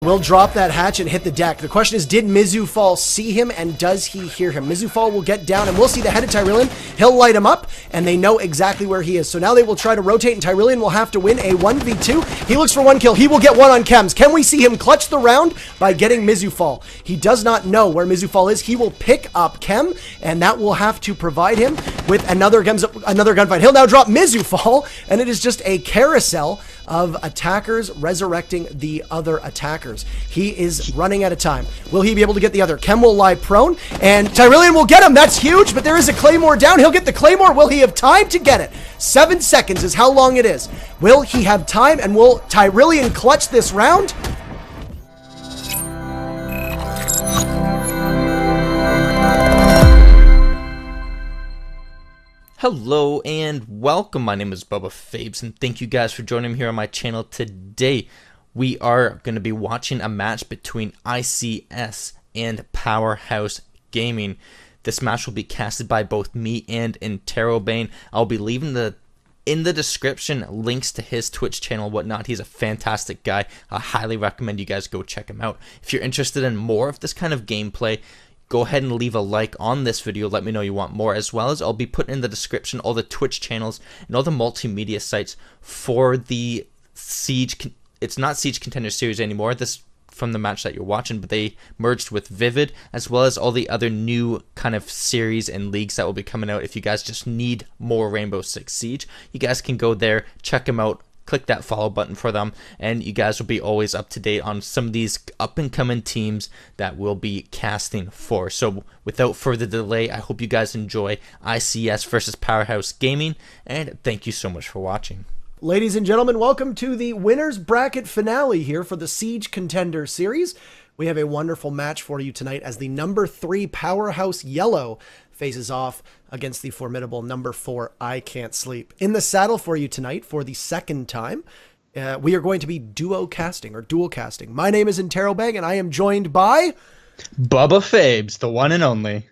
will drop that hatch and hit the deck. The question is, did Mizufall see him, and does he hear him? Mizufall will get down, and we'll see the head of Tyrillian. He'll light him up, and they know exactly where he is. So now they will try to rotate, and Tyrillian will have to win a 1v2. He looks for one kill. He will get one on Chems. Can we see him clutch the round by getting Mizufall? He does not know where Mizufall is. He will pick up Chem, and that will have to provide him with another gunfight. He'll now drop Mizufall, and it is just a carousel of attackers resurrecting the other attackers. He is running out of time. Will he be able to get the other? Chem will lie prone, and Tyrillian will get him. That's huge, but there is a Claymore down. He'll get the Claymore. Will he have time to get it? 7 seconds is how long it is. Will he have time, and will Tyrillian clutch this round? Hello and welcome. My name is Bubba Fabes, and thank you guys for joining me here on my channel today. We are going to be watching a match between ICS and PowerHaus Gaming. This match will be casted by both me and Interrobang. I'll be leaving in the description links to his Twitch channel and whatnot. He's a fantastic guy. I highly recommend you guys go check him out. If you're interested in more of this kind of gameplay, go ahead and leave a like on this video. Let me know you want more, as well as I'll be putting in the description all the Twitch channels and all the multimedia sites for the Siege. It's not Siege Contender Series anymore. This from the match that you're watching, but they merged with Vivid, as well as all the other new kind of series and leagues that will be coming out. If you guys just need more Rainbow Six Siege, you guys can go there, check them out. Click that follow button for them, and you guys will be always up to date on some of these up and coming teams that we'll be casting for. So without further delay, I hope you guys enjoy ICS versus PowerHaus Gaming, and thank you so much for watching. Ladies and gentlemen, welcome to the winners bracket finale here for the Siege Contender Series. We have a wonderful match for you tonight as the number 3 PowerHaus Yellow faces off against the formidable number 4 I Can't Sleep. In the saddle for you tonight for the second time, we are going to be dual casting. My name is Interrobang, and I am joined by Bubba Fabes, the one and only.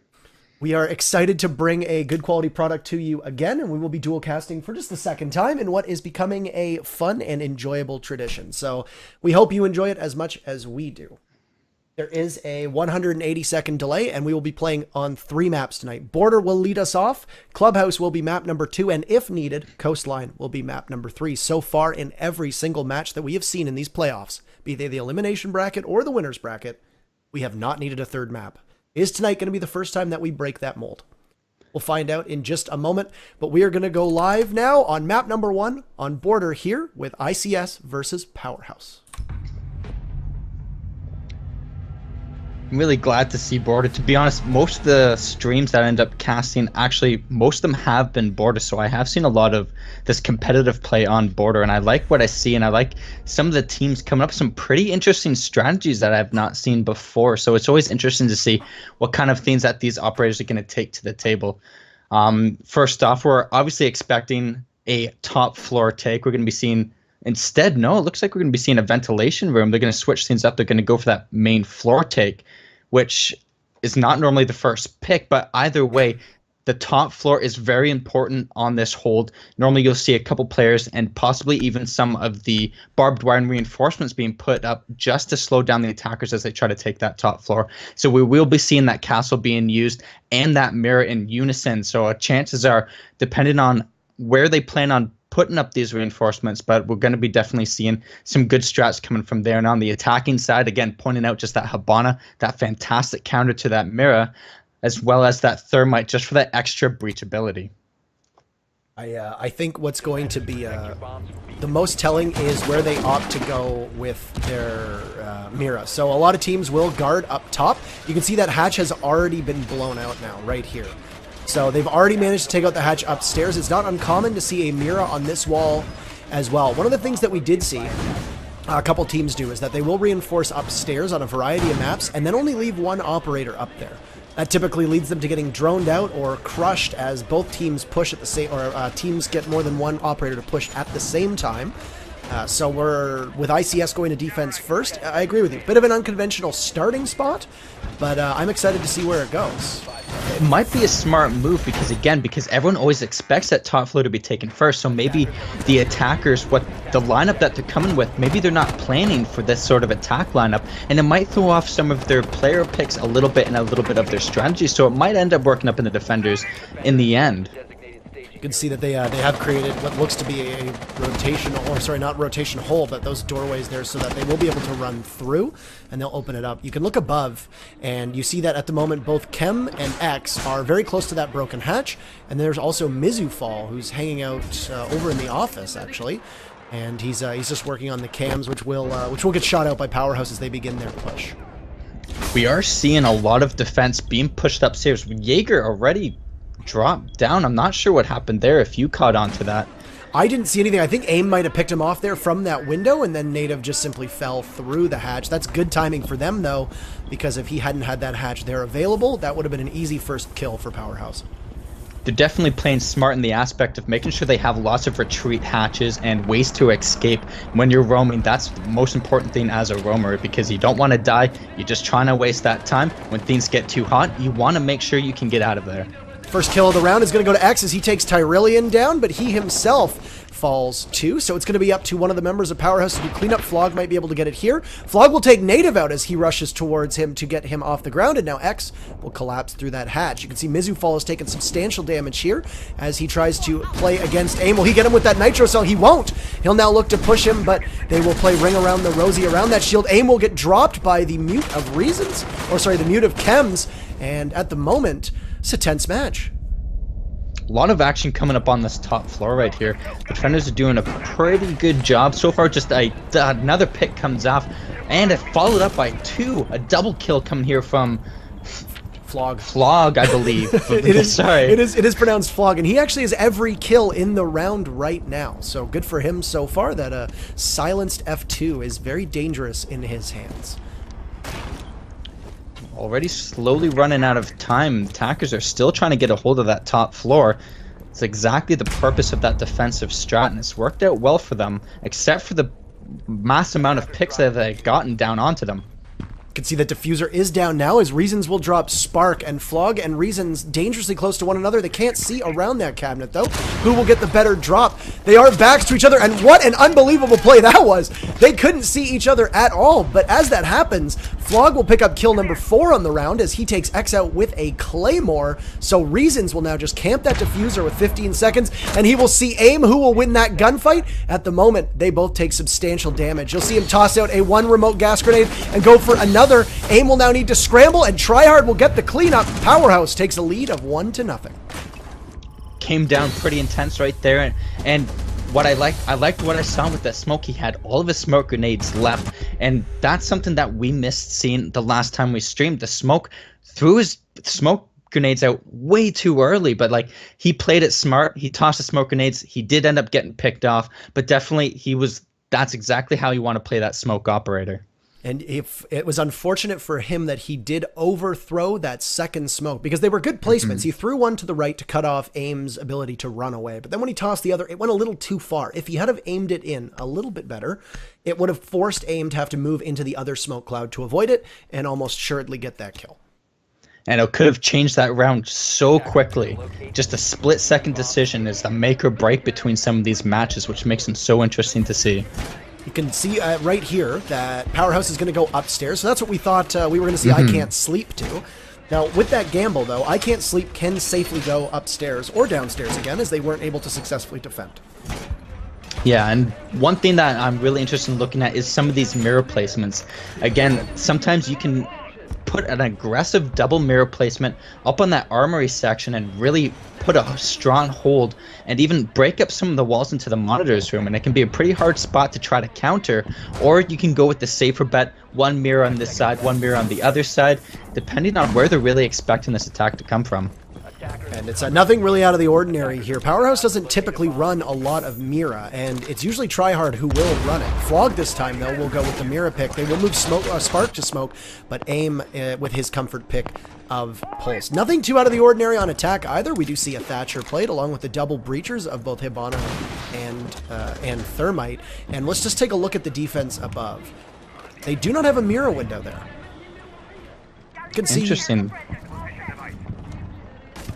We are excited to bring a good quality product to you again, and we will be dual casting for just the second time in what is becoming a fun and enjoyable tradition. So we hope you enjoy it as much as we do. There is a 180-second delay, and we will be playing on 3 maps tonight. Border will lead us off, Clubhouse will be map number 2, and if needed, Coastline will be map number 3. So far in every single match that we have seen in these playoffs, be they the elimination bracket or the winners bracket, we have not needed a third map. Is tonight going to be the first time that we break that mold? We'll find out in just a moment, but we are going to go live now on map number 1 on Border here with ICS versus PowerHaus. I'm really glad to see Border. To be honest, most of the streams that I end up casting, actually, most of them have been Border, so I have seen a lot of this competitive play on Border, and I like what I see, and I like some of the teams coming up with some pretty interesting strategies that I've not seen before, so it's always interesting to see what kind of things that these operators are going to take to the table. First off, we're obviously expecting a top floor take. We're going to be seeing... Instead, no, it looks like we're going to be seeing a ventilation room. They're going to switch things up. They're going to go for that main floor take, which is not normally the first pick, but either way, the top floor is very important on this hold. Normally, you'll see a couple players and possibly even some of the barbed wire and reinforcements being put up just to slow down the attackers as they try to take that top floor. So we will be seeing that castle being used and that mirror in unison. So chances are, depending on where they plan on putting up these reinforcements, but we're going to be definitely seeing some good strats coming from there. And on the attacking side, again, pointing out just that Habana, that fantastic counter to that mirror, as well as that thermite just for that extra breachability. I think what's going to be the most telling is where they opt to go with their Mira. So a lot of teams will guard up top. You can see that hatch has already been blown out now, right here. So they've already managed to take out the hatch upstairs. It's not uncommon to see a Mira on this wall as well. One of the things that we did see a couple teams do is that they will reinforce upstairs on a variety of maps and then only leave one operator up there. That typically leads them to getting droned out or crushed as both teams push at the same, or teams get more than one operator to push at the same time. So we're, with ICS going to defense first, I agree with you. Bit of an unconventional starting spot, but I'm excited to see where it goes. It might be a smart move because, again, because everyone always expects that top floor to be taken first. So maybe the attackers, what the lineup that they're coming with, maybe they're not planning for this sort of attack lineup, and it might throw off some of their player picks a little bit and a little bit of their strategy. So it might end up working up in the defenders in the end. You can see that they have created what looks to be a rotational, or sorry, not rotation hole, but those doorways there so that they will be able to run through, and they'll open it up. You can look above, and you see that at the moment both Chem and X are very close to that broken hatch, and there's also Mizufall, who's hanging out over in the office, actually, and he's just working on the cams, which will get shot out by PowerHaus as they begin their push. We are seeing a lot of defense being pushed upstairs. Jaeger already dropped down. I'm not sure what happened there, if you caught on to that. I didn't see anything. I think AIM might have picked him off there from that window, and then Native just simply fell through the hatch. That's good timing for them, though, because if he hadn't had that hatch there available, that would have been an easy first kill for PowerHaus. They're definitely playing smart in the aspect of making sure they have lots of retreat hatches and ways to escape. When you're roaming, that's the most important thing as a roamer, because you don't want to die. You're just trying to waste that time. When things get too hot, you want to make sure you can get out of there. First kill of the round is going to go to X as he takes Tyrillian down, but he himself falls too, so it's going to be up to one of the members of PowerHaus to do cleanup. Flog might be able to get it here. Flog will take Native out as he rushes towards him to get him off the ground, and now X will collapse through that hatch. You can see Mizufall has taken substantial damage here as he tries to play against AIM. Will he get him with that Nitro Cell? He won't. He'll now look to push him, but they will play Ring Around the Rosie around that shield. AIM will get dropped by the Mute of Reasons, or sorry, the Mute of Chems, and at the moment, it's a tense match. A lot of action coming up on this top floor right here. The defenders are doing a pretty good job so far. Just another pick comes off, and it followed up by a double kill coming here from Flog, I believe. It is, sorry. It is pronounced Flog, and he actually has every kill in the round right now. So good for him so far. That a silenced F2 is very dangerous in his hands. Already slowly running out of time. Attackers are still trying to get a hold of that top floor. It's exactly the purpose of that defensive strat, and it's worked out well for them, except for the mass amount of picks that they've gotten down onto them. You can see that Diffuser is down now as Reasons will drop Spark, and Flog and Reasons dangerously close to one another. They can't see around that cabinet, though. Who will get the better drop? They are backs to each other, and what an unbelievable play that was. They couldn't see each other at all, but as that happens, Flog will pick up kill number 4 on the round as he takes X out with a Claymore. So Reasons will now just camp that Diffuser with 15 seconds, and he will see AIM, who will win that gunfight. At the moment, they both take substantial damage. You'll see him toss out a 1 remote gas grenade and go for another. AIM will now need to scramble, and Tryhard will get the cleanup. PowerHaus takes a lead of 1-0. Came down pretty intense right there, and what I liked what I saw with that smoke. He had all of his smoke grenades left, and that's something that we missed seeing the last time we streamed. The smoke threw his smoke grenades out way too early, but like, he played it smart. He tossed the smoke grenades. He did end up getting picked off, but definitely that's exactly how you want to play that smoke operator. And if it was unfortunate for him that he did overthrow that second smoke, because they were good placements. He threw one to the right to cut off AIM's ability to run away. But then when he tossed the other, it went a little too far. If he had have aimed it in a little bit better, it would have forced AIM to have to move into the other smoke cloud to avoid it and almost assuredly get that kill. And it could have changed that round so quickly. Just a split-second decision is a make or break between some of these matches, which makes them so interesting to see. You can see right here that PowerHaus is going to go upstairs. So that's what we thought we were going to see I Can't Sleep to. Now, with that gamble, though, I Can't Sleep can safely go upstairs or downstairs again, as they weren't able to successfully defend. Yeah, and one thing that I'm really interested in looking at is some of these mirror placements. Again, sometimes you can put an aggressive double mirror placement up on that armory section and really put a strong hold and even break up some of the walls into the monitors room, and it can be a pretty hard spot to try to counter. Or you can go with the safer bet, one mirror on this side, one mirror on the other side, depending on where they're really expecting this attack to come from. And it's nothing really out of the ordinary here. PowerHaus doesn't typically run a lot of Mira, and it's usually Tryhard who will run it. Flog this time, though, will go with the Mira pick. They will move Spark to smoke, but AIM with his comfort pick of Pulse. Nothing too out of the ordinary on attack either. We do see a Thatcher played along with the double breachers of both Hibana and Thermite. And let's just take a look at the defense above. They do not have a Mira window there. You can see, interesting.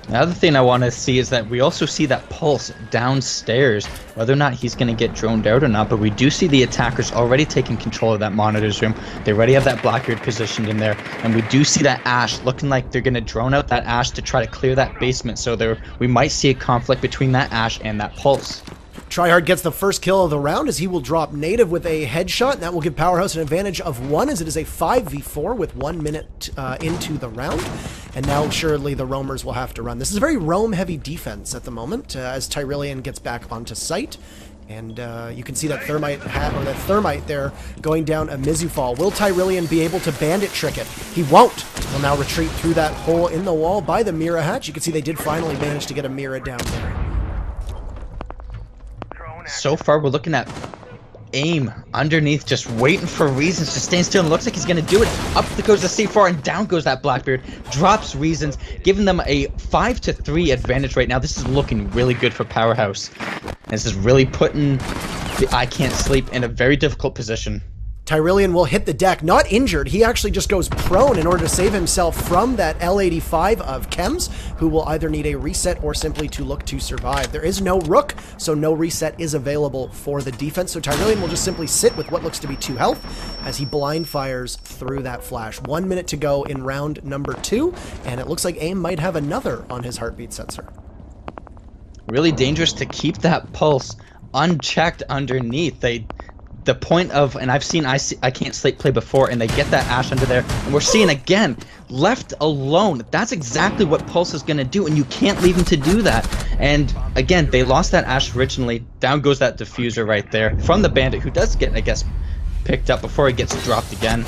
The other thing I want to see is that we also see that pulse downstairs, whether or not he's going to get droned out or not, but we do see the attackers already taking control of that monitors room. They already have that Blackbeard positioned in there, and we do see that Ash looking like they're going to drone out that Ash to try to clear that basement, so we might see a conflict between that Ash and that pulse. Tryhard gets the first kill of the round as he will drop Native with a headshot, and that will give PowerHaus an advantage of 1 as it is a 5v4 with 1 minute into the round. And now surely the roamers will have to run. This is a very roam-heavy defense at the moment as Tyrillian gets back onto site. And you can see that thermite there going down a Mizufall. Will Tyrillian be able to bandit trick it? He won't. He'll now retreat through that hole in the wall by the Mira hatch. You can see they did finally manage to get a Mira down there. So far, we're looking at AIM underneath, just waiting for Reasons to stay still, and looks like he's going to do it. Up goes the C4, and down goes that Blackbeard. Drops Reasons, giving them a 5-3 advantage right now. This is looking really good for PowerHaus. And this is really putting the I Can't Sleep in a very difficult position. Tyrillian will hit the deck, not injured. He actually just goes prone in order to save himself from that L85 of Chems, who will either need a reset or simply to look to survive. There is no Rook, so no reset is available for the defense. So Tyrillian will just simply sit with what looks to be 2 health as he blind fires through that flash. 1 minute to go in round number 2, and it looks like AIM might have another on his heartbeat sensor. Really dangerous to keep that pulse unchecked underneath. The point of, and I've seen I Can't Sleep play before, and they get that Ash under there, and we're seeing again, left alone. That's exactly what Pulse is going to do, and you can't leave him to do that. And again, they lost that Ash originally. Down goes that diffuser right there from the Bandit, who does get, I guess, picked up before he gets dropped again.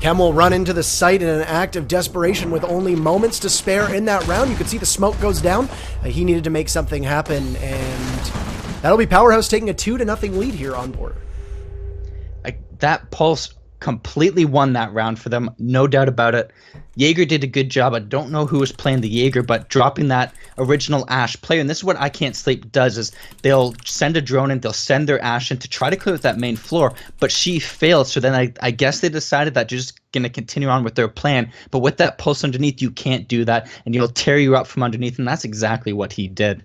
Chem will run into the site in an act of desperation with only moments to spare in that round. You can see the smoke goes down. He needed to make something happen, and that'll be PowerHaus taking a 2-0 lead here on board. That Pulse completely won that round for them, no doubt about it. Jaeger did a good job. I don't know who was playing the Jaeger, but dropping that original Ash player, and this is what I Can't Sleep does, is they'll send a drone in, they'll send their Ash in to try to clear that main floor, but she failed, so then I guess they decided that they're just going to continue on with their plan, but with that Pulse underneath, you can't do that, and he'll tear you up from underneath, and that's exactly what he did.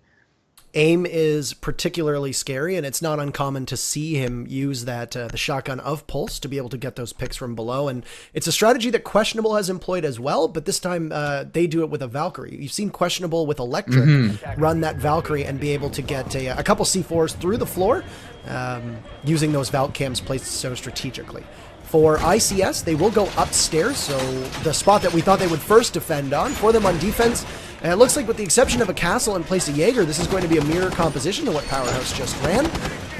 AIM is particularly scary, and it's not uncommon to see him use that the shotgun of Pulse to be able to get those picks from below. And it's a strategy that Questionable has employed as well, but this time they do it with a Valkyrie. You've seen Questionable with Electric run that Valkyrie and be able to get a couple C4s through the floor using those Valk cams placed so strategically. For ICS, they will go upstairs, so the spot that we thought they would first defend on. For them on defense, it looks like with the exception of a castle in place of Jaeger, this is going to be a mirror composition to what PowerHaus just ran.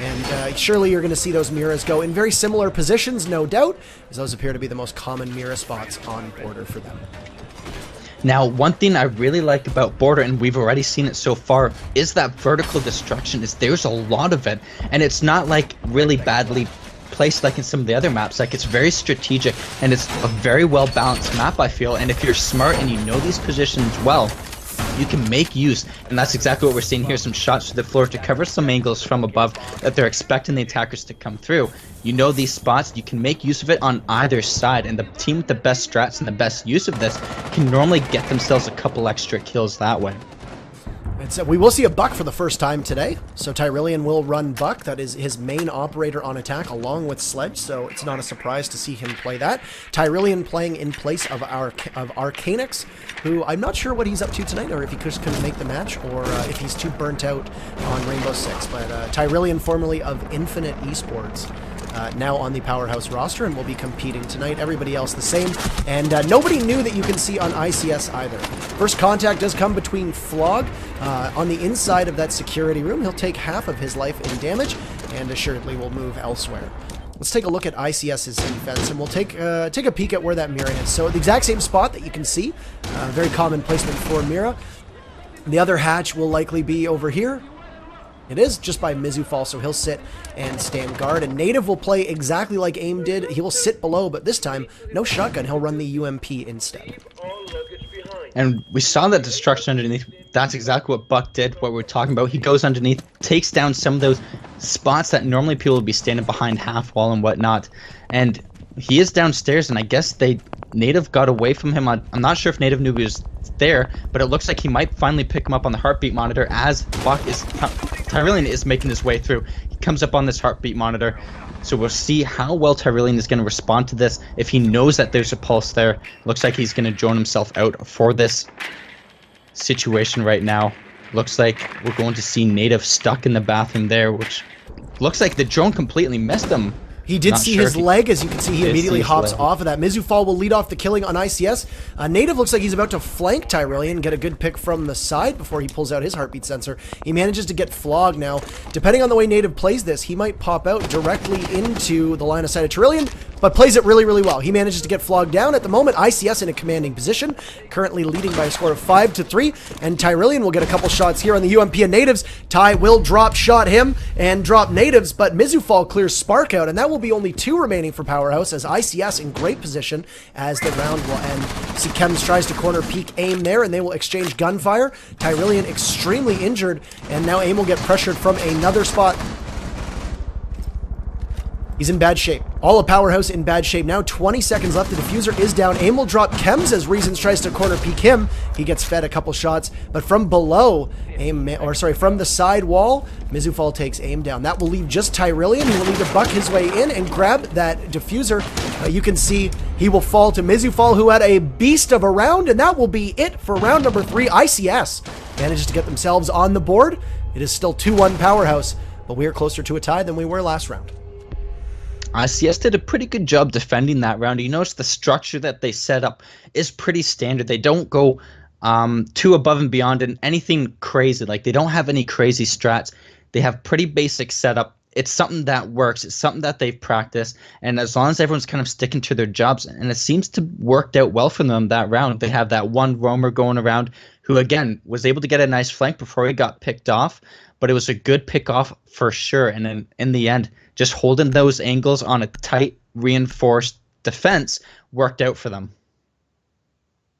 And surely you're going to see those mirrors go in very similar positions, no doubt, as those appear to be the most common mirror spots on Border for them. Now, one thing I really like about Border, and we've already seen it so far, is that vertical destruction. There's a lot of it, and it's not like really badly placed like in some of the other maps. Like, it's very strategic, and it's a very well balanced map, I feel. And if you're smart and you know these positions well, you can make use, and that's exactly what we're seeing here. Some shots to the floor to cover some angles from above that they're expecting the attackers to come through. You know these spots, you can make use of it on either side, and the team with the best strats and the best use of this can normally get themselves a couple extra kills that way. We will see a Buck for the first time today, so Tyrillian will run Buck. That is his main operator on attack along with Sledge, so it's not a surprise to see him play that. Tyrillian playing in place of Arcanix, who I'm not sure what he's up to tonight, or if he just couldn't make the match, or if he's too burnt out on Rainbow Six. But Tyrillian, formerly of Infinite Esports, now on the PowerHaus roster and will be competing tonight. Everybody else the same, and nobody new that you can see on ICS either. First contact does come between Flog on the inside of that security room. He'll take half of his life in damage and assuredly will move elsewhere. Let's take a look at ICS's defense, and we'll take a peek at where that Mira is. So the exact same spot that you can see, very common placement for Mira. The other hatch will likely be over here. It is just by Mizufall, so he'll sit and stand guard. And Native will play exactly like AIM did. He will sit below, but this time, no shotgun. He'll run the UMP instead. And we saw that destruction underneath. That's exactly what Buck did, what we're talking about. He goes underneath, takes down some of those spots that normally people would be standing behind half wall and whatnot. And he is downstairs, and I guess they Native got away from him. I'm not sure if Native knew he was there, but it looks like he might finally pick him up on the heartbeat monitor as Tyrillian is making his way through. He comes up on this heartbeat monitor. So we'll see how well Tyrillian is going to respond to this. If he knows that there's a pulse there, looks like he's going to drone himself out for this situation right now. Looks like we're going to see Native stuck in the bathroom there, which looks like the drone completely missed him. He did see his leg, as you can see. He immediately hops off of that. Mizufal will lead off the killing on ICS. Native looks like he's about to flank Tyrillian, get a good pick from the side before he pulls out his heartbeat sensor. He manages to get flogged now. Depending on the way Native plays this, he might pop out directly into the line of sight of Tyrillian, but plays it really, really well. He manages to get flogged down. At the moment, ICS in a commanding position, currently leading by a score of 5-3, and Tyrillian will get a couple shots here on the UMP and Natives. Ty will drop shot him and drop Natives, but Mizufal clears Spark out, and that will be only 2 remaining for PowerHaus, as ICS in great position as the round will end. See Chems tries to corner peek AIM there, and they will exchange gunfire. Tyrillian extremely injured, and now AIM will get pressured from another spot. He's in bad shape. All of PowerHaus in bad shape. Now 20 seconds left. The diffuser is down. AIM will drop Chems as Reasons tries to corner peek him. He gets fed a couple shots, but from below, from the side wall, Mizufal takes AIM down. That will leave just Tyrillian. He will need to buck his way in and grab that diffuser. You can see he will fall to Mizufal, who had a beast of a round, and that will be it for round number 3. ICS manages to get themselves on the board. It is still 2-1 PowerHaus, but we are closer to a tie than we were last round. ICS did a pretty good job defending that round. You notice the structure that they set up is pretty standard. They don't go too above and beyond in anything crazy. Like, they don't have any crazy strats. They have pretty basic setup. It's something that works. It's something that they've practiced. And as long as everyone's kind of sticking to their jobs, and it seems to worked out well for them that round. They have that one roamer going around who, again, was able to get a nice flank before he got picked off. But it was a good pick off for sure. And then in the end, just holding those angles on a tight, reinforced defense worked out for them.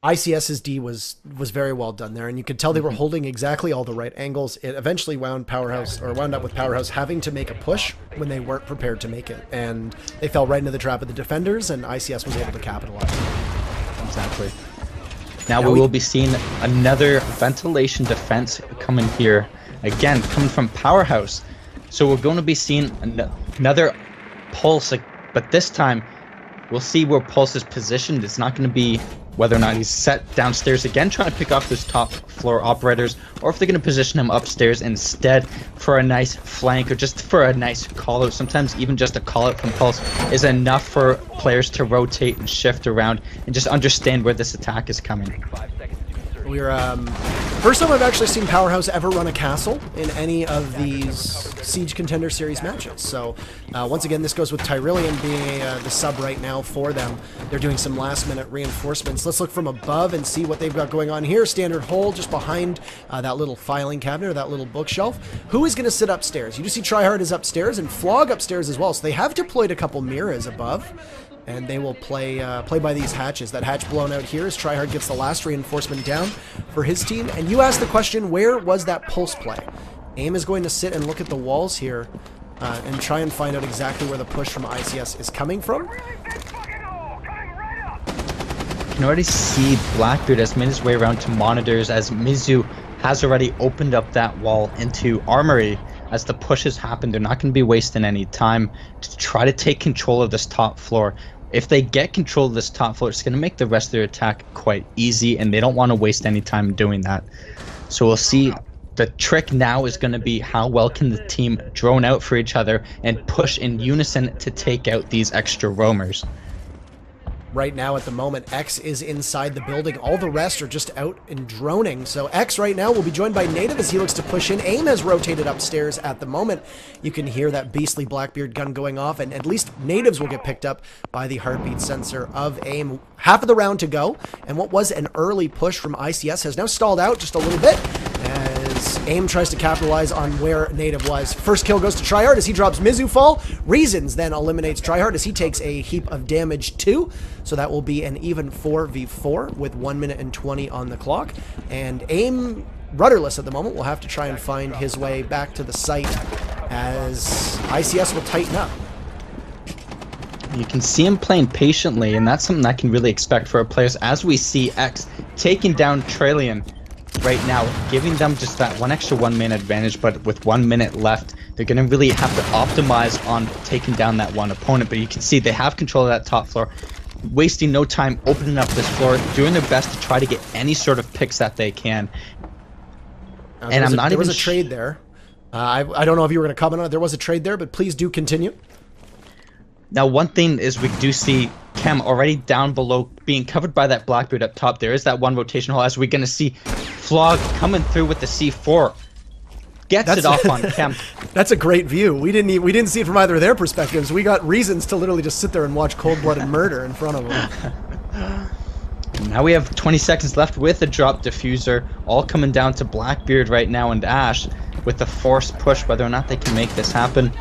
ICS's D was very well done there, and you could tell they were holding exactly all the right angles. It eventually wound up with PowerHaus having to make a push when they weren't prepared to make it, and they fell right into the trap of the defenders, and ICS was able to capitalize. Exactly. Now we will be seeing another ventilation defense coming here, again coming from PowerHaus. So we're going to be seeing another Pulse, but this time we'll see where Pulse is positioned. It's not going to be whether or not he's set downstairs again trying to pick off those top floor operators, or if they're going to position him upstairs instead for a nice flank or just for a nice call out. Sometimes even just a call out from Pulse is enough for players to rotate and shift around and just understand where this attack is coming. We're first time I've actually seen PowerHaus ever run a castle in any of these Siege Contender Series matches. So once again, this goes with Tyrillian being the sub right now for them. They're doing some last-minute reinforcements. Let's look from above and see what they've got going on here. Standard hole just behind that little filing cabinet or that little bookshelf. Who is going to sit upstairs? You do see Tryhard is upstairs and Flog upstairs as well. So they have deployed a couple mirrors above, and they will play by these hatches. That hatch blown out here as Tryhard gets the last reinforcement down for his team. And you asked the question, where was that pulse play? AIM is going to sit and look at the walls here and try and find out exactly where the push from ICS is coming from. You can already see Blackbeard has made his way around to monitors as Mizu has already opened up that wall into Armory. As the pushes happen, they're not going to be wasting any time to try to take control of this top floor. If they get control of this top floor, it's going to make the rest of their attack quite easy, and they don't want to waste any time doing that. So we'll see. The trick now is going to be how well can the team drone out for each other and push in unison to take out these extra roamers. Right now, at the moment, X is inside the building. All the rest are just out and droning. So X right now will be joined by Native as he looks to push in. AIM has rotated upstairs at the moment. You can hear that beastly Blackbeard gun going off, and at least Natives will get picked up by the heartbeat sensor of AIM. Half of the round to go, and what was an early push from ICS has now stalled out just a little bit as AIM tries to capitalize on where Native was. First kill goes to Tryhard as he drops Mizufal. Reasons then eliminates Tryhard as he takes a heap of damage too. So that will be an even 4v4 with 1 minute and 20 on the clock. And AIM, rudderless at the moment, will have to try and find his way back to the site as ICS will tighten up. You can see him playing patiently, and that's something I can really expect for our players. As we see X taking down Trillion right now, giving them just that one extra 1 minute advantage, but with 1 minute left, they're going to really have to optimize on taking down that one opponent. But you can see they have control of that top floor, wasting no time opening up this floor, doing their best to try to get any sort of picks that they can. And there was a trade there. I don't know if you were going to comment on it. There was a trade there, but please do continue. Now, one thing is we do see Chem already down below, being covered by that Blackbeard up top. There is that one rotation hole, as we're going to see Flog coming through with the C4. Gets it off on Chem. That's a great view. We didn't see it from either of their perspectives. We got reasons to literally just sit there and watch cold-blooded murder in front of them. Now we have 20 seconds left with a drop diffuser, all coming down to Blackbeard right now and Ash with the forced push, whether or not they can make this happen.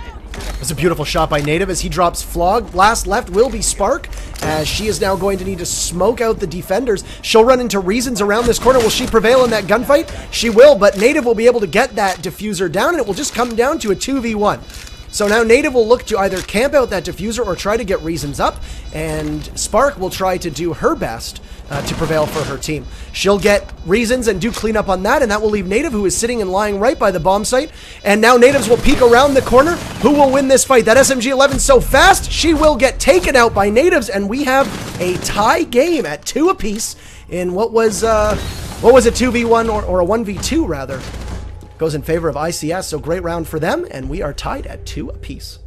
It's a beautiful shot by Native as he drops Flog. Last left will be Spark, as she is now going to need to smoke out the defenders. She'll run into Reasons around this corner. Will she prevail in that gunfight? She will, but Native will be able to get that diffuser down, and it will just come down to a 2v1. So now Native will look to either camp out that diffuser or try to get Reasons up, and Spark will try to do her best to prevail for her team. She'll get Reasons and do cleanup on that, and that will leave Native, who is sitting and lying right by the bomb site. And now Natives will peek around the corner. Who will win this fight? That SMG-11 so fast, she will get taken out by Natives, and we have a tie game at 2 apiece in what was a 2v1 or a 1v2 rather. Goes in favor of ICS, so great round for them, and we are tied at 2 apiece.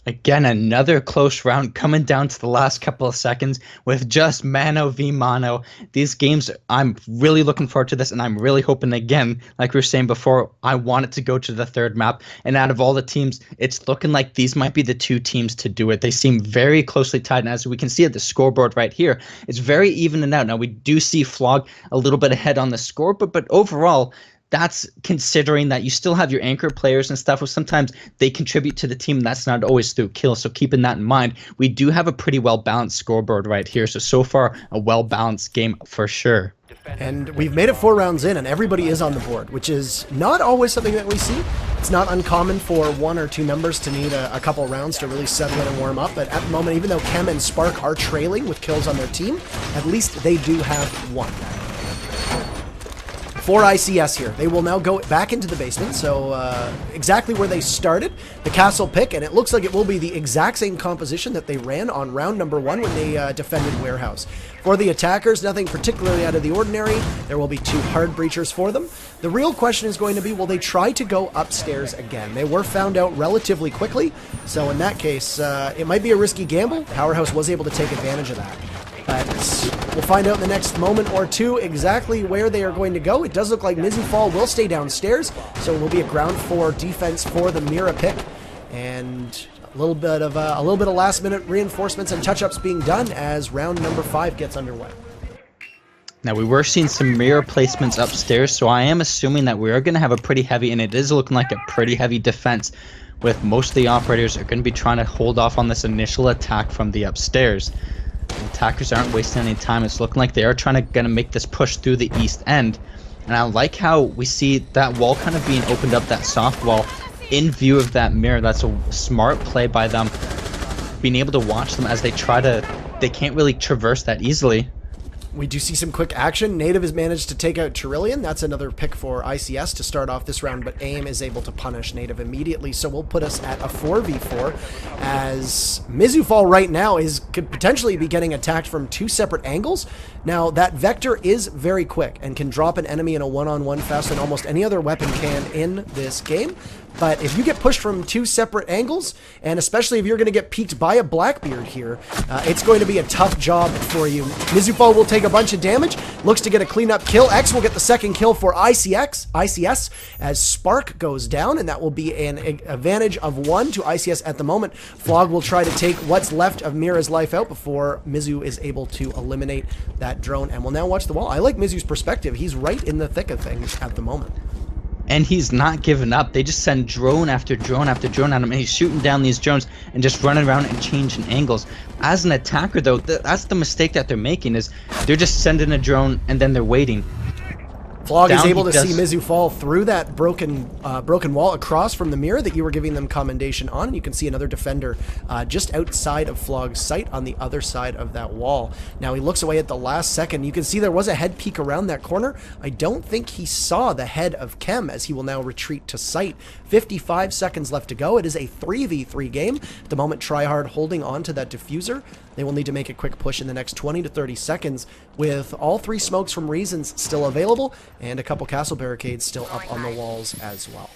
Again, another close round coming down to the last couple of seconds with just mano v mano. These games, I'm really looking forward to this, and I'm really hoping, again, like we were saying before, I want it to go to the third map. And out of all the teams, it's looking like these might be the 2 teams to do it. They seem very closely tied, and as we can see at the scoreboard right here, it's very even and out. Now, we do see Flog a little bit ahead on the score, but overall, that's considering that you still have your anchor players and stuff, where sometimes they contribute to the team, and that's not always through kills. So keeping that in mind, we do have a pretty well-balanced scoreboard right here. So far, a well-balanced game for sure. And we've made it 4 rounds in, and everybody is on the board, which is not always something that we see. It's not uncommon for 1 or 2 members to need a couple rounds to really settle in and warm up. But at the moment, even though Chem and Spark are trailing with kills on their team, at least they do have 1. For ICS here, they will now go back into the basement, so exactly where they started, the castle pick, and it looks like it will be the exact same composition that they ran on round number 1 when they defended Warehouse. For the attackers, nothing particularly out of the ordinary. There will be 2 hard breachers for them. The real question is going to be, will they try to go upstairs again? They were found out relatively quickly, so in that case, it might be a risky gamble. PowerHaus was able to take advantage of that. But we'll find out in the next moment or 2 exactly where they are going to go. It does look like Mizu Fall will stay downstairs, so it will be a ground 4 defense for the Mira pick, and a little bit of last-minute reinforcements and touch-ups being done as round number 5 gets underway. Now, we were seeing some mirror placements upstairs, so I am assuming that we are going to have a pretty heavy, and it is looking like a pretty heavy defense, with most of the operators are going to be trying to hold off on this initial attack from the upstairs. The attackers aren't wasting any time. It's looking like they are trying to make this push through the east end. And I like how we see that wall kind of being opened up, that soft wall, in view of that mirror. That's a smart play by them, being able to watch them as they try to... They can't really traverse that easily. We do see some quick action. Native has managed to take out Trillion. That's another pick for ICS to start off this round, but AIM is able to punish Native immediately, so we'll put us at a 4v4, as Mizufall right now could potentially be getting attacked from 2 separate angles. Now, that Vector is very quick and can drop an enemy in a one-on-one faster than almost any other weapon can in this game. But if you get pushed from 2 separate angles, and especially if you're going to get peeked by a Blackbeard here, it's going to be a tough job for you. Mizufall will take a bunch of damage, looks to get a cleanup kill. X will get the second kill for ICS as Spark goes down, and that will be an advantage of 1 to ICS at the moment. Flog will try to take what's left of Mira's life out before Mizu is able to eliminate that drone, and we'll now watch the wall. I like Mizu's perspective. He's right in the thick of things at the moment. And he's not giving up. They just send drone after drone after drone at him, and he's shooting down these drones and just running around and changing angles. As an attacker, though, that's the mistake that they're making, is they're just sending a drone and then they're waiting. Flog is down, able he to see does- Mizu fall through that broken wall across from the mirror that you were giving them commendation on. And you can see another defender just outside of Flog's sight on the other side of that wall. Now he looks away at the last second. You can see there was a head peek around that corner. I don't think he saw the head of Kem, as he will now retreat to sight. 55 seconds left to go. It is a 3v3 game. At the moment, Tryhard holding on to that diffuser. They will need to make a quick push in the next 20 to 30 seconds with all 3 smokes from Reasons still available and a couple castle barricades still up on the walls as well.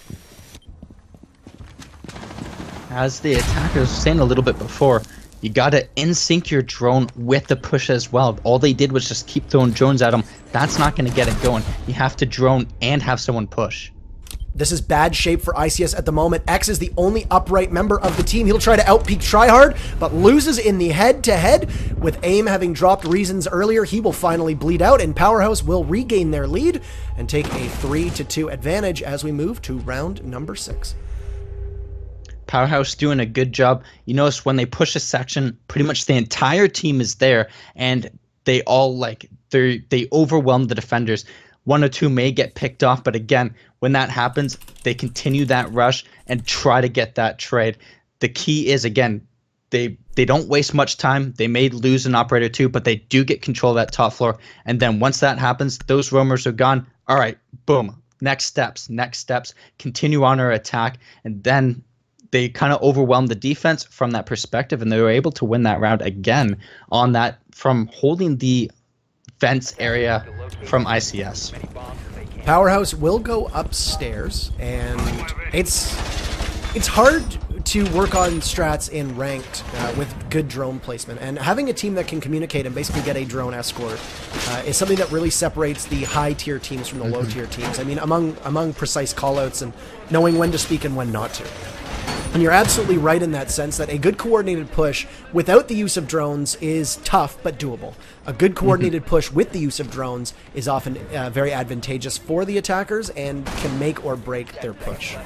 As the attacker was saying a little bit before, you gotta in-sync your drone with the push as well. All they did was just keep throwing drones at them. That's not gonna get it going. You have to drone and have someone push. This is bad shape for ICS at the moment. X is the only upright member of the team. He'll try to outpeak Tryhard, but loses in the head-to-head. With AIM having dropped Reasons earlier, he will finally bleed out, and PowerHaus will regain their lead and take a 3-2 advantage as we move to round number 6. PowerHaus doing a good job. You notice when they push a section, pretty much the entire team is there, and they all they overwhelm the defenders. 1 or 2 may get picked off, but again, when that happens, they continue that rush and try to get that trade. The key is, again, they don't waste much time. They may lose an operator too, but they do get control of that top floor. And then once that happens, those roamers are gone. All right, boom. Next steps. Continue on our attack, and then they kind of overwhelmed the defense from that perspective, and they were able to win that round again on that from holding the fence area from ICS. PowerHaus will go upstairs, and it's hard to work on strats in ranked with good drone placement, and having a team that can communicate and basically get a drone escort is something that really separates the high tier teams from the low tier teams. I mean, among precise callouts and knowing when to speak and when not to. And you're absolutely right in that sense that a good coordinated push without the use of drones is tough but doable. A good coordinated push with the use of drones is often very advantageous for the attackers and can make or break their push.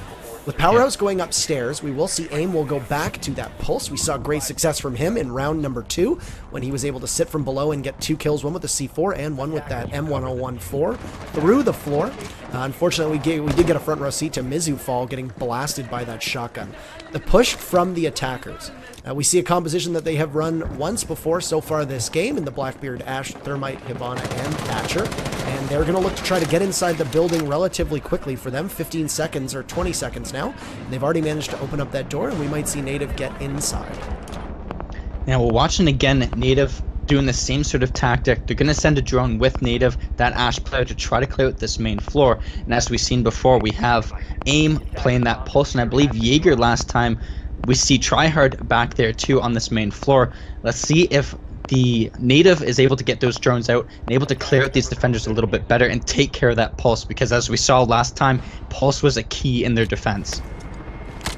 With PowerHaus going upstairs, we will see AIM will go back to that pulse. We saw great success from him in round number 2 when he was able to sit from below and get 2 kills, one with the C4 and one with that M1014 through the floor. Unfortunately, we did get a front row seat to Mizu fall, getting blasted by that shotgun. The push from the attackers. We see a composition that they have run once before so far this game in the Blackbeard, Ash, Thermite, Hibana, and Thatcher. And they're going to look to try to get inside the building relatively quickly. For them, 15 seconds or 20 seconds now. And they've already managed to open up that door, and we might see Native get inside. Now we're watching again Native doing the same sort of tactic. They're going to send a drone with Native, that Ash player, to try to clear out this main floor. And as we've seen before, we have AIM playing that pulse, and I believe Jaeger last time. We see Tryhard back there too on this main floor. Let's see if the Native is able to get those drones out and able to clear out these defenders a little bit better and take care of that pulse, because as we saw last time, pulse was a key in their defense.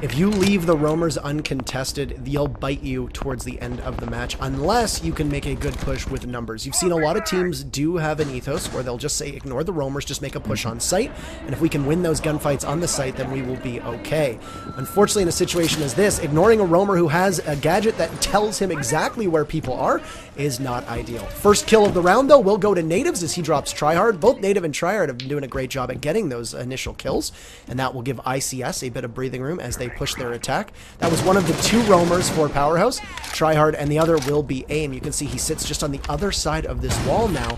If you leave the roamers uncontested, they'll bite you towards the end of the match, unless you can make a good push with numbers. You've seen a lot of teams do have an ethos where they'll just say, ignore the roamers, just make a push on site, and if we can win those gunfights on the site, then we will be okay. Unfortunately, in a situation as this, ignoring a roamer who has a gadget that tells him exactly where people are is not ideal. First kill of the round, though, will go to Natives as he drops Tryhard. Both Native and Tryhard have been doing a great job at getting those initial kills, and that will give ICS a bit of breathing room as they push their attack. That was one of the 2 roamers for PowerHaus, Tryhard, and the other will be AIM. You can see he sits just on the other side of this wall now,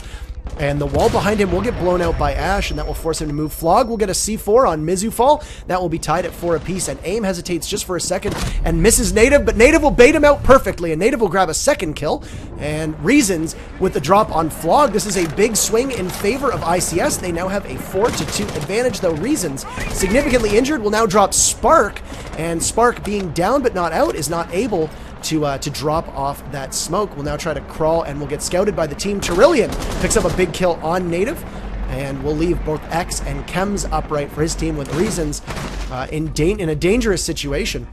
and the wall behind him will get blown out by Ash, and that will force him to move. Flog will get a C4 on Mizu fall. That will be tied at 4 apiece, and AIM hesitates just for a second and misses Native, but Native will bait him out perfectly, and Native will grab a second kill. And Reasons with the drop on Flog. This is a big swing in favor of ICS. They now have a 4-2 advantage, though Reasons, significantly injured, will now drop Spark, and Spark, being down but not out, is not able to drop off that smoke. Will now try to crawl and will get scouted by the team. Trillian picks up a big kill on Native, and will leave both X and Chems upright for his team with Reasons in a dangerous situation.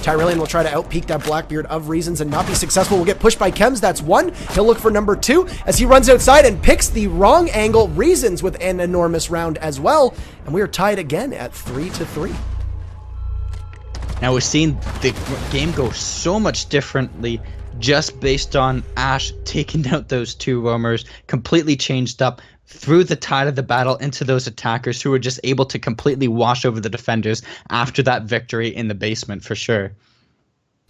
Tyrillian will try to outpeak that Blackbeard of Reasons and not be successful. Will get pushed by Chems. That's 1. He'll look for number 2 as he runs outside and picks the wrong angle. Reasons with an enormous round as well, and we are tied again at 3-3. Now we're seeing the game go so much differently just based on Ash taking out those two roamers, completely changed up, threw the tide of the battle into those attackers who were just able to completely wash over the defenders after that victory in the basement for sure.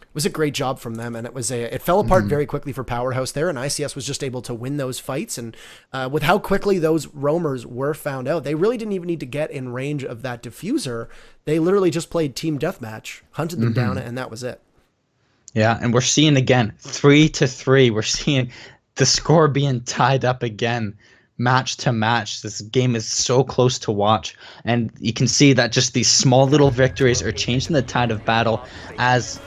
It was a great job from them, and it fell apart very quickly for PowerHaus there, and ICS was just able to win those fights. And with how quickly those roamers were found out, they really didn't even need to get in range of that diffuser. They literally just played team deathmatch, hunted them down, and that was it. Yeah, and we're seeing again 3-3. We're seeing the score being tied up again, match to match. This game is so close to watch, and you can see that just these small little victories are changing the tide of battle as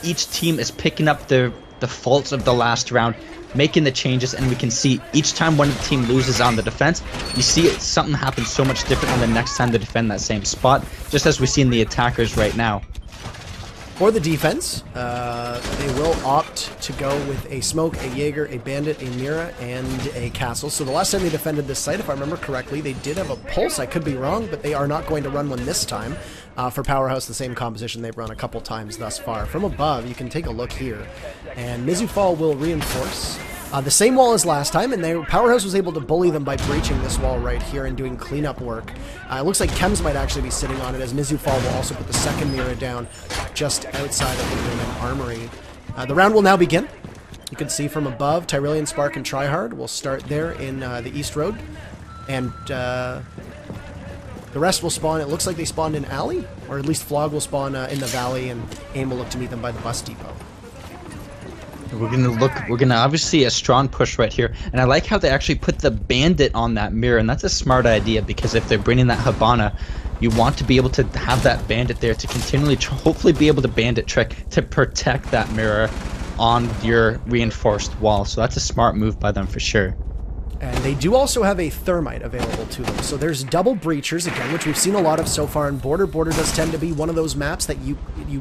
each team is picking up the faults of the last round, making the changes, and we can see each time one team loses on the defense, you see something happen so much different on the next time they defend that same spot, just as we see in the attackers right now. For the defense, they will opt to go with a Smoke, a Jaeger, a Bandit, a Mira, and a Castle. So the last time they defended this site, if I remember correctly, they did have a Pulse. I could be wrong, but they are not going to run one this time. For PowerHaus, the same composition they've run a couple times thus far. From above, you can take a look here. And Mizufall will reinforce the same wall as last time, and PowerHaus was able to bully them by breaching this wall right here and doing cleanup work. It looks like Chems might actually be sitting on it, as Mizufall will also put the second Mira down just outside of the Lumen Armory. The round will now begin. You can see from above, Tyrillian, Spark, and Tryhard will start there in the East Road. And the rest will spawn, it looks like they spawned in Alley, or at least Flog will spawn in the Valley, and AIM will look to meet them by the bus depot. We're gonna obviously a strong push right here, and I like how they actually put the Bandit on that mirror, and that's a smart idea, because if they're bringing that Habana, you want to be able to have that Bandit there to continually hopefully be able to Bandit trick to protect that mirror on your reinforced wall. So that's a smart move by them for sure. And they do also have a Thermite available to them. So there's double breachers, again, which we've seen a lot of so far in Border. Border does tend to be one of those maps that you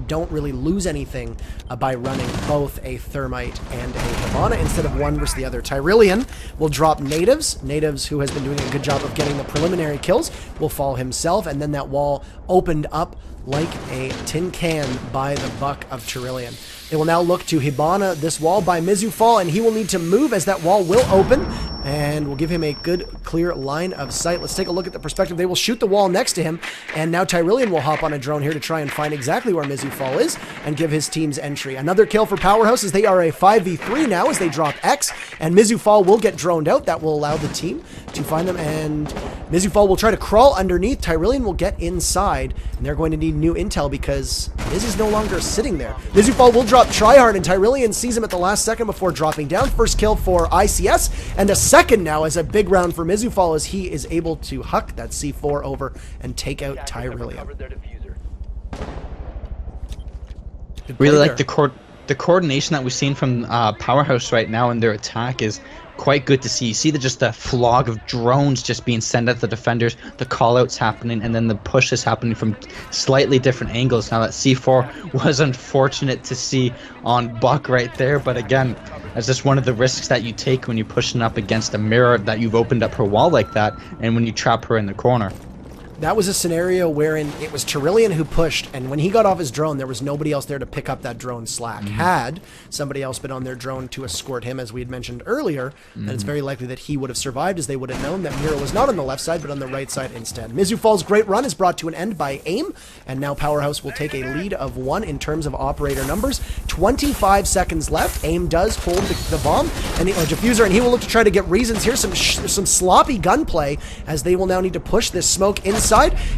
don't really lose anything by running both a Thermite and a Havana instead of one versus the other. Tyrillian will drop Natives. Natives, who has been doing a good job of getting the preliminary kills, will fall himself, and then that wall opened up like a tin can by the buck of Tyrillian. They will now look to Hibana this wall by Mizufall, and he will need to move as that wall will open, and we'll give him a good, clear line of sight. Let's take a look at the perspective. They will shoot the wall next to him, and now Tyrillian will hop on a drone here to try and find exactly where Mizufall is and give his team's entry. Another kill for PowerHaus, as they are a 5v3 now as they drop X, and Mizufall will get droned out. That will allow the team to find them, and Mizufall will try to crawl underneath. Tyrillian will get inside, and they're going to need new intel because Miz is no longer sitting there. Mizufall will drop Tryhard, and Tyrillian sees him at the last second before dropping down. First kill for ICS, and a second now as a big round for Mizufall as he is able to huck that C4 over and take out Tyrillian. Really like the coordination that we've seen from PowerHaus right now in their attack is quite good to see. You see just the flog of drones just being sent at the defenders, the callouts happening, and then the push is happening from slightly different angles. Now that C4 was unfortunate to see on Buck right there, but again, that's just one of the risks that you take when you're pushing up against a mirror that you've opened up her wall like that, and when you trap her in the corner. That was a scenario wherein it was Tyrillian who pushed, and when he got off his drone, there was nobody else there to pick up that drone slack. Had somebody else been on their drone to escort him, as we had mentioned earlier, then it's very likely that he would have survived, as they would have known that Mira was not on the left side, but on the right side instead. Mizufall's great run is brought to an end by AIM, and now PowerHaus will take a lead of 1 in terms of operator numbers. 25 seconds left. AIM does hold the bomb and the diffuser, and he will look to try to get reasons here. Some sloppy gunplay, as they will now need to push this smoke inside.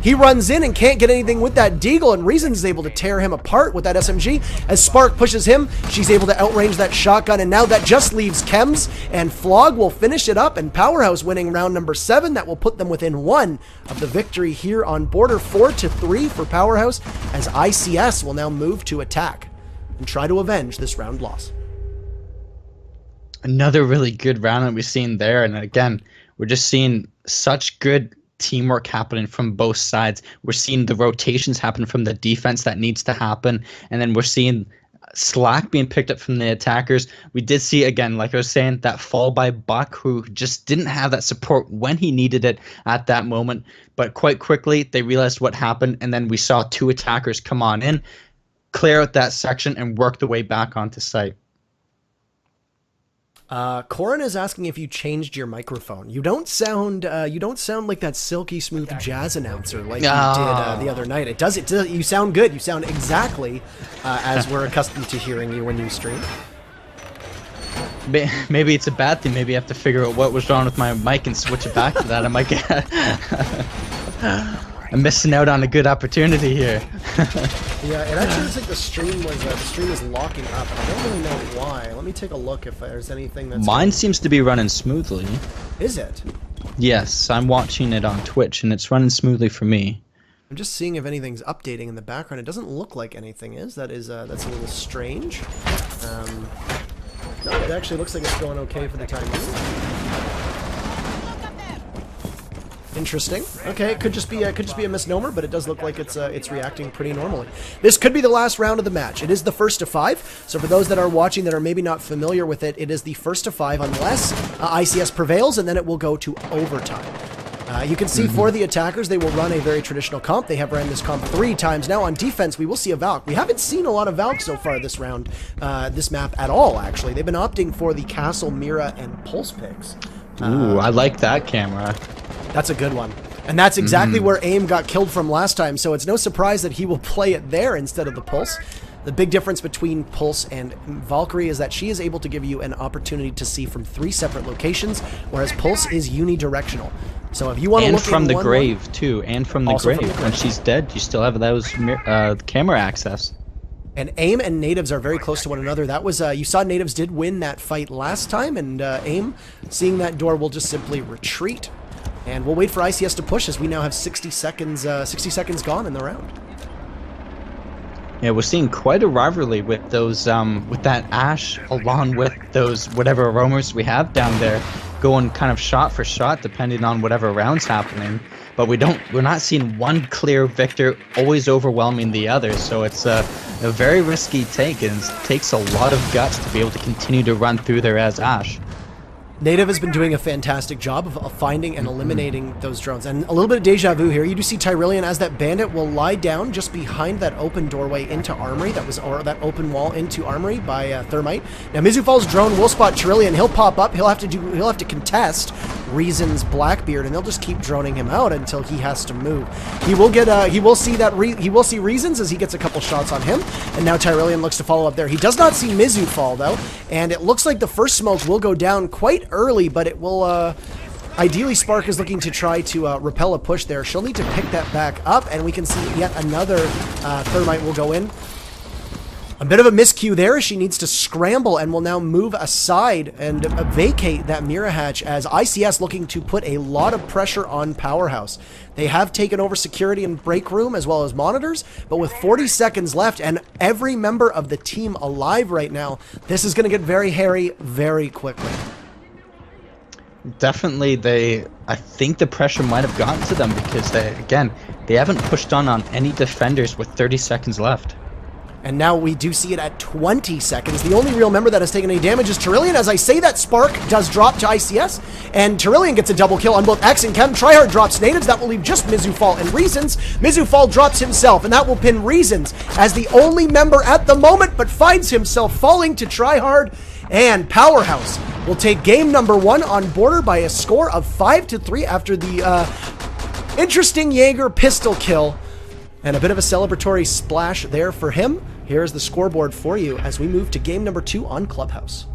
He runs in and can't get anything with that Deagle, and Reason is able to tear him apart with that SMG. As Spark pushes him, she's able to outrange that shotgun, and now that just leaves Chems, and Flog will finish it up, and PowerHaus winning round number 7. That will put them within 1 of the victory here on Border. 4-3 for PowerHaus, as ICS will now move to attack and try to avenge this round loss. Another really good round that we've seen there, and again, we're just seeing such good teamwork happening from both sides. We're seeing the rotations happen from the defense that needs to happen, and then we're seeing slack being picked up from the attackers. We did see, again, like I was saying, that fall by Buck, who just didn't have that support when he needed it at that moment, but quite quickly they realized what happened, and then we saw 2 attackers come on in, clear out that section, and work the way back onto site. Corin is asking if you changed your microphone. You don't sound like that silky smooth jazz announcer like you did the other night. It does. You sound good. You sound exactly as we're accustomed to hearing you when you stream. Maybe it's a bad thing. Maybe I have to figure out what was wrong with my mic and switch it back to that. I might get. I'm missing out on a good opportunity here. Yeah, it actually looks like the stream was locking up, and I don't really know why. Let me take a look if there's anything that's... Mine seems to be running smoothly. Is it? Yes, I'm watching it on Twitch, and it's running smoothly for me. I'm just seeing if anything's updating in the background. It doesn't look like anything is. That's a little strange. No, it actually looks like it's going okay for the time being. Interesting. Okay, it could just be a misnomer, but it does look like it's reacting pretty normally. This could be the last round of the match. It is the first to 5. So for those that are watching that are maybe not familiar with it, it is the first to 5 unless ICS prevails, and then it will go to overtime. You can see for the attackers, they will run a very traditional comp. They have ran this comp 3 times now. On defense, we will see a Valk. We haven't seen a lot of Valk so far this round, this map at all, actually. They've been opting for the Castle, Mira, and Pulse picks. Ooh, I like that camera. That's a good one. And that's exactly where AIM got killed from last time, so it's no surprise that he will play it there instead of the Pulse. The big difference between Pulse and Valkyrie is that she is able to give you an opportunity to see from 3 separate locations, whereas Pulse is unidirectional. So if you want to look from the grave too, and from the grave. When she's dead, you still have those camera access. And AIM and Natives are very close to one another. That was you saw Natives did win that fight last time, and AIM, seeing that door, will just simply retreat. And we'll wait for ICS to push as we now have 60 seconds gone in the round. Yeah, we're seeing quite a rivalry with those with that Ash along with those whatever aromas we have down there, going kind of shot for shot depending on whatever round's happening. But we're not seeing one clear victor always overwhelming the other. So it's a very risky take, and it takes a lot of guts to be able to continue to run through there as Ash. Native has been doing a fantastic job of finding and eliminating those drones. And a little bit of deja vu here. You do see Tyrillian as that bandit will lie down just behind that open doorway into Armory, or that open wall into Armory by Thermite. Now Mizufal's drone will spot Tyrillian. He'll pop up. He'll have to contest Reason's Blackbeard, and they'll just keep droning him out until he has to move. He will get he will see Reasons as he gets a couple shots on him. And now Tyrillian looks to follow up there. He does not see Mizufal though, and it looks like the first smoke will go down quite early, but it will ideally Spark is looking to try to repel a push there. She'll need to pick that back up, and we can see yet another Thermite will go in. A bit of a miscue there. She needs to scramble and will now move aside and vacate that mirror hatch as ICS looking to put a lot of pressure on PowerHaus. They have taken over security and break room as well as monitors, but with 40 seconds left and every member of the team alive right now, this is going to get very hairy very quickly. Definitely, I think the pressure might have gotten to them because they haven't pushed on any defenders with 30 seconds left. And now we do see it at 20 seconds. The only real member that has taken any damage is Tyrillian. As I say that, Spark does drop to ICS, and Tyrillian gets a double kill on both X and Chem. Tryhard drops Natives. That will leave just Mizufal and Reasons. Mizufal drops himself, and that will pin Reasons as the only member at the moment, but finds himself falling to Tryhard. And PowerHaus will take game number 1 on Border by a score of 5-3 after the interesting Jaeger pistol kill. And a bit of a celebratory splash there for him. Here's the scoreboard for you as we move to game number 2 on Clubhouse.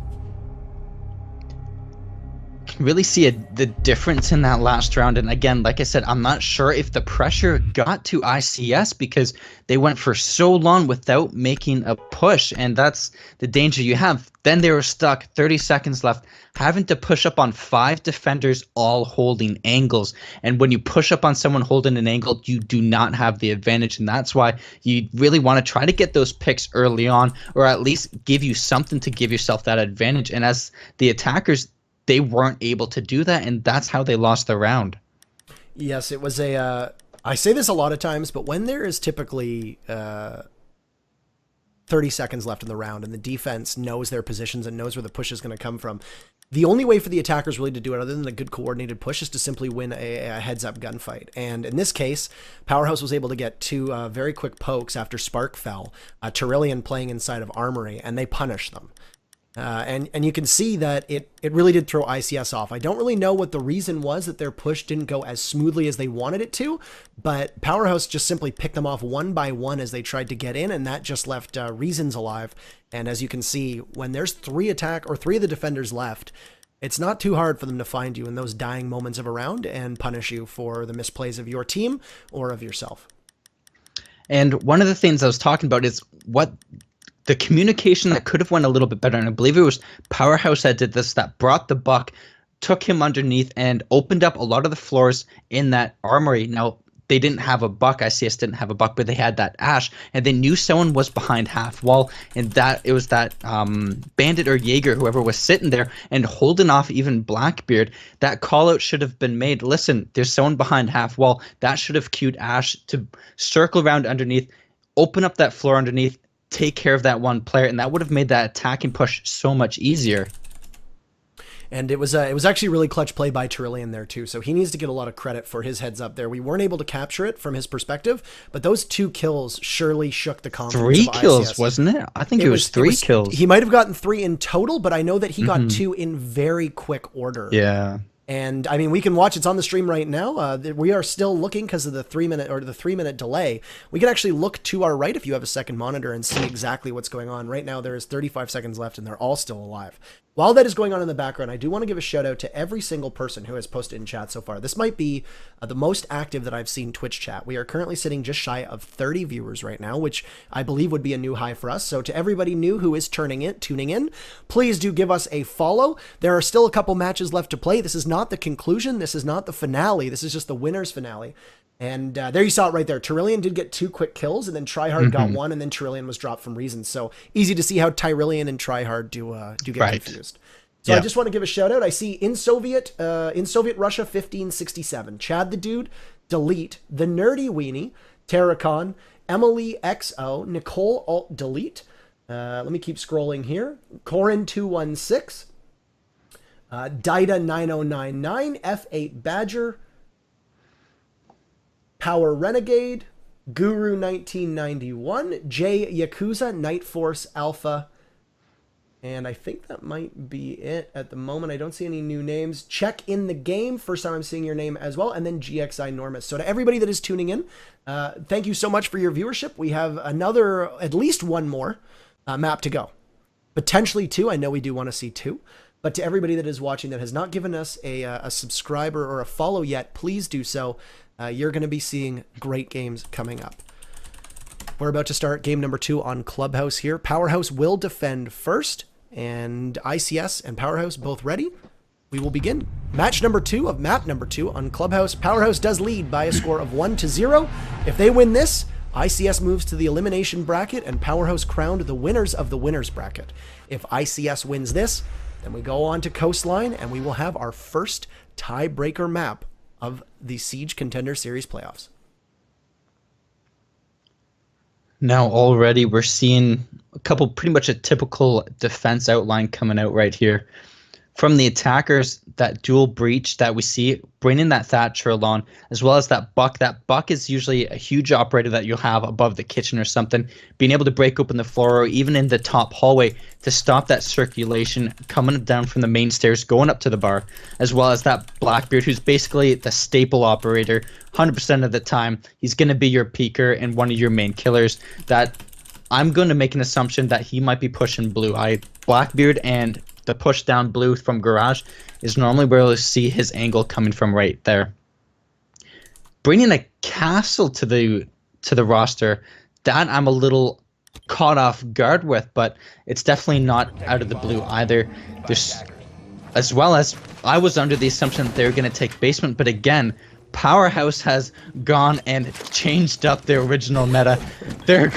Can really see the difference in that last round, and again, like I said, I'm not sure if the pressure got to ICS because they went for so long without making a push, and that's the danger you have. Then they were stuck, 30 seconds left, having to push up on 5 defenders all holding angles, and when you push up on someone holding an angle, you do not have the advantage, and that's why you really want to try to get those picks early on, or at least give you something to give yourself that advantage. And as the attackers, they weren't able to do that, and that's how they lost the round. Yes, it was a... I say this a lot of times, but when there is typically 30 seconds left in the round and the defense knows their positions and knows where the push is going to come from, the only way for the attackers really to do it, other than a good coordinated push, is to simply win a heads-up gunfight. And in this case, PowerHaus was able to get 2 very quick pokes after Spark fell, Tyrillian playing inside of Armory, and they punished them. And you can see that it really did throw ICS off. I don't really know what the reason was that their push didn't go as smoothly as they wanted it to, but PowerHaus just simply picked them off one by one as they tried to get in, and that just left Reasons alive. And as you can see, when there's three of the defenders left, it's not too hard for them to find you in those dying moments of a round and punish you for the misplays of your team or of yourself. And one of the things I was talking about is what the communication that could have went a little bit better, and I believe it was PowerHaus that did this, that brought the buck, took him underneath, and opened up a lot of the floors in that armory. Now, they didn't have a buck, ICS didn't have a buck, but they had that ash, and they knew someone was behind half wall, and that it was that bandit or Jaeger, whoever was sitting there and holding off even Blackbeard. That call out should have been made. Listen, there's someone behind half wall. That should have cued Ash to circle around underneath, open up that floor underneath, take care of that one player, and that would have made that attacking push so much easier. And it was actually a really clutch play by Tyrillian there too, so he needs to get a lot of credit for his heads up there. We weren't able to capture it from his perspective, but those 2 kills surely shook the confidence of ICS. 3 kills, wasn't it? I think it was 3 kills. He might have gotten 3 in total, but I know that he got 2 in very quick order. Yeah. And I mean, we can watch, it's on the stream right now. We are still looking because of the 3-minute delay. We can actually look to our right if you have a second monitor and see exactly what's going on. Right now, there is 35 seconds left and they're all still alive. While that is going on in the background, I do want to give a shout out to every single person who has posted in chat so far. This might be the most active that I've seen Twitch chat. We are currently sitting just shy of 30 viewers right now, which I believe would be a new high for us. So to everybody new who is tuning in, please do give us a follow. There are still a couple matches left to play. This is not the conclusion. This is not the finale. This is just the winner's finale. And there you saw it right there. Tyrillian did get 2 quick kills, and then Tryhard got 1, and then Tyrillian was dropped from Reasons. So easy to see how Tyrillian and Tryhard do get confused. So yeah. I just want to give a shout out. I see in Soviet Russia 1567, Chad the Dude, Delete, The Nerdy Weenie, Terracon, Emily XO, Nicole Alt Delete. Let me keep scrolling here. Corin 216, Dida 9099, F8 Badger, Power Renegade, Guru 1991, J Yakuza, Night Force Alpha, and I think that might be it at the moment. I don't see any new names. Check in the game. First time I'm seeing your name as well. And then GXI Normus. So to everybody that is tuning in, thank you so much for your viewership. We have at least one more map to go. Potentially 2. I know we do want to see 2. But to everybody that is watching that has not given us a subscriber or a follow yet, please do so. You're going to be seeing great games coming up. We're about to start game number 2 on Clubhouse here. PowerHaus will defend first, and ICS and PowerHaus both ready. We will begin match number 2 of map number 2 on Clubhouse. PowerHaus does lead by a score of 1-0. If they win this, ICS moves to the elimination bracket, and PowerHaus crowned the winners of the winners bracket. If ICS wins this, then we go on to Coastline, and we will have our first tiebreaker map of the Siege Contender Series playoffs. Now already we're seeing a couple, pretty much a typical defense outline coming out right here. From the attackers, that dual breach that we see, bringing that Thatcher along, as well as that buck. That buck is usually a huge operator that you'll have above the kitchen or something, being able to break open the floor or even in the top hallway to stop that circulation coming down from the main stairs, going up to the bar, as well as that Blackbeard, who's basically the staple operator 100% of the time. He's going to be your peeker and one of your main killers. That I'm going to make an assumption that he might be pushing blue. Blackbeard and the push down blue from garage is normally where you'll see his angle coming from right there. Bringing a castle to the roster, that I'm a little caught off guard with, but it's definitely not out of the blue either. There's, as well as I was under the assumption that they were going to take basement, but again, PowerHaus has gone and changed up their original meta. They're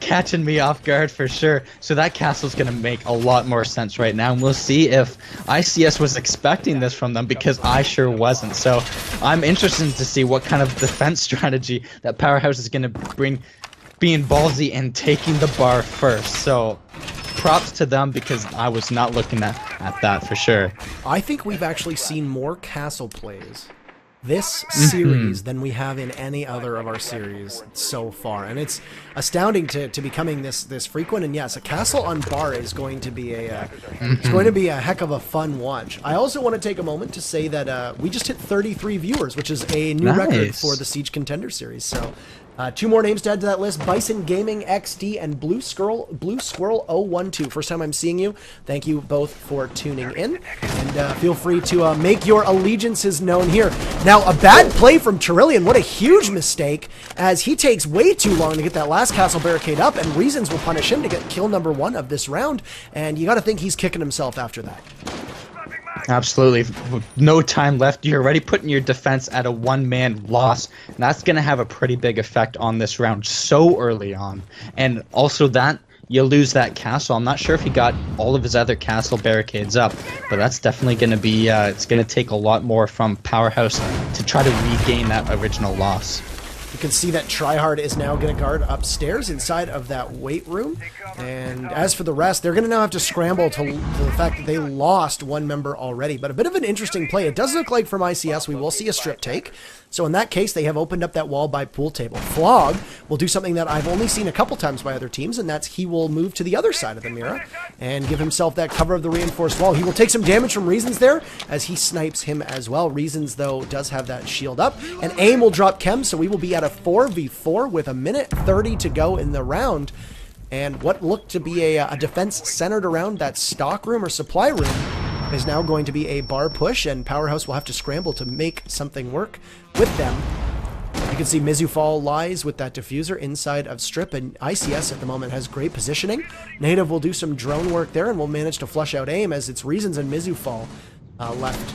catching me off guard for sure. So that castle's going to make a lot more sense right now. And we'll see if ICS was expecting this from them, because I sure wasn't. So I'm interested to see what kind of defense strategy that PowerHaus is going to bring, being ballsy and taking the bar first. So props to them, because I was not looking at that for sure. I think we've actually seen more castle plays this series than we have in any other of our series so far, and it's astounding to becoming this frequent. And yes, a castle on bar is going to be it's going to be a heck of a fun watch. I also want to take a moment to say that we just hit 33 viewers, which is a new record for the Siege Contender Series. So 2 more names to add to that list: Bison Gaming XD and Blue Squirrel 012. First time I'm seeing you. Thank you both for tuning in, and feel free to make your allegiances known here. Now, a bad play from Tyrillian. What a huge mistake, as he takes way too long to get that last castle barricade up, and Reasons will punish him to get kill number 1 of this round, and you got to think he's kicking himself after that. Absolutely. With no time left, you're already putting your defense at a one-man loss. And that's going to have a pretty big effect on this round so early on. And also that you lose that castle. I'm not sure if he got all of his other castle barricades up, but that's definitely going to be, it's going to take a lot more from PowerHaus to try to regain that original loss. You can see that Tryhard is now going to guard upstairs inside of that weight room. And as for the rest, they're going to now have to scramble to the fact that they lost 1 member already. But a bit of an interesting play. It does look like from ICS we will see a strip take. So in that case, they have opened up that wall by pool table. Flog will do something that I've only seen a couple times by other teams, and that's he will move to the other side of the mirror and give himself that cover of the reinforced wall. He will take some damage from Reasons there as he snipes him as well. Reasons, though, does have that shield up. And Aim will drop Chem, so we will be at a 4v4 with 1:30 to go in the round. And what looked to be a defense centered around that stock room or supply room is now going to be a bar push, and PowerHaus will have to scramble to make something work with them. You can see Mizufal lies with that diffuser inside of Strip, and ICS at the moment has great positioning. Native will do some drone work there and will manage to flush out Aim as it's Reasons and Mizufal left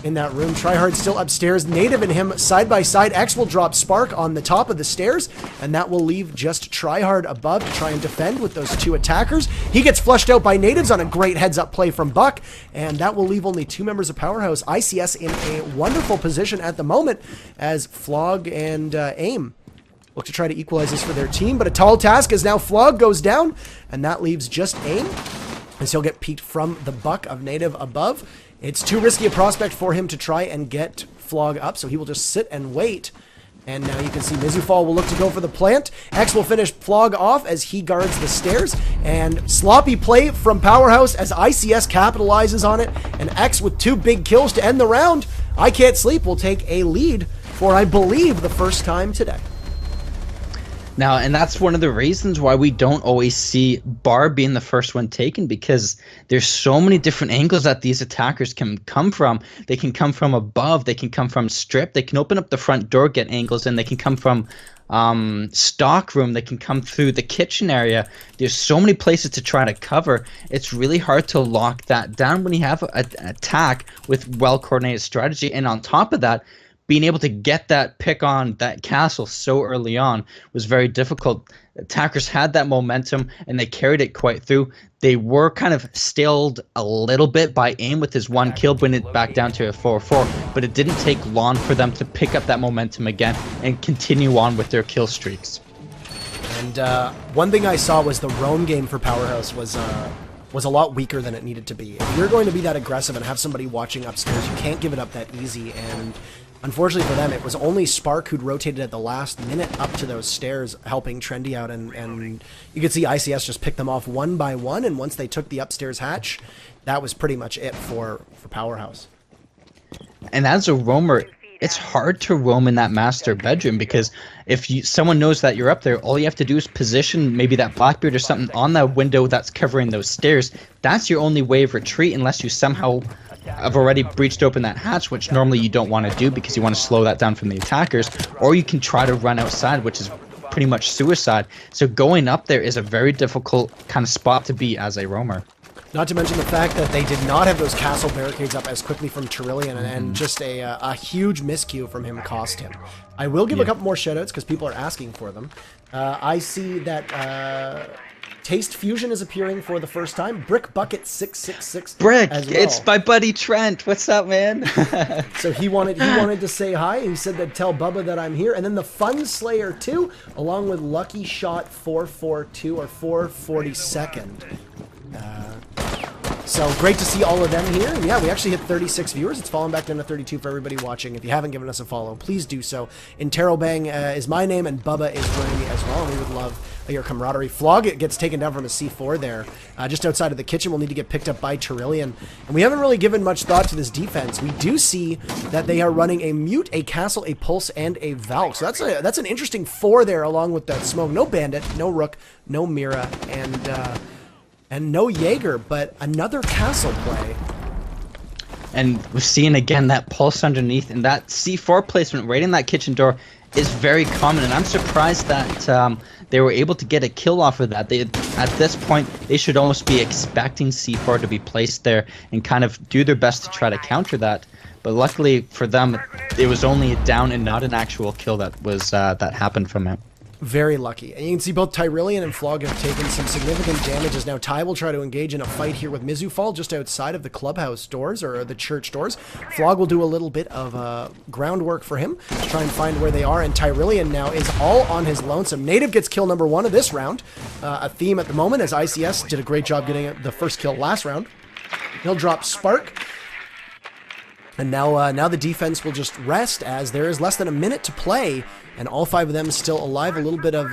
in that room. Tryhard still upstairs. Native and him side by side. X will drop Spark on the top of the stairs, and that will leave just Tryhard above to try and defend with those 2 attackers. He gets flushed out by Natives on a great heads-up play from Buck, and that will leave only 2 members of PowerHaus. ICS in a wonderful position at the moment as Flog and Aim look to try to equalize this for their team, but a tall task as now Flog goes down, and that leaves just Aim, as he'll get peeked from the Buck of Native above. It's too risky a prospect for him to try and get Flog up, so he will just sit and wait. And now you can see Mizufal will look to go for the plant. X will finish Flog off as he guards the stairs. And sloppy play from PowerHaus as ICS capitalizes on it. And X with 2 big kills to end the round. I Can't Sleep will take a lead for, I believe, the first time today. Now, and that's one of the reasons why we don't always see Bar being the first one taken, because there's so many different angles that these attackers can come from. They can come from above, they can come from Strip, they can open up the front door, get angles, and they can come from stock room, they can come through the kitchen area. There's so many places to try to cover. It's really hard to lock that down when you have an attack with well-coordinated strategy, and on top of that, being able to get that pick on that castle so early on was very difficult. Attackers had that momentum and they carried it quite through. They were kind of stalled a little bit by Aim with his 1 kill, bringing it back down to a 4-4, but it didn't take long for them to pick up that momentum again and continue on with their kill streaks. And one thing I saw was the roam game for PowerHaus was a lot weaker than it needed to be. If you're going to be that aggressive and have somebody watching upstairs, you can't give it up that easy. And unfortunately for them, it was only Spark who'd rotated at the last minute up to those stairs, helping Trendy out, and you could see ICS just pick them off 1 by 1, and once they took the upstairs hatch, that was pretty much it for PowerHaus. And as a roamer, it's hard to roam in that master bedroom, because if someone knows that you're up there, all you have to do is position maybe that Blackbeard or something on that window that's covering those stairs. That's your only way of retreat, unless you somehow have already breached open that hatch, which normally you don't want to do because you want to slow that down from the attackers, or you can try to run outside, which is pretty much suicide. So going up there is a very difficult kind of spot to be as a roamer. Not to mention the fact that they did not have those castle barricades up as quickly from Tyrillian, and just a huge miscue from him cost him. I will give a couple more shoutouts because people are asking for them. I see that Taste Fusion is appearing for the first time. Brick Bucket 666. Brick, as well. It's my buddy Trent. What's up, man? So he wanted to say hi. He said that tell Bubba that I'm here. And then the Fun Slayer 2, along with Lucky Shot 442 or 442nd. So great to see all of them here. And yeah, we actually hit 36 viewers. It's fallen back down to 32 for everybody watching. If you haven't given us a follow, please do so. Interrobang is my name, and Bubba is joining me as well. And we would love your camaraderie. Flog gets taken down from a C4 there, just outside of the kitchen. Will need to get picked up by Tyrillian. And we haven't really given much thought to this defense. We do see that they are running a Mute, a Castle, a Pulse, and a Valk. So that's an interesting 4 there, along with that smoke. No Bandit, no Rook, no Mira, and no Jaeger, but another Castle play. And we're seeing again that Pulse underneath, and that C4 placement right in that kitchen door is very common, and I'm surprised that they were able to get a kill off of that. At this point, they should almost be expecting C4 to be placed there and kind of do their best to try to counter that. But luckily for them, it was only a down and not an actual kill that was that happened from it. Very lucky. And you can see both Tyrillian and Flog have taken some significant damages. Now Ty will try to engage in a fight here with Mizufall just outside of the clubhouse doors, or the church doors. Flog will do a little bit of groundwork for him to try and find where they are, and Tyrillian now is all on his lonesome. Native gets kill number 1 of this round. A theme at the moment, as ICS did a great job getting the first kill last round. He'll drop Spark. And now the defense will just rest, as there is less than a minute to play, and all 5 of them still alive. A little bit of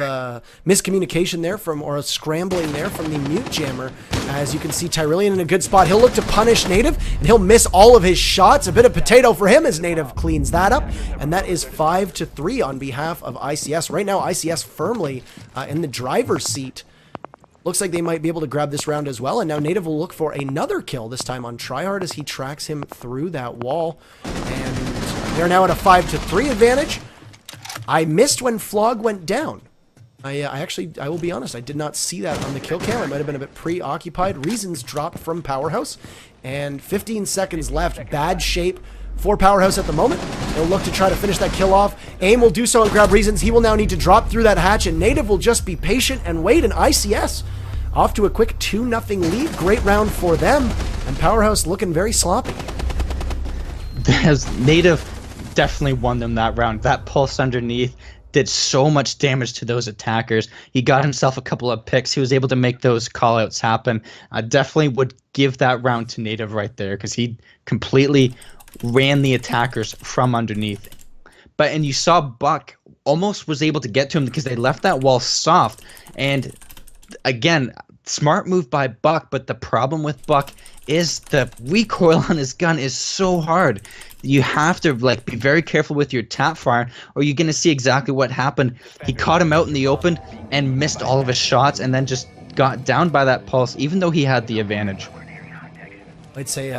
miscommunication there or a scrambling there from the Mute Jammer. As you can see, Tyrillian in a good spot. He'll look to punish Native, and he'll miss all of his shots. A bit of potato for him as Native cleans that up, and that is 5-3 on behalf of ICS. Right now, ICS firmly in the driver's seat. Looks like they might be able to grab this round as well, and now Native will look for another kill, this time on Tryhard, as he tracks him through that wall. And they're now at a 5-3 advantage. I missed when Flog went down. I will be honest, I did not see that on the kill cam. I might have been a bit preoccupied. Reasons dropped from PowerHaus, and 15 seconds left. Bad shape for PowerHaus at the moment. They'll look to try to finish that kill off. Aim will do so and grab Reasons. He will now need to drop through that hatch, and Native will just be patient and wait, and ICS off to a quick 2-0 lead. Great round for them, and PowerHaus looking very sloppy. As Native definitely won them that round. That Pulse underneath did so much damage to those attackers. He got himself a couple of picks. He was able to make those callouts happen. I definitely would give that round to Native right there, because he completely ran the attackers from underneath. And you saw Buck almost was able to get to him because they left that wall soft. And again, smart move by Buck, but the problem with Buck is the recoil on his gun is so hard. You have to be very careful with your tap fire, or you're going to see exactly what happened. He caught him out in the open and missed all of his shots, and then just got down by that Pulse, even though he had the advantage. I'd say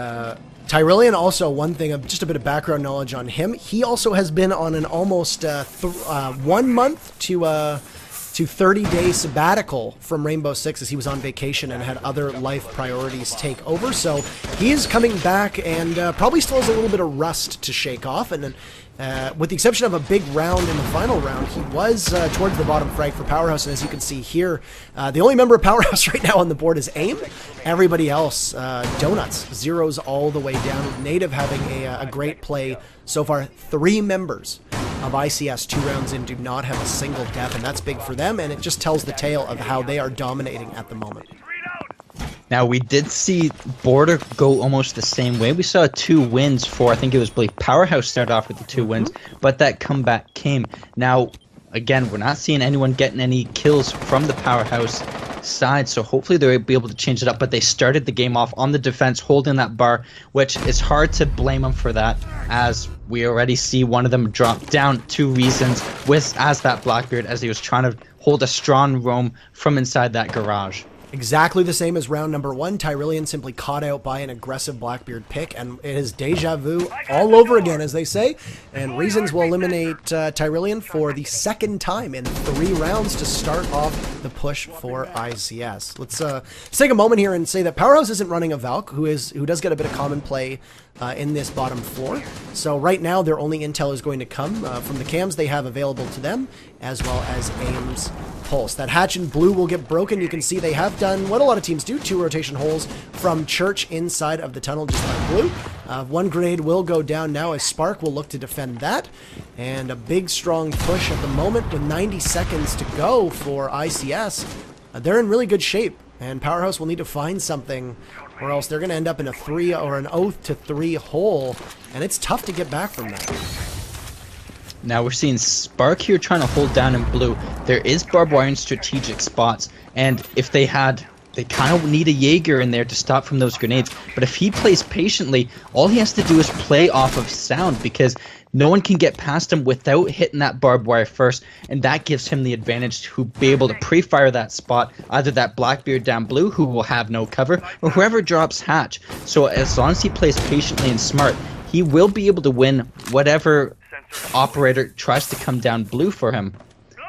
Tyrillian, also one thing, just a bit of background knowledge on him. He also has been on an almost 1 month to 30-day sabbatical from Rainbow Six, as he was on vacation and had other life priorities take over. So he is coming back, and probably still has a little bit of rust to shake off. And with the exception of a big round in the final round, he was towards the bottom frag for PowerHaus. And as you can see here, the only member of PowerHaus right now on the board is AIM. Everybody else, donuts, zeros all the way down. Native having a great play so far. 3 members of ICS 2 rounds in do not have a single death, and that's big for them, and it just tells the tale of how they are dominating at the moment. Now, we did see Border go almost the same way. We saw 2 wins for, I think it was PowerHaus started off with the 2 wins, but that comeback came. Now, again, we're not seeing anyone getting any kills from the PowerHaus side, so hopefully they'll be able to change it up. But they started the game off on the defense, holding that bar, which is hard to blame them for that, as we already see one of them drop down. 2 Reasons as that Blackbeard, as he was trying to hold a strong roam from inside that garage. Exactly the same as round number 1. Tyrillian simply caught out by an aggressive Blackbeard pick, and it is deja vu all over again, as they say. And Reasons will eliminate Tyrillian for the 2nd time in 3 rounds to start off the push for ICS. Let's take a moment here and say that PowerHaus isn't running a Valk, who does get a bit of common play in this bottom floor. So right now their only intel is going to come from the cams they have available to them, as well as AIM's Pulse. That hatch in blue will get broken. You can see they have done what a lot of teams do, 2 rotation holes from Church inside of the tunnel, just like blue. 1 grenade will go down now, as Spark will look to defend that. And a big strong push at the moment with 90 seconds to go for ICS. They're in really good shape. And PowerHaus will need to find something, or else they're going to end up in a 3 or an oath to 3 hole, and it's tough to get back from that. Now we're seeing Spark here trying to hold down in blue. There is barbed wire in strategic spots, and if they kind of need a Jaeger in there to stop from those grenades. But if he plays patiently, all he has to do is play off of sound, because no one can get past him without hitting that barbed wire first, and that gives him the advantage to be able to pre-fire that spot, either that Blackbeard down blue, who will have no cover, or whoever drops hatch. So as long as he plays patiently and smart, he will be able to win whatever operator tries to come down blue for him.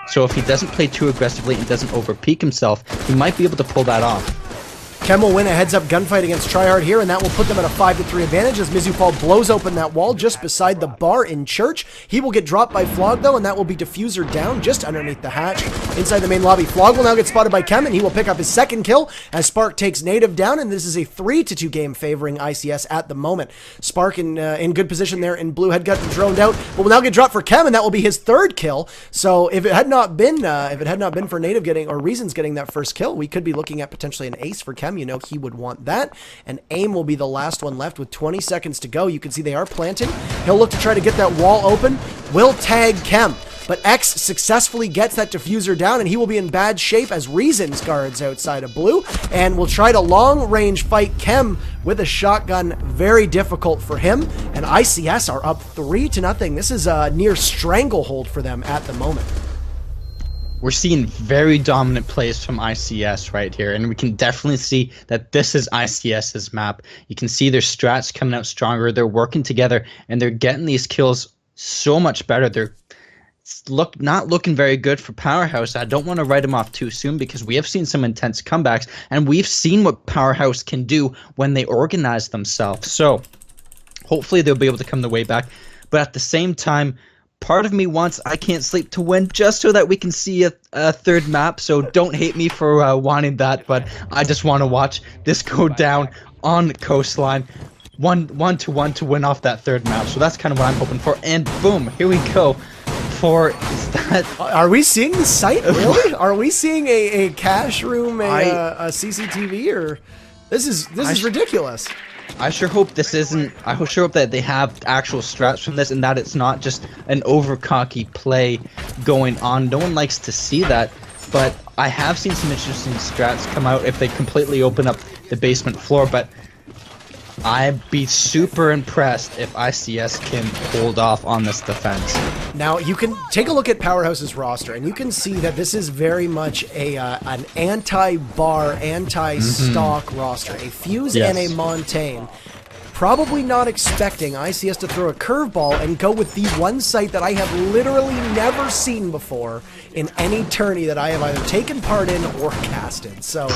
So if he doesn't play too aggressively and doesn't overpeak himself, he might be able to pull that off. Chem will win a heads-up gunfight against Tryhard here, and that will put them at a 5-3 advantage as Mizufall blows open that wall just beside the bar in Church. He will get dropped by Flog, though, and that will be Diffuser down just underneath the hatch inside the main lobby. Flog will now get spotted by Chem, and he will pick up his second kill as Spark takes Native down, and this is a 3-2 game favoring ICS at the moment. Spark in good position there in blue, headgut and droned out, but will now get dropped for Chem, and that will be his third kill. So if it had not been for Native getting, or Reasons getting that first kill, we could be looking at potentially an ace for Chem. You know, he would want that, and Aim will be the last one left with 20 seconds to go. You can see they are planting. He'll look to try to get that wall open. Will tag Chem, but X successfully gets that Diffuser down, and he will be in bad shape as Reasons guards outside of blue, and will try to long-range fight Chem with a shotgun. Very difficult for him, and ICS are up 3-0. This is a near stranglehold for them at the moment. We're seeing very dominant plays from ICS right here, and we can definitely see that this is ICS's map. You can see their strats coming out stronger, they're working together, and they're getting these kills so much better. They're not looking very good for PowerHaus. I don't want to write them off too soon, because we have seen some intense comebacks, and we've seen what PowerHaus can do when they organize themselves. So hopefully they'll be able to come the way back, but at the same time, part of me wants I Can't Sleep to win just so that we can see a third map, so don't hate me for wanting that, but I just want to watch this go down on Coastline. 1-1 to win off that third map, so that's kind of what I'm hoping for, and boom, here we go. Is that... Are we seeing the site, really? Are we seeing a cash room, a CCTV, or... This is ridiculous. I sure hope this isn't. I sure hope that they have actual strats from this, and that it's not just an overcocky play going on. No one likes to see that, but I have seen some interesting strats come out if they completely open up the basement floor. But I'd be super impressed if ICS can hold off on this defense. Now, you can take a look at PowerHaus's roster, and you can see that this is very much an anti-bar, anti-stock roster. A Fuse and a Montaigne. Probably not expecting ICS to throw a curveball and go with the one site that I have literally never seen before in any tourney that I have either taken part in or casted. So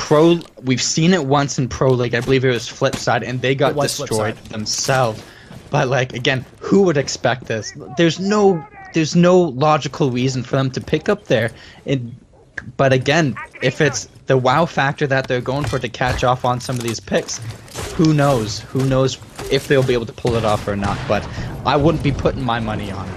we've seen it once in Pro League. I believe it was Flipside, and they got destroyed themselves. But like, again, who would expect this? There's no logical reason for them to pick up there. But again, if it's the wow factor that they're going for to catch off on some of these picks, who knows? Who knows if they'll be able to pull it off or not? But I wouldn't be putting my money on it.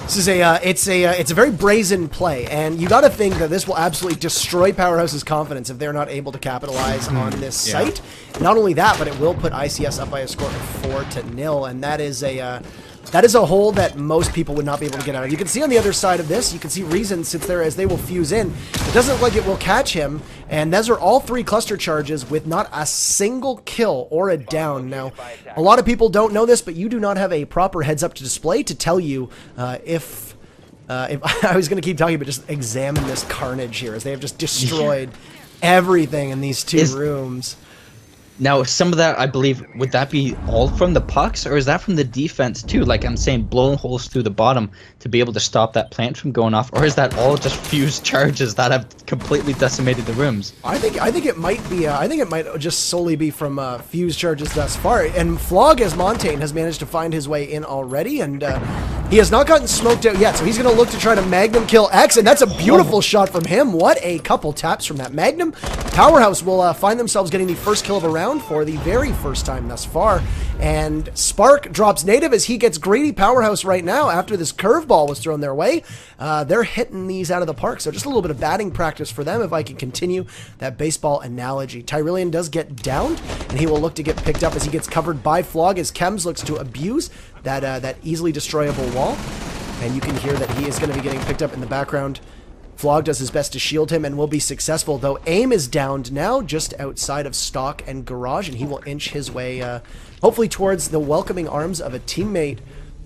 This is it's a very brazen play, and you got to think that this will absolutely destroy PowerHaus's confidence if they're not able to capitalize on this site. Not only that, but it will put ICS up by a score of 4-0, and that is a hole that most people would not be able to get out of. You can see on the other side of this, you can see Reason sits there as they will fuse in. It doesn't look like it will catch him, and those are all 3 cluster charges with not a single kill or a down. Now, a lot of people don't know this, but you do not have a proper heads-up to display to tell you if I was going to keep talking, but just examine this carnage here, as they have just destroyed everything in these 2 rooms. Now, some of that, I believe, would that be all from the pucks, or is that from the defense too? Like I'm saying, blowing holes through the bottom to be able to stop that plant from going off, or is that all just fused charges that have completely decimated the rooms? I think it might be. I think it might just solely be from fused charges thus far. And Flog as Montaigne has managed to find his way in already, and He has not gotten smoked out yet, so he's going to look to try to Magnum kill X, and that's a beautiful shot from him. What a couple taps from that Magnum. PowerHaus will find themselves getting the first kill of a round for the very first time thus far, and Spark drops native as he gets greedy. PowerHaus right now, after this curveball was thrown their way, they're hitting these out of the park, so just a little bit of batting practice for them if I can continue that baseball analogy. Tyrillian does get downed, and he will look to get picked up as he gets covered by Flog as Chems looks to abuse that easily destroyable wall, and you can hear that he is going to be getting picked up in the background. Flog does his best to shield him and will be successful, though Aim is downed now just outside of Stock and Garage, and he will inch his way hopefully towards the welcoming arms of a teammate.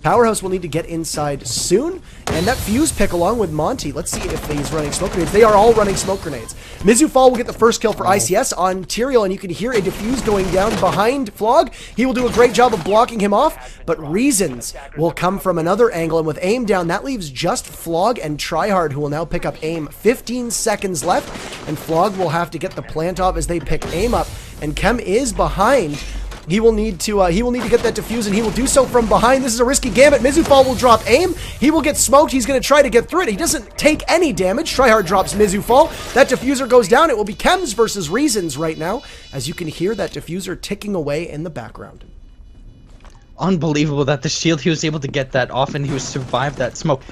PowerHaus will need to get inside soon, and that Fuse pick along with Monty. Let's see if he's running smoke grenades. They are all running smoke grenades. Mizu Fall will get the first kill for ICS on Tyrael, and you can hear a defuse going down behind Flog. He will do a great job of blocking him off, but Reasons will come from another angle, and with Aim down, that leaves just Flog and Tryhard, who will now pick up Aim. 15 seconds left, and Flog will have to get the plant off as they pick Aim up, and Chem is behind. He will need to get that defuse, and he will do so from behind. This is a risky gambit. Mizufall will drop Aim. He will get smoked. He's going to try to get through it. He doesn't take any damage. Tryhard drops Mizufall. That diffuser goes down. It will be Chems versus Reasons right now, as you can hear that diffuser ticking away in the background. Unbelievable that the shield, he was able to get that off and he was survived that smoke.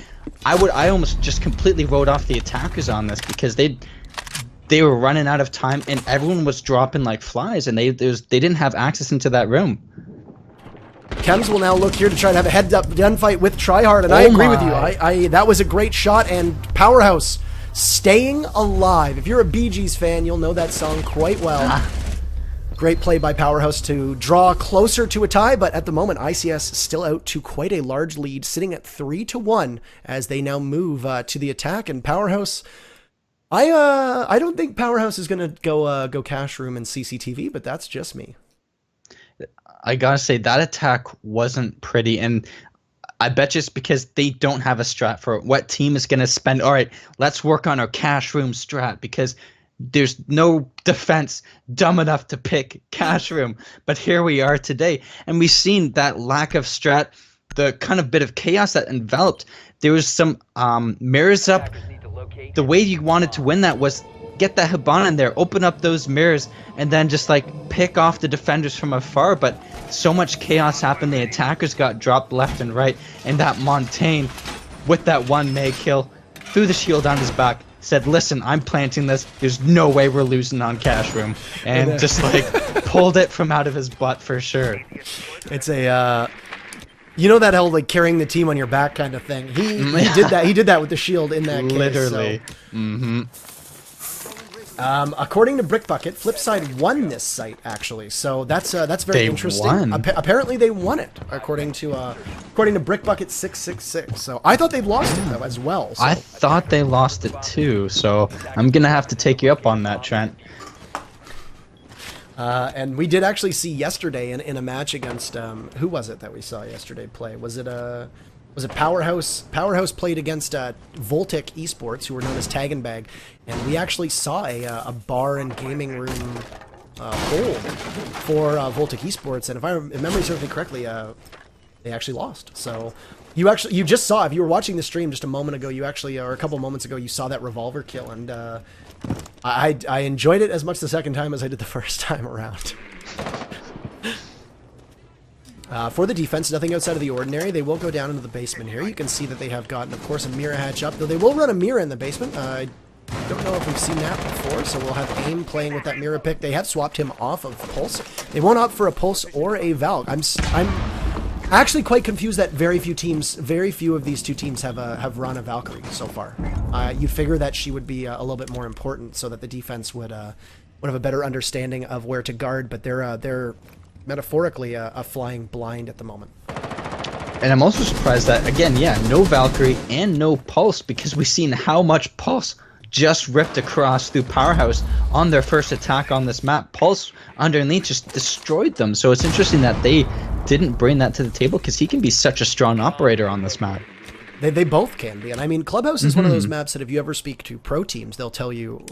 I almost just completely wrote off the attackers on this because they were running out of time and everyone was dropping like flies, and they didn't have access into that room. Chems will now look here to try to have a heads-up gunfight with Tryhard, and I agree with you. That was a great shot, and PowerHaus staying alive. If you're a Bee Gees fan, you'll know that song quite well. Great play by PowerHaus to draw closer to a tie, but at the moment, ICS still out to quite a large lead, sitting at 3-1 as they now move to the attack, and PowerHaus... I don't think PowerHaus is gonna go cash room and CCTV, but that's just me. I gotta say that attack wasn't pretty, and I bet just because they don't have a strat for it. What team is gonna spend? All right, let's work on our cash room strat because there's no defense dumb enough to pick cash room. But here we are today, and we've seen that lack of strat, the kind of bit of chaos that enveloped. There was some mirrors up. The way you wanted to win that was get that Hibana in there, open up those mirrors, and then just like pick off the defenders from afar. But so much chaos happened, the attackers got dropped left and right, and that Montaigne, with that one May kill, threw the shield on his back, said, listen, I'm planting this, there's no way we're losing on cash room, and just like pulled it from out of his butt for sure. It's a... you know that whole like carrying the team on your back kind of thing. He did that. He did that with the shield in that case. Literally. So. According to Brickbucket, Flipside won this site actually. So that's very interesting. Apparently they won it according to Brickbucket 666. So I thought they lost it though as well. So. I thought they lost it too. So I'm gonna have to take you up on that, Trent. And we did actually see yesterday in a match against who was it that we saw yesterday play? Was it PowerHaus? PowerHaus played against Voltic Esports, who were known as Tag and Bag, and we actually saw a bar and gaming room hold for Voltic Esports, and if I remember something correctly, they actually lost. So you just saw, if you were watching the stream just a moment ago, you actually, or a couple moments ago, you saw that revolver kill, and I enjoyed it as much the second time as I did the first time around. For the defense, nothing outside of the ordinary. They will go down into the basement here. You can see that they have gotten, of course, a mirror hatch up, though they will run a mirror in the basement. I don't know if we've seen that before, so we'll have Aim playing with that mirror pick. They have swapped him off of Pulse. They won't opt for a Pulse or a Valk. I'm actually quite confused that very few of these two teams have run a Valkyrie so far. You'd figure that she would be a little bit more important so that the defense would have a better understanding of where to guard, but they're metaphorically flying blind at the moment. And I'm also surprised that, again, yeah, no Valkyrie and no Pulse, because we've seen how much Pulse just ripped across through PowerHaus on their first attack on this map. Pulse underneath just destroyed them, so it's interesting that they didn't bring that to the table, because he can be such a strong operator on this map. They both can be, and I mean, Clubhouse is one of those maps that if you ever speak to pro teams, they'll tell you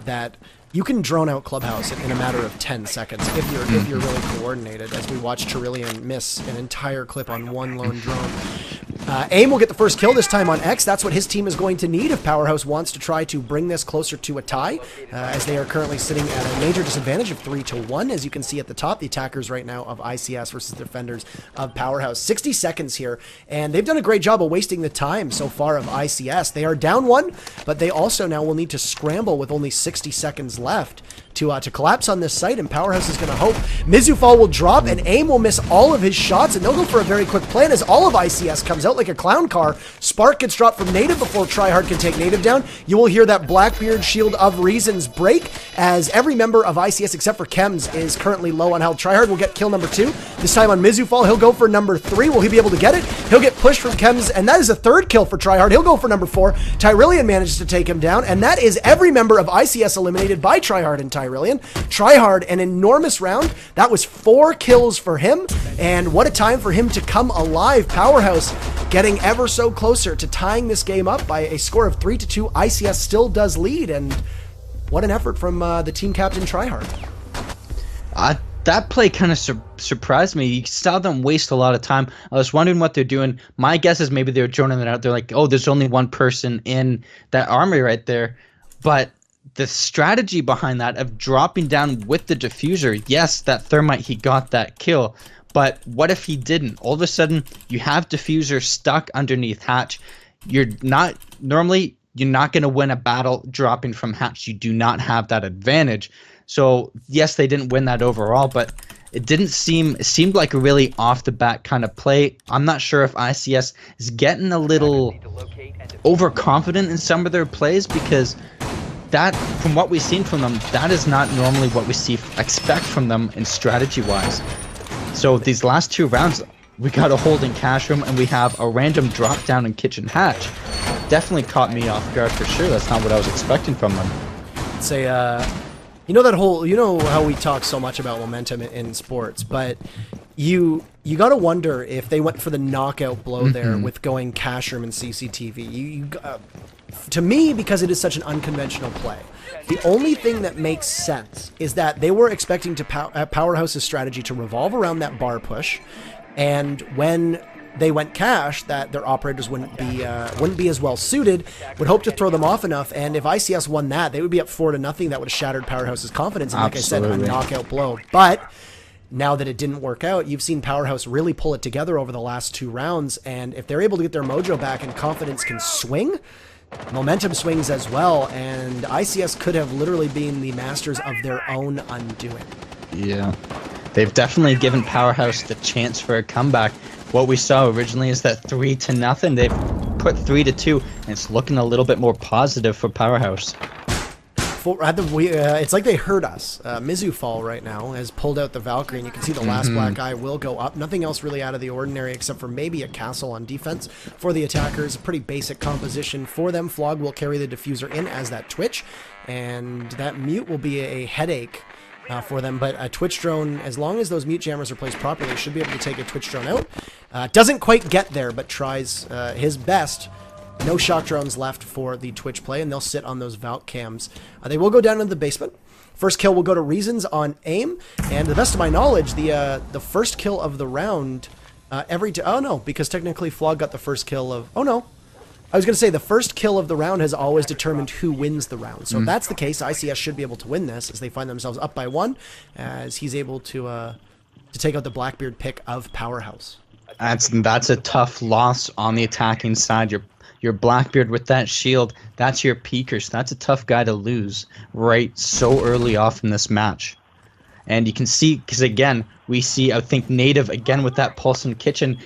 that you can drone out Clubhouse in a matter of 10 seconds if you're really coordinated, as we watched Tyrillian miss an entire clip on one lone drone. AIM will get the first kill this time on X. That's what his team is going to need if PowerHaus wants to try to bring this closer to a tie, as they are currently sitting at a major disadvantage of 3-1, as you can see at the top. The attackers right now of ICS versus the defenders of PowerHaus. 60 seconds here, and they've done a great job of wasting the time so far of ICS. They are down 1, but they also now will need to scramble with only 60 seconds left to collapse on this site, and PowerHaus is going to hope. Mizufall will drop, and AIM will miss all of his shots, and they'll go for a very quick plan as all of ICS comes out like a clown car. Spark gets dropped from Native before Tryhard can take Native down. You will hear that Blackbeard Shield of Reasons break, as every member of ICS except for Chems is currently low on health. Tryhard will get kill number 2. This time on Mizufall, he'll go for number 3. Will he be able to get it? He'll get pushed from Chems, and that is a 3rd kill for Tryhard. He'll go for number 4. Tyrillian manages to take him down, and that is every member of ICS eliminated by Tryhard and Tyrillian. Tryhard, an enormous round. That was 4 kills for him, and what a time for him to come alive. PowerHaus getting ever so closer to tying this game up by a score of 3-2. ICS still does lead, and what an effort from the team captain Tryhard. That play kind of surprised me. You saw them waste a lot of time. I was wondering what they're doing. My guess is maybe they were droning it out. They're like, oh, there's only one person in that armory right there. But the strategy behind that of dropping down with the diffuser, yes, that thermite, he got that kill. But what if he didn't? All of a sudden, you have diffuser stuck underneath hatch. You're not going to win a battle dropping from hatch. You do not have that advantage. So yes, they didn't win that overall, but it seemed like a really off the bat kind of play. I'm not sure if ICS is getting a little overconfident in some of their plays, because that, from what we've seen from them, that is not normally what we expect from them in strategy-wise. So these last 2 rounds, we got a hold in cash room, and we have a random drop down in kitchen hatch. Definitely caught me off guard for sure. That's not what I was expecting from them. It's a, you know how we talk so much about momentum in sports, but you got to wonder if they went for the knockout blow there with going cash room and CCTV. To me, because it is such an unconventional play, the only thing that makes sense is that they were expecting to PowerHaus's strategy to revolve around that bar push, and when they went cash, that their operators wouldn't be as well suited, would hope to throw them off enough, and if ICS won that, they would be up 4-0. That would have shattered PowerHaus's confidence, and like Absolutely. I said, a knockout blow. But now that it didn't work out, you've seen PowerHaus really pull it together over the last 2 rounds, and if they're able to get their mojo back and confidence can swing, momentum swings as well, and ICS could have literally been the masters of their own undoing. Yeah, they've definitely given PowerHaus the chance for a comeback. What we saw originally is that 3-0. They've put 3-2, and it's looking a little bit more positive for PowerHaus. It's like they heard us. Mizufall right now has pulled out the Valkyrie, and you can see the last black eye will go up. Nothing else really out of the ordinary except for maybe a castle on defense for the attackers. A pretty basic composition for them. Flog will carry the diffuser in as that Twitch, and that mute will be a headache for them. But a Twitch drone, as long as those mute jammers are placed properly, should be able to take a Twitch drone out. Doesn't quite get there, but tries his best. No shock drones left for the Twitch play, and they'll sit on those Valk cams. They will go down into the basement. First kill will go to Reasons on AIM, and to the best of my knowledge, the first kill of the round, oh no, because technically Flog got the first kill of, oh no. I was going to say the first kill of the round has always determined who wins the round. So if that's the case, ICS should be able to win this as they find themselves up by 1, as he's able to take out the Blackbeard pick of PowerHaus. That's a tough loss on the attacking side. Your Blackbeard with that shield, that's your peakers. That's a tough guy to lose right so early off in this match. And you can see, because again, we see, I think, Native again with that pulse in kitchen,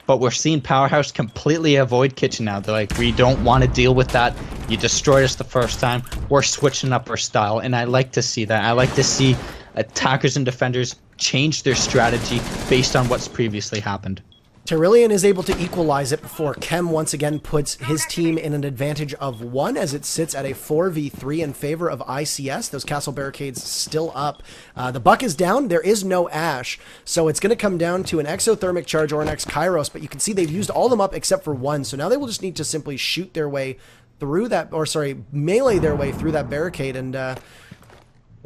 but we're seeing PowerHaus completely avoid kitchen now. They're like, we don't want to deal with that. You destroyed us the first time. We're switching up our style, and I like to see that. I like to see attackers and defenders change their strategy based on what's previously happened. Tyrillian is able to equalize it before Chem once again puts his team in an advantage of 1 as it sits at a 4v3 in favor of ICS. Those castle barricades still up. The buck is down. There is no Ash, so it's going to come down to an exothermic charge or an X-Kairos, but you can see they've used all of them up except for 1, so now they will just need to simply shoot their way through that, or sorry, melee their way through that barricade, and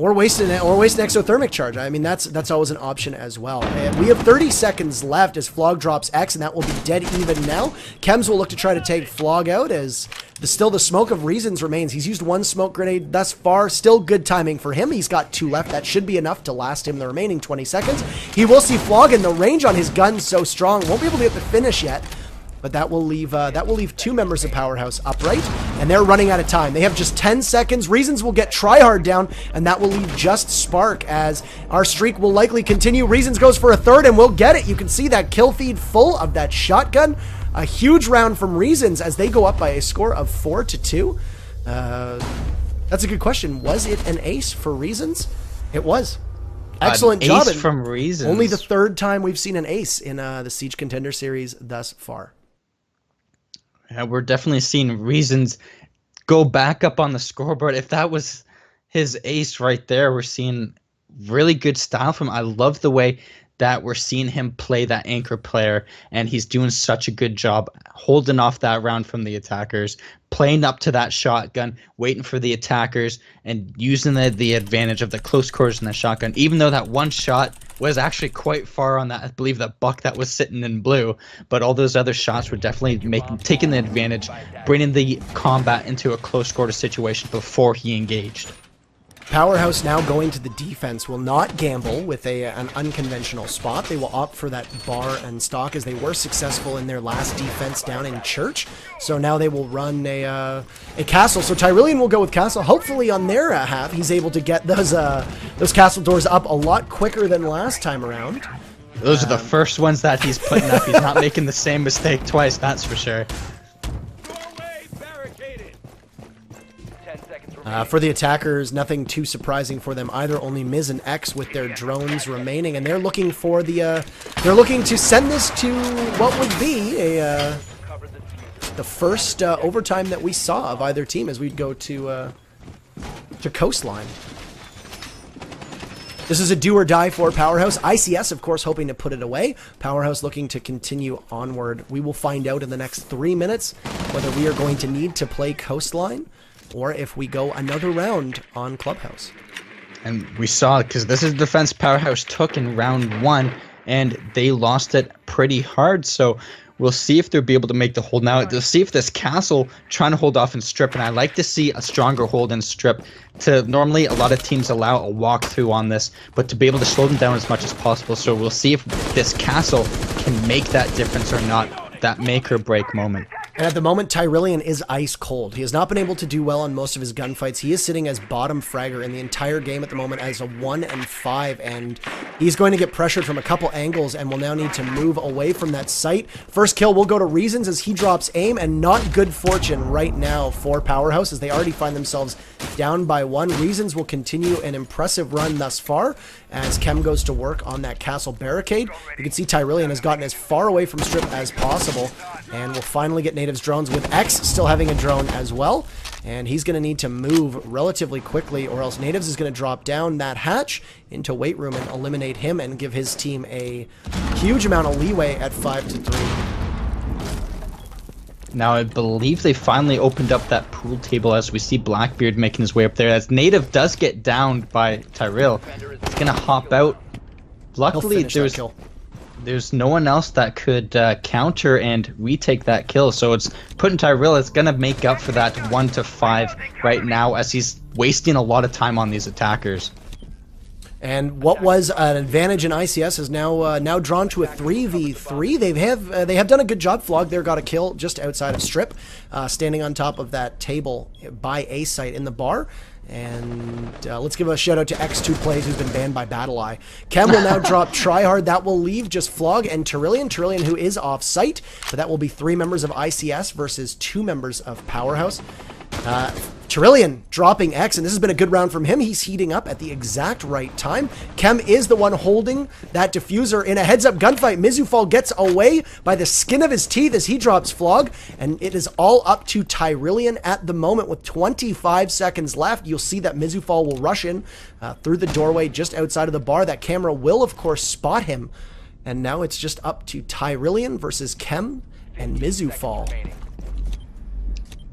Or waste an exothermic charge. I mean, that's always an option as well. And we have 30 seconds left as Flog drops X, and that will be dead even now. Chems will look to try to take Flog out as still the smoke of reasons remains. He's used one smoke grenade thus far. Still good timing for him. He's got 2 left. That should be enough to last him the remaining 20 seconds. He will see Flog, and the range on his gun so strong. Won't be able to get the finish yet. But that will leave 2 members of PowerHaus upright, and they're running out of time. They have just 10 seconds. Reasons will get Tryhard down, and that will leave just Spark as our streak will likely continue. Reasons goes for a third, and we'll get it. You can see that kill feed full of that shotgun. A huge round from Reasons as they go up by a score of 4-2. That's a good question. Was it an ace for Reasons? It was. Excellent job. Ace from Reasons. Only the 3rd time we've seen an ace in the Siege Contender Series thus far. Yeah, we're definitely seeing Reasons go back up on the scoreboard. If that was his ace right there, we're seeing really good style from him. I love the way that we're seeing him play that anchor player, and he's doing such a good job holding off that round from the attackers, playing up to that shotgun, waiting for the attackers, and using the advantage of the close quarters in the shotgun, even though that one shot was actually quite far on that, I believe, that buck that was sitting in blue, but all those other shots were definitely taking the advantage, bringing the combat into a close quarter situation before he engaged. PowerHaus now going to the defense will not gamble with an unconventional spot. They will opt for that bar and stock as they were successful in their last defense down in Church. So now they will run a castle. So Tyrillian will go with castle. Hopefully on their half, he's able to get those castle doors up a lot quicker than last time around. Those are the first ones that he's putting up. He's not making the same mistake twice, that's for sure. For the attackers, nothing too surprising for them either. Only Miz and X with their drones remaining, and they're looking for they're looking to send this to what would be the first overtime that we saw of either team as we go to Coastline. This is a do or die for PowerHaus. ICS, of course, hoping to put it away. PowerHaus looking to continue onward. We will find out in the next 3 minutes whether we are going to need to play Coastline or if we go another round on Clubhouse. And we saw, because this is the defense PowerHaus took in round 1, and they lost it pretty hard, so we'll see if they'll be able to make the hold now. They'll see if this castle trying to hold off and strip, and I like to see a stronger hold and strip. Normally, a lot of teams allow a walkthrough on this, but to be able to slow them down as much as possible, so we'll see if this castle can make that difference or not, that make or break moment. And at the moment, Tyrillian is ice cold. He has not been able to do well on most of his gunfights. He is sitting as bottom fragger in the entire game at the moment as a 1-5, and he's going to get pressured from a couple angles and will now need to move away from that site. First kill will go to Reasons as he drops aim, and not good fortune right now for PowerHaus as they already find themselves down by 1. Reasons will continue an impressive run thus far as Chem goes to work on that castle barricade. You can see Tyrillian has gotten as far away from strip as possible and will finally get Native's drones, with X still having a drone as well. And he's going to need to move relatively quickly, or else Natives is going to drop down that hatch into weight room and eliminate him and give his team a huge amount of leeway at 5-3. Now, I believe they finally opened up that pool table as we see Blackbeard making his way up there. As Native does get downed by Tyrell, he's going to hop out. Luckily, there's no one else that could counter and retake that kill. So it's putting Tyrell, it's going to make up for that 1-5 right now as he's wasting a lot of time on these attackers. And what was an advantage in ICS is now drawn to a 3v3. They have done a good job. Flog there got a kill just outside of strip, standing on top of that table by A site in the bar. And let's give a shout out to X2 Plays, who's been banned by BattleEye. Chem will now drop Tryhard. That will leave just Flog and Tyrillian. Tyrillian, who is off site, but that will be 3 members of ICS versus 2 members of PowerHaus. Tyrillian dropping X, and this has been a good round from him. He's heating up at the exact right time. Chem is the one holding that diffuser in a heads-up gunfight. Mizufal gets away by the skin of his teeth as he drops Flog, and it is all up to Tyrillian at the moment with 25 seconds left. You'll see that Mizufal will rush in through the doorway just outside of the bar. That camera will, of course, spot him, and now it's just up to Tyrillian versus Chem and Mizufal.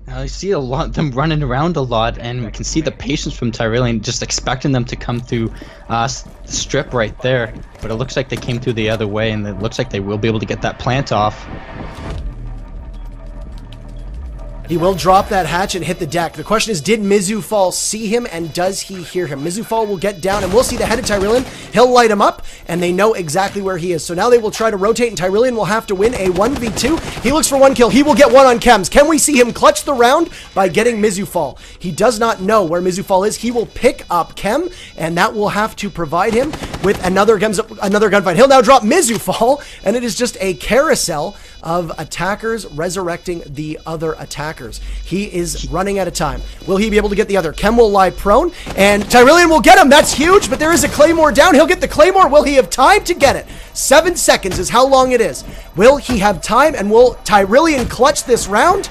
You see a lot them running around a lot, and we can see the patience from Tyrillian, just expecting them to come through strip right there. But it looks like they came through the other way, and it looks like they will be able to get that plant off. He will drop that hatch and hit the deck. The question is, did Mizufall see him, and does he hear him? Mizufall will get down, and we'll see the head of Tyrillian. He'll light him up, and they know exactly where he is. So now they will try to rotate, and Tyrillian will have to win a 1v2. He looks for one kill. He will get one on Chems. Can we see him clutch the round by getting Mizufall? He does not know where Mizufall is. He will pick up Chem, and that will have to provide him with another gunfight. He'll now drop Mizufall, and it is just a carousel of attackers resurrecting the other attackers. He is running out of time. Will he be able to get the other? Chem will lie prone, and Tyrillian will get him. That's huge, but there is a Claymore down. He'll get the Claymore. Will he have time to get it? 7 seconds is how long it is. Will he have time, and will Tyrillian clutch this round?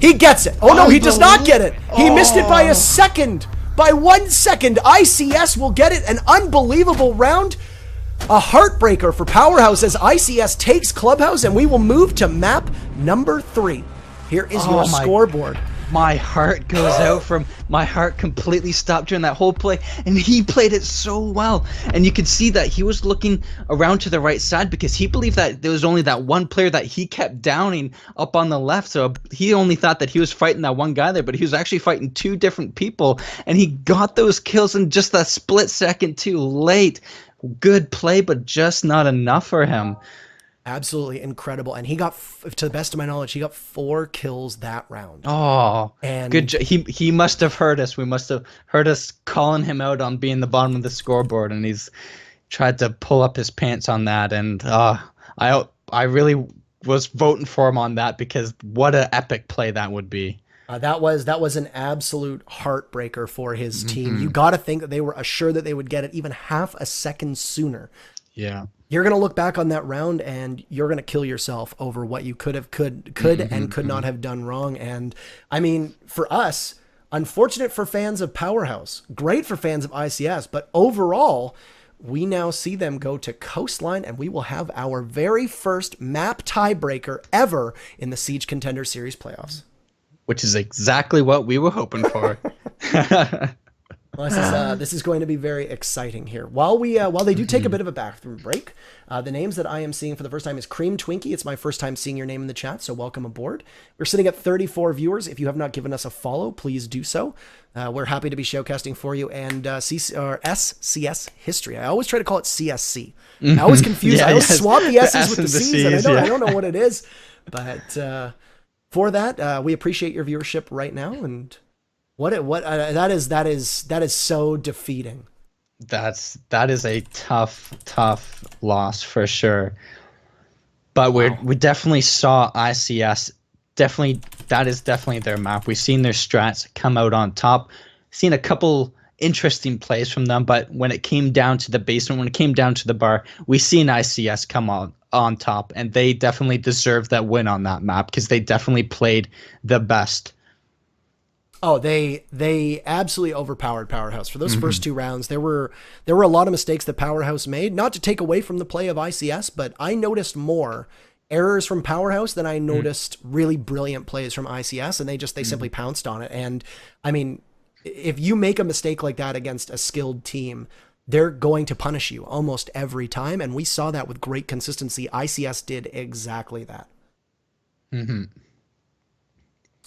He gets it. Oh no, he does not get it. He missed it by a second. By 1 second. ICS will get it. An unbelievable round. A heartbreaker for PowerHaus as ICS takes Clubhouse, and we will move to map number 3. Here is your scoreboard. My heart goes out from my heart completely stopped during that whole play, and he played it so well. And you could see that he was looking around to the right side because he believed that there was only that one player that he kept downing up on the left. So he only thought that he was fighting that one guy there, but he was actually fighting 2 different people, and he got those kills in just a split second too late. Good play, but just not enough for him. Absolutely incredible. And he got, to the best of my knowledge, he got 4 kills that round. Oh, and good. He must have heard us. We must have heard us calling him out on being the bottom of the scoreboard, and he's tried to pull up his pants on that. And I really was voting for him on that, because what an epic play that would be. That was an absolute heartbreaker for his team. You got to think that they were assured that they would get it even half a second sooner. Yeah. You're going to look back on that round, and you're going to kill yourself over what you could and could not have done wrong. And I mean, for us, unfortunate for fans of PowerHaus, great for fans of ICS, but overall, we now see them go to Coastline, and we will have our very first map tiebreaker ever in the Siege Contender Series playoffs. Which is exactly what we were hoping for. Well, this is going to be very exciting here. While they do take a bit of a bathroom break, the names that I am seeing for the first time is Cream Twinkie. It's my first time seeing your name in the chat, so welcome aboard. We're sitting at 34 viewers. If you have not given us a follow, please do so. We're happy to be showcasting for you. And SCS History. I always try to call it CSC. I always confuse. I always swap the S's with the C's, and I don't know what it is. But for that, we appreciate your viewership right now, and that is so defeating. That is a tough loss for sure. But we definitely saw ICS. That is definitely their map. We've seen their strats come out on top. Seen a couple interesting plays from them, but when it came down to the basement, when it came down to the bar, we seen ICS come on top, and they definitely deserved that win on that map because they definitely played the best. Oh, they absolutely overpowered PowerHaus for those first 2 rounds. There were a lot of mistakes that PowerHaus made, not to take away from the play of ICS, but I noticed more errors from PowerHaus than I noticed really brilliant plays from ICS, and they simply pounced on it. And I mean, if you make a mistake like that against a skilled team, they're going to punish you almost every time, and we saw that with great consistency. ICS did exactly that.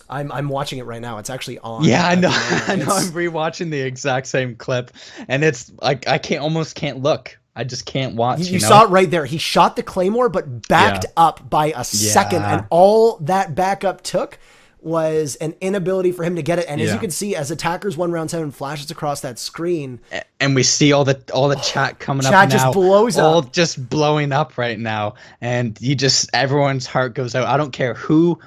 I'm watching it right now. It's actually on. Yeah, I know. I know. I'm rewatching the exact same clip, and it's like I almost can't look. I just can't watch. You saw it right there. He shot the Claymore, but backed up by a second, and all that backup took was an inability for him to get it. And as you can see, as attackers 1 round 7 flashes across that screen, and we see all the chat coming up now. Chat just blows up. All just blowing up right now. And everyone's heart goes out. I don't care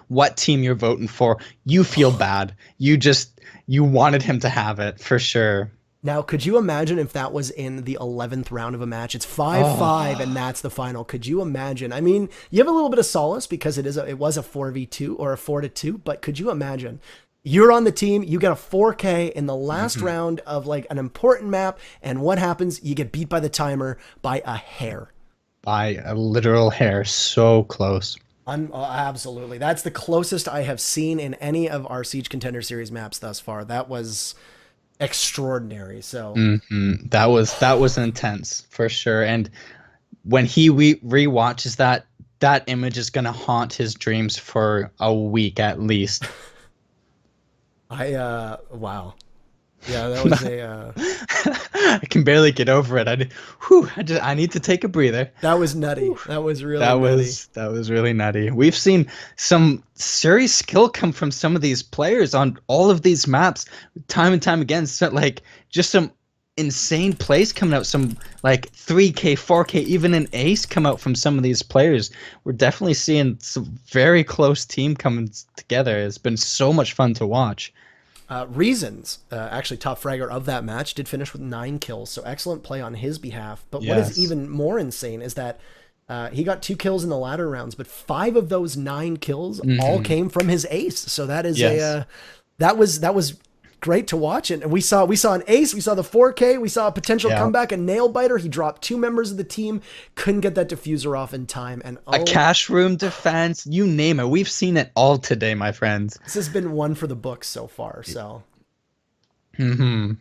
what team you're voting for. You feel bad. You wanted him to have it for sure. Now, could you imagine if that was in the 11th round of a match? It's 5-5, and that's the final. Could you imagine? I mean, you have a little bit of solace because it was a 4v2 or a 4-2, but could you imagine? You're on the team, you get a 4K in the last round of like an important map, and what happens? You get beat by the timer by a hair. By a literal hair, so close. Absolutely. That's the closest I have seen in any of our Siege Contender Series maps thus far. That was extraordinary. So That was intense for sure. And when he rewatches that, that image is gonna haunt his dreams for a week at least. Wow. Yeah, that was a I can barely get over it. I need to take a breather. that was nutty. That was really That nutty. was really nutty. We've seen some serious skill come from some of these players on all of these maps, time and time again. So, like, just some insane plays coming out. Some like 3K, 4K, even an ace come out from some of these players. We're definitely seeing some very close team coming together. It's been so much fun to watch. Reasons, actually top fragger of that match, did finish with 9 kills, so excellent play on his behalf. But what Yes. is even more insane is that he got 2 kills in the latter rounds, but 5 of those 9 kills all came from his ace. So that is Yes. that was great to watch. And we saw an ace, we saw the 4K, we saw a potential Yeah. comeback, a nail biter. He dropped 2 members of the team, couldn't get that diffuser off in time, and A cash room defense, you name it. We've seen it all today, my friends. this has been one for the books so far. So Mm-hmm.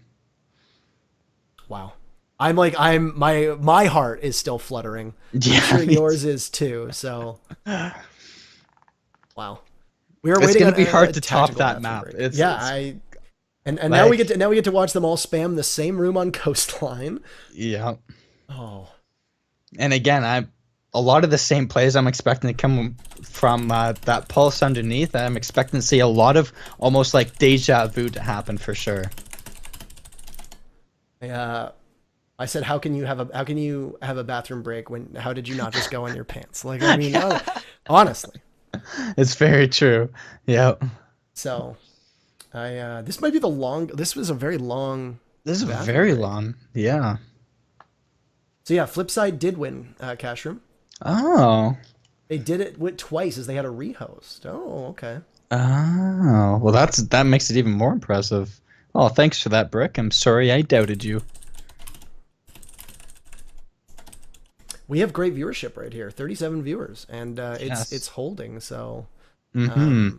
wow. My heart is still fluttering. Yeah, I'm sure me yours is too. So wow. We are It's waiting gonna on be a hard to top tactical that bathroom map. break. It's and now we like- get to watch them all spam the same room on Coastline. Yeah. Oh. And again, a lot of the same plays I'm expecting to come from that pulse underneath. I'm expecting to see a lot of almost like deja vu to happen for sure. I said, how can you have a bathroom break when how did you not just go on your pants? Like, I mean, honestly. It's very true. Yeah. So this might be this was a very long This is bathroom very break. long. Yeah. So yeah, Flipside did win Cash Room. Oh. They did it twice as they had a rehost. Oh, okay. Oh. Well, that makes it even more impressive. Oh, thanks for that, Brick. I'm sorry I doubted you. We have great viewership right here, 37 viewers, and Yes. it's holding. So, Mm-hmm.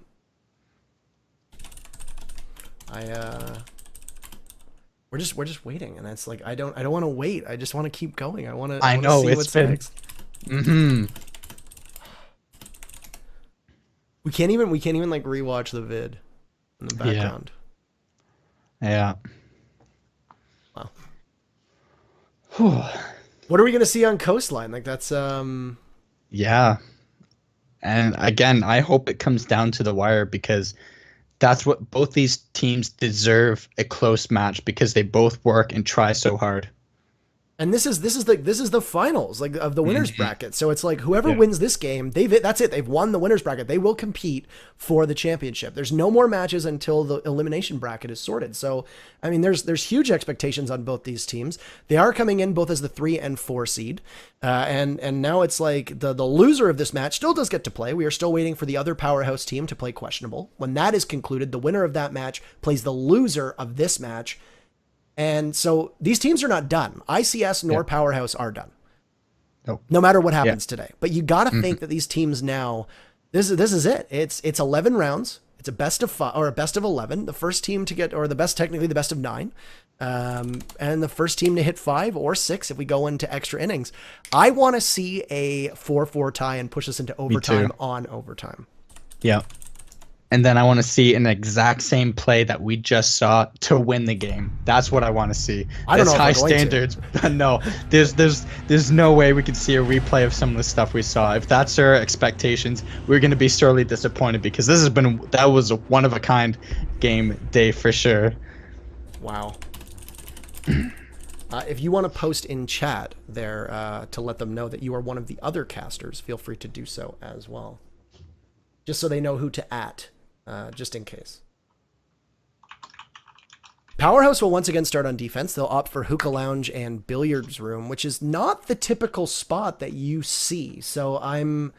we're just waiting, and it's like I don't want to wait. I just want to keep going. I want to. I know, see it's what's been- next. Mm-hmm. We can't even like rewatch the vid in the background. Yeah. Wow. Whew. What are we gonna see on Coastline? Like that's Yeah. And again, I hope it comes down to the wire because that's what both these teams deserve, a close match, because they both work and try so hard. And this is the finals like of the winners bracket. So it's like whoever Yeah. wins this game, that's it. They've won the winners bracket. They will compete for the championship. There's no more matches until the elimination bracket is sorted. So I mean, there's huge expectations on both these teams. They are coming in both as the 3 and 4 seed, and now it's like the loser of this match still does get to play. We are still waiting for the other PowerHaus team to play questionable. When that is concluded, the winner of that match plays the loser of this match. And so these teams are not done. ICS nor PowerHaus are done. Nope. No matter what happens today. But you got to think that these teams now, this is it. It's 11 rounds. It's a best of 5 or a best of 11. The first team to get, or technically the best of 9. And the first team to hit 5 or 6 if we go into extra innings. I want to see a 4-4 tie and push us into overtime on overtime. Yeah. And then I want to see an exact same play that we just saw to win the game. That's what I want to see. I don't know if high we're going to. standards. But no, there's no way we could see a replay of some of the stuff we saw. If that's our expectations, we're going to be sorely disappointed because that was a one of a kind game day for sure. Wow. If you want to post in chat there to let them know that you are one of the other casters, feel free to do so as well. Just so they know who to @ just in case. PowerHaus will once again start on defense. They'll opt for hookah lounge and billiards room, which is not the typical spot that you see. So I'm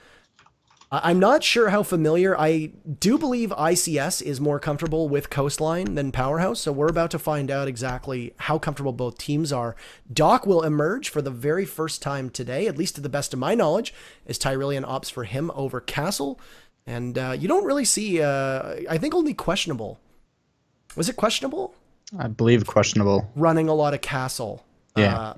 I'm not sure how familiar. I do believe ICS is more comfortable with Coastline than PowerHaus, so we're about to find out exactly how comfortable both teams are. Doc will emerge for the very first time today, at least to the best of my knowledge, as Tyrillian opts for him over Castle. And you don't really see, I think only questionable. Was it questionable? I believe questionable. Running a lot of Castle. Yeah.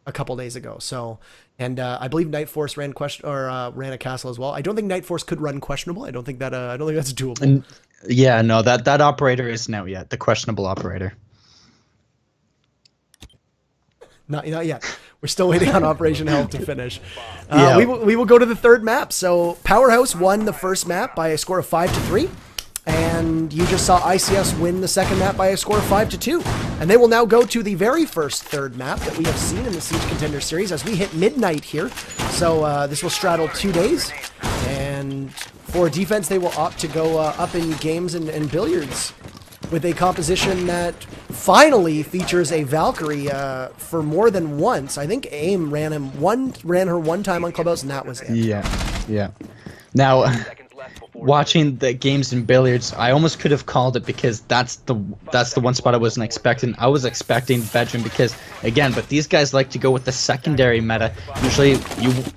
A couple days ago. So, and I believe Night Force ran ran a Castle as well. I don't think Night Force could run questionable. I don't think that's doable. And yeah, no, that operator isn't out yet. The questionable operator. Not yet. We're still waiting on Operation Help to finish. Yeah. We will go to the third map. So PowerHaus won the first map by a score of 5-3. And you just saw ICS win the second map by a score of 5-2. And they will now go to the very first third map that we have seen in the Siege Contender Series as we hit midnight here. So this will straddle 2 days. And for defense, they will opt to go up in games and billiards with a composition that finally features a Valkyrie for more than once. I think AIM ran her one time on Clubhouse, and that was it. Yeah. Now, watching the games in billiards, I almost could have called it because that's the one spot I wasn't expecting. I was expecting veteran because, again, but these guys like to go with the secondary meta. Usually,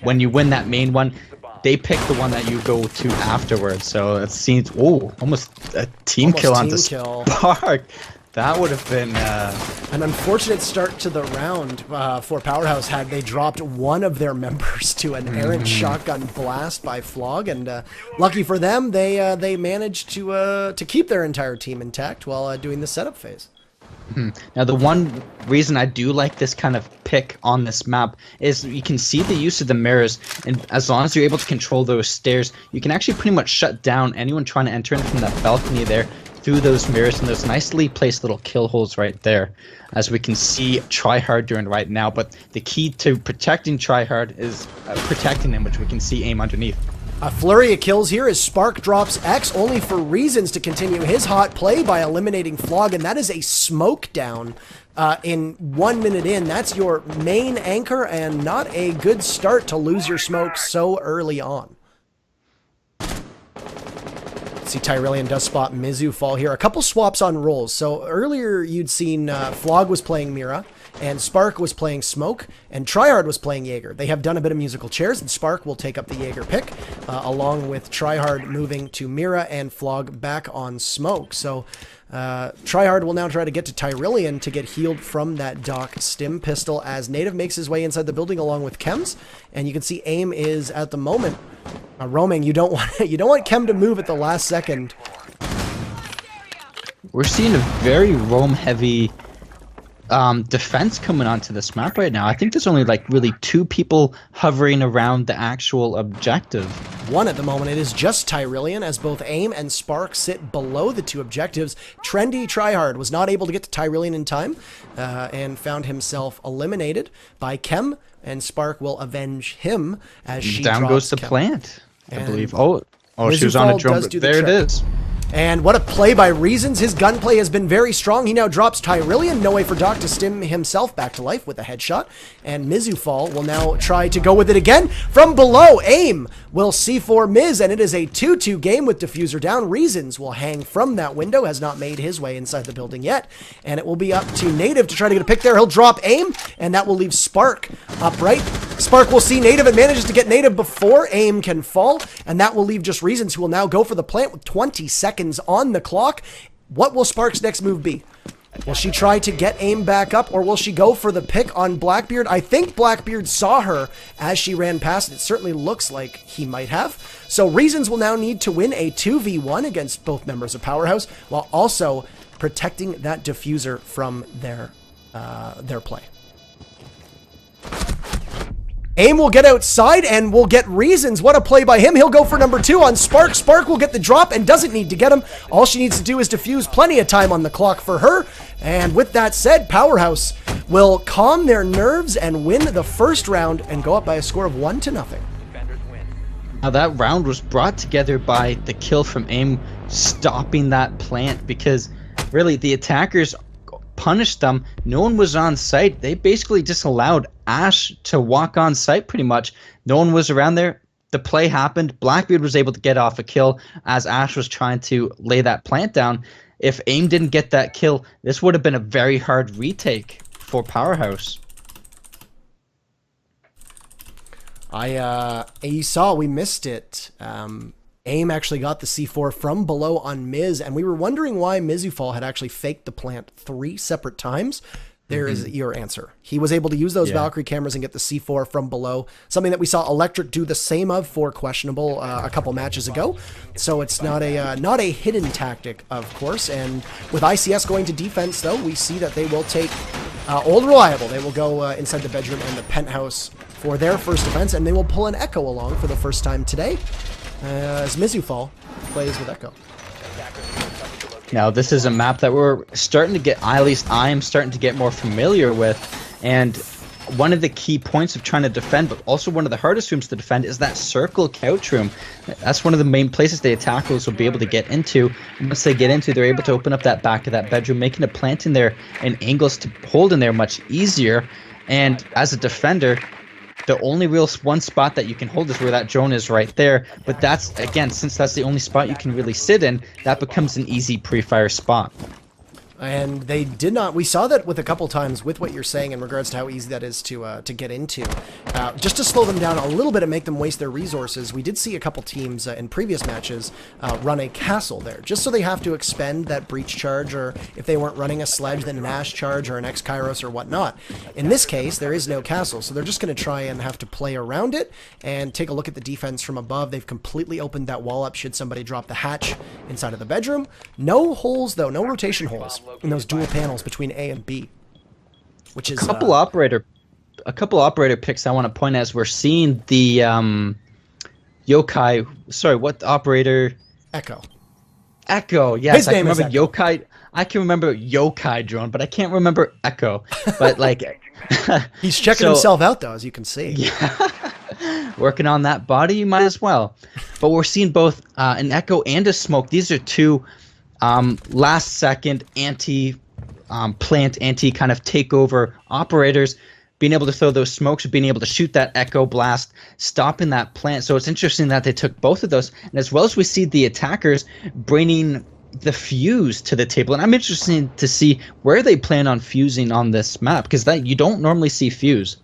when you win that main one, they pick the one that you go to afterwards. So it seems, almost a team kill onto Spark. That would have been an unfortunate start to the round for PowerHaus had they dropped one of their members to an errant shotgun blast by Flog, and lucky for them, they managed to keep their entire team intact while doing the setup phase. Now, the one reason I do like this kind of pick on this map is you can see the use of the mirrors, and as long as you're able to control those stairs, you can actually pretty much shut down anyone trying to enter in from that balcony there through those mirrors, and those nicely placed little kill holes right there, as we can see Tryhard doing right now. But the key to protecting Tryhard is protecting him, which we can see AIM underneath. A flurry of kills here as Spark drops X, only for Reasons to continue his hot play by eliminating Flog, and that is a smoke down in 1 minute in. That's your main anchor, and not a good start to lose your smoke so early on. See, Tyrillian does spot Mizu fall here. A couple swaps on roles. So earlier you'd seen Flog was playing Mira, and Spark was playing Smoke, and Tryhard was playing Jaeger. They have done a bit of musical chairs, and Spark will take up the Jaeger pick, along with Tryhard moving to Mira and Flog back on Smoke. So Tryhard will now try to get to Tyrillian to get healed from that Doc Stim pistol as Native makes his way inside the building along with Chems, and you can see AIM is at the moment roaming. You don't want Chem to move at the last second. We're seeing a very roam heavy defense coming onto this map right now. I think there's only like really 2 people hovering around the actual objective. One at the moment. It is just Tyrillian, as both AIM and Spark sit below the 2 objectives. Trendy Tryhard was not able to get to Tyrillian in time and found himself eliminated by Chem, and Spark will avenge him as she down goes the Chem. Plant, I And believe. Oh, she was on a drum. There it is. And what a play by Reasons. His gunplay has been very strong. He now drops Tyrillian. No way for Doc to stim himself back to life with a headshot. And Mizufall will now try to go with it again. From below, AIM will C4 Miz, and it is a 2-2 game with Diffuser down. Reasons will hang from that window, has not made his way inside the building yet. And it will be up to Native to try to get a pick there. He'll drop AIM, and that will leave Spark upright. Spark will see Native and manages to get Native before AIM can fall, and that will leave just Reasons, who will now go for the plant with 20 seconds on the clock. What will Spark's next move be? Will she try to get AIM back up, or will she go for the pick on Blackbeard? I think Blackbeard saw her as she ran past. It certainly looks like he might have. So Reasons will now need to win a 2v1 against both members of PowerHaus, while also protecting that diffuser from their play. AIM will get outside and will get Reasons. What a play by him. He'll go for number 2 on Spark. Spark will get the drop and doesn't need to get him. All she needs to do is defuse. Plenty of time on the clock for her. And with that said, PowerHaus will calm their nerves and win the first round and go up by a score of 1-0. Now that round was brought together by the kill from AIM stopping that plant, because really the attackers punished them. No one was on site. They basically just allowed Ash to walk on site pretty much. No one was around there. the play happened. Blackbeard was able to get off a kill as Ash was trying to lay that plant down. If AIM didn't get that kill, this would have been a very hard retake for PowerHaus. You saw we missed it. AIM actually got the C4 from below on Miz, and we were wondering why Mizufal had actually faked the plant 3 separate times. There is your answer. He was able to use those Valkyrie cameras and get the C4 from below, something that we saw Electric do the same of for Questionable a couple matches ago. So it's not a hidden tactic, of course. And with ICS going to defense, though, we see that they will take Old Reliable. They will go inside the bedroom and the penthouse for their first defense, and they will pull an Echo along for the first time today as Mizufal plays with Echo. Now, this is a map that we're starting to get, at least I'm starting to get more familiar with, and one of the key points of trying to defend, but also one of the hardest rooms to defend, is that circle couch room. That's one of the main places the attackers will be able to get into. Once they get into, they're able to open up that back of that bedroom, making a plant in there and angles to hold in there much easier. And as a defender, the only real one spot that you can hold is where that drone is right there. But that's, again, since that's the only spot you can really sit in, that becomes an easy pre-fire spot. And they did not. We saw that with a couple times with what you're saying in regards to how easy that is to get into. Just to slow them down a little bit and make them waste their resources, we did see a couple teams in previous matches run a castle there, just so they have to expend that breach charge, or if they weren't running a sledge, then an Ash charge or an X-Kairos or whatnot. In this case, there is no castle, so they're just going to try and have to play around it and take a look at the defense from above. They've completely opened that wall up should somebody drop the hatch inside of the bedroom. No holes, though, no rotation holes in those dual panels between A and B, which is a couple operator picks I want to point as we're seeing the yokai. Sorry, what operator? Echo. Yes, His name is Echo. Yokai. I can remember yokai drone, but I can't remember Echo. But like, he's checking himself out though, as you can see. Yeah. Working on that body, you might as well. But we're seeing both an Echo and a Smoke. These are two last second anti-plant, anti-kind of takeover operators, being able to throw those smokes, being able to shoot that Echo blast, stopping that plant. So it's interesting that they took both of those. And as well as we see the attackers bringing the fuse to the table. And I'm interested to see where they plan on fusing on this map, because that you don't normally see fuse.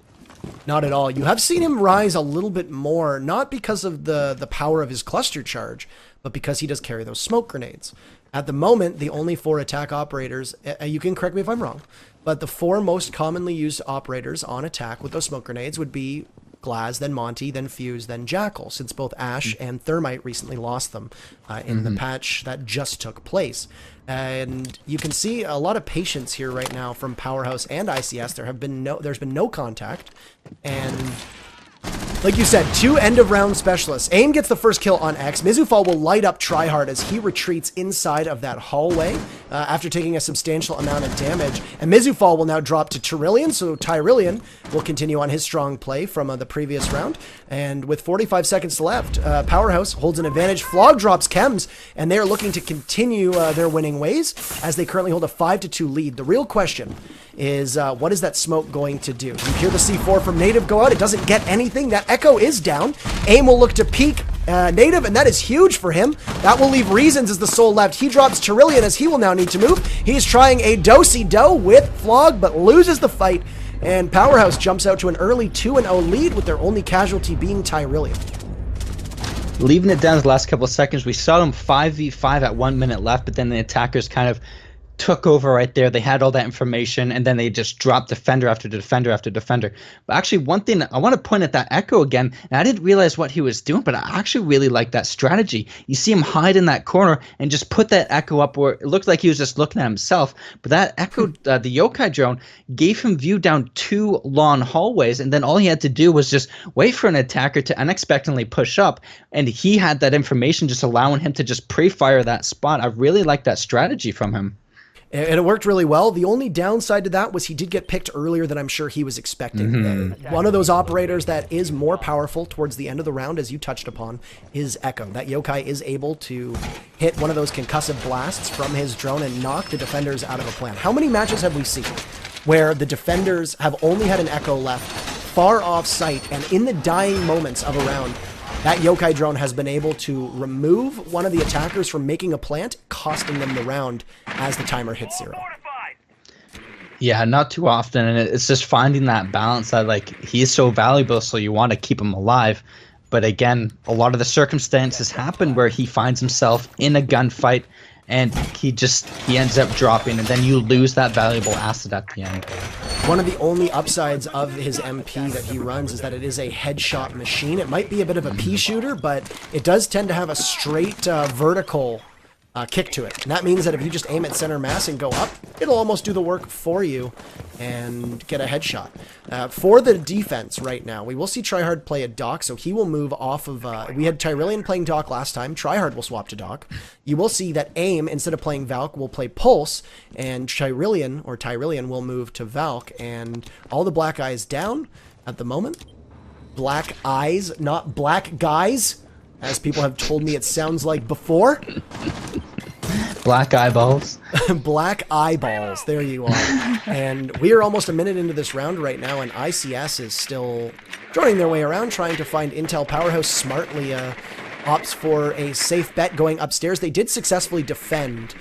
Not at all. You have seen him rise a little bit more, not because of the power of his cluster charge, but because he does carry those smoke grenades. At the moment, the only 4 attack operators, you can correct me if I'm wrong, but the 4 most commonly used operators on attack with those smoke grenades would be Glaz, then Monty, then Fuse, then Jackal, since both Ash and Thermite recently lost them in the patch that just took place. And you can see a lot of patience here right now from PowerHaus and ICS. There's been no contact, and like you said, 2 end-of-round specialists. AIM gets the first kill on X. Mizufal will light up Tryhard as he retreats inside of that hallway after taking a substantial amount of damage. And Mizufal will now drop to Tyrillian, so Tyrillian will continue on his strong play from the previous round. And with 45 seconds left, PowerHaus holds an advantage. Flog drops Chems, and they're looking to continue their winning ways as they currently hold a 5-2 lead. The real question is, what is that smoke going to do? You hear the C4 from Native go out. It doesn't get anything. That Echo is down. AIM will look to peek Native, and that is huge for him. That will leave Reasons as the soul left. He drops Tyrillian as he will now need to move. He's trying a do-si-do with Flog, but loses the fight. And PowerHaus jumps out to an early 2-0 lead, with their only casualty being Tyrillian. Leaving it down to the last couple of seconds, we saw them 5v5 at 1 minute left, but then the attackers kind of took over right there. They had all that information, and then they just dropped defender after defender after defender. But actually, one thing I want to point at that Echo again, and I didn't realize what he was doing, but I actually really like that strategy. You see him hide in that corner and just put that Echo up where it looked like he was just looking at himself. But that Echo, the yokai drone, gave him view down 2 long hallways, and then all he had to do was just wait for an attacker to unexpectedly push up, and he had that information just allowing him to just pre-fire that spot. I really like that strategy from him. And it worked really well. The only downside to that was he did get picked earlier than I'm sure he was expecting. One of those operators that is more powerful towards the end of the round, as you touched upon, is Echo. That yokai is able to hit one of those concussive blasts from his drone and knock the defenders out of a plant. How many matches have we seen where the defenders have only had an Echo left, far off sight, and in the dying moments of a round, that yokai drone has been able to remove one of the attackers from making a plant, costing them the round as the timer hits 0. Yeah, not too often, and it's just finding that balance that, like, he's so valuable, so you want to keep him alive. But again, a lot of the circumstances happen where he finds himself in a gunfight, and he ends up dropping, and then you lose that valuable asset at the end. One of the only upsides of his MP that he runs is that it is a headshot machine. It might be a bit of a pea shooter, but it does tend to have a straight vertical kick to it. And that means that if you just aim at center mass and go up, it'll almost do the work for you and get a headshot. For the defense right now, we will see Tryhard play a Doc, so he will move off of... we had Tyrillian playing Doc last time. Tryhard will swap to Doc. You will see that AIM, instead of playing Valk, will play Pulse, and Tyrillian will move to Valk, and all the black eyes down at the moment. Black eyes, not black guys, as people have told me it sounds like before. Black eyeballs. Black eyeballs. There you are. And we are almost a minute into this round right now, and ICS is still joining their way around, trying to find Intel. PowerHaus smartly opts for a safe bet going upstairs. They did successfully defend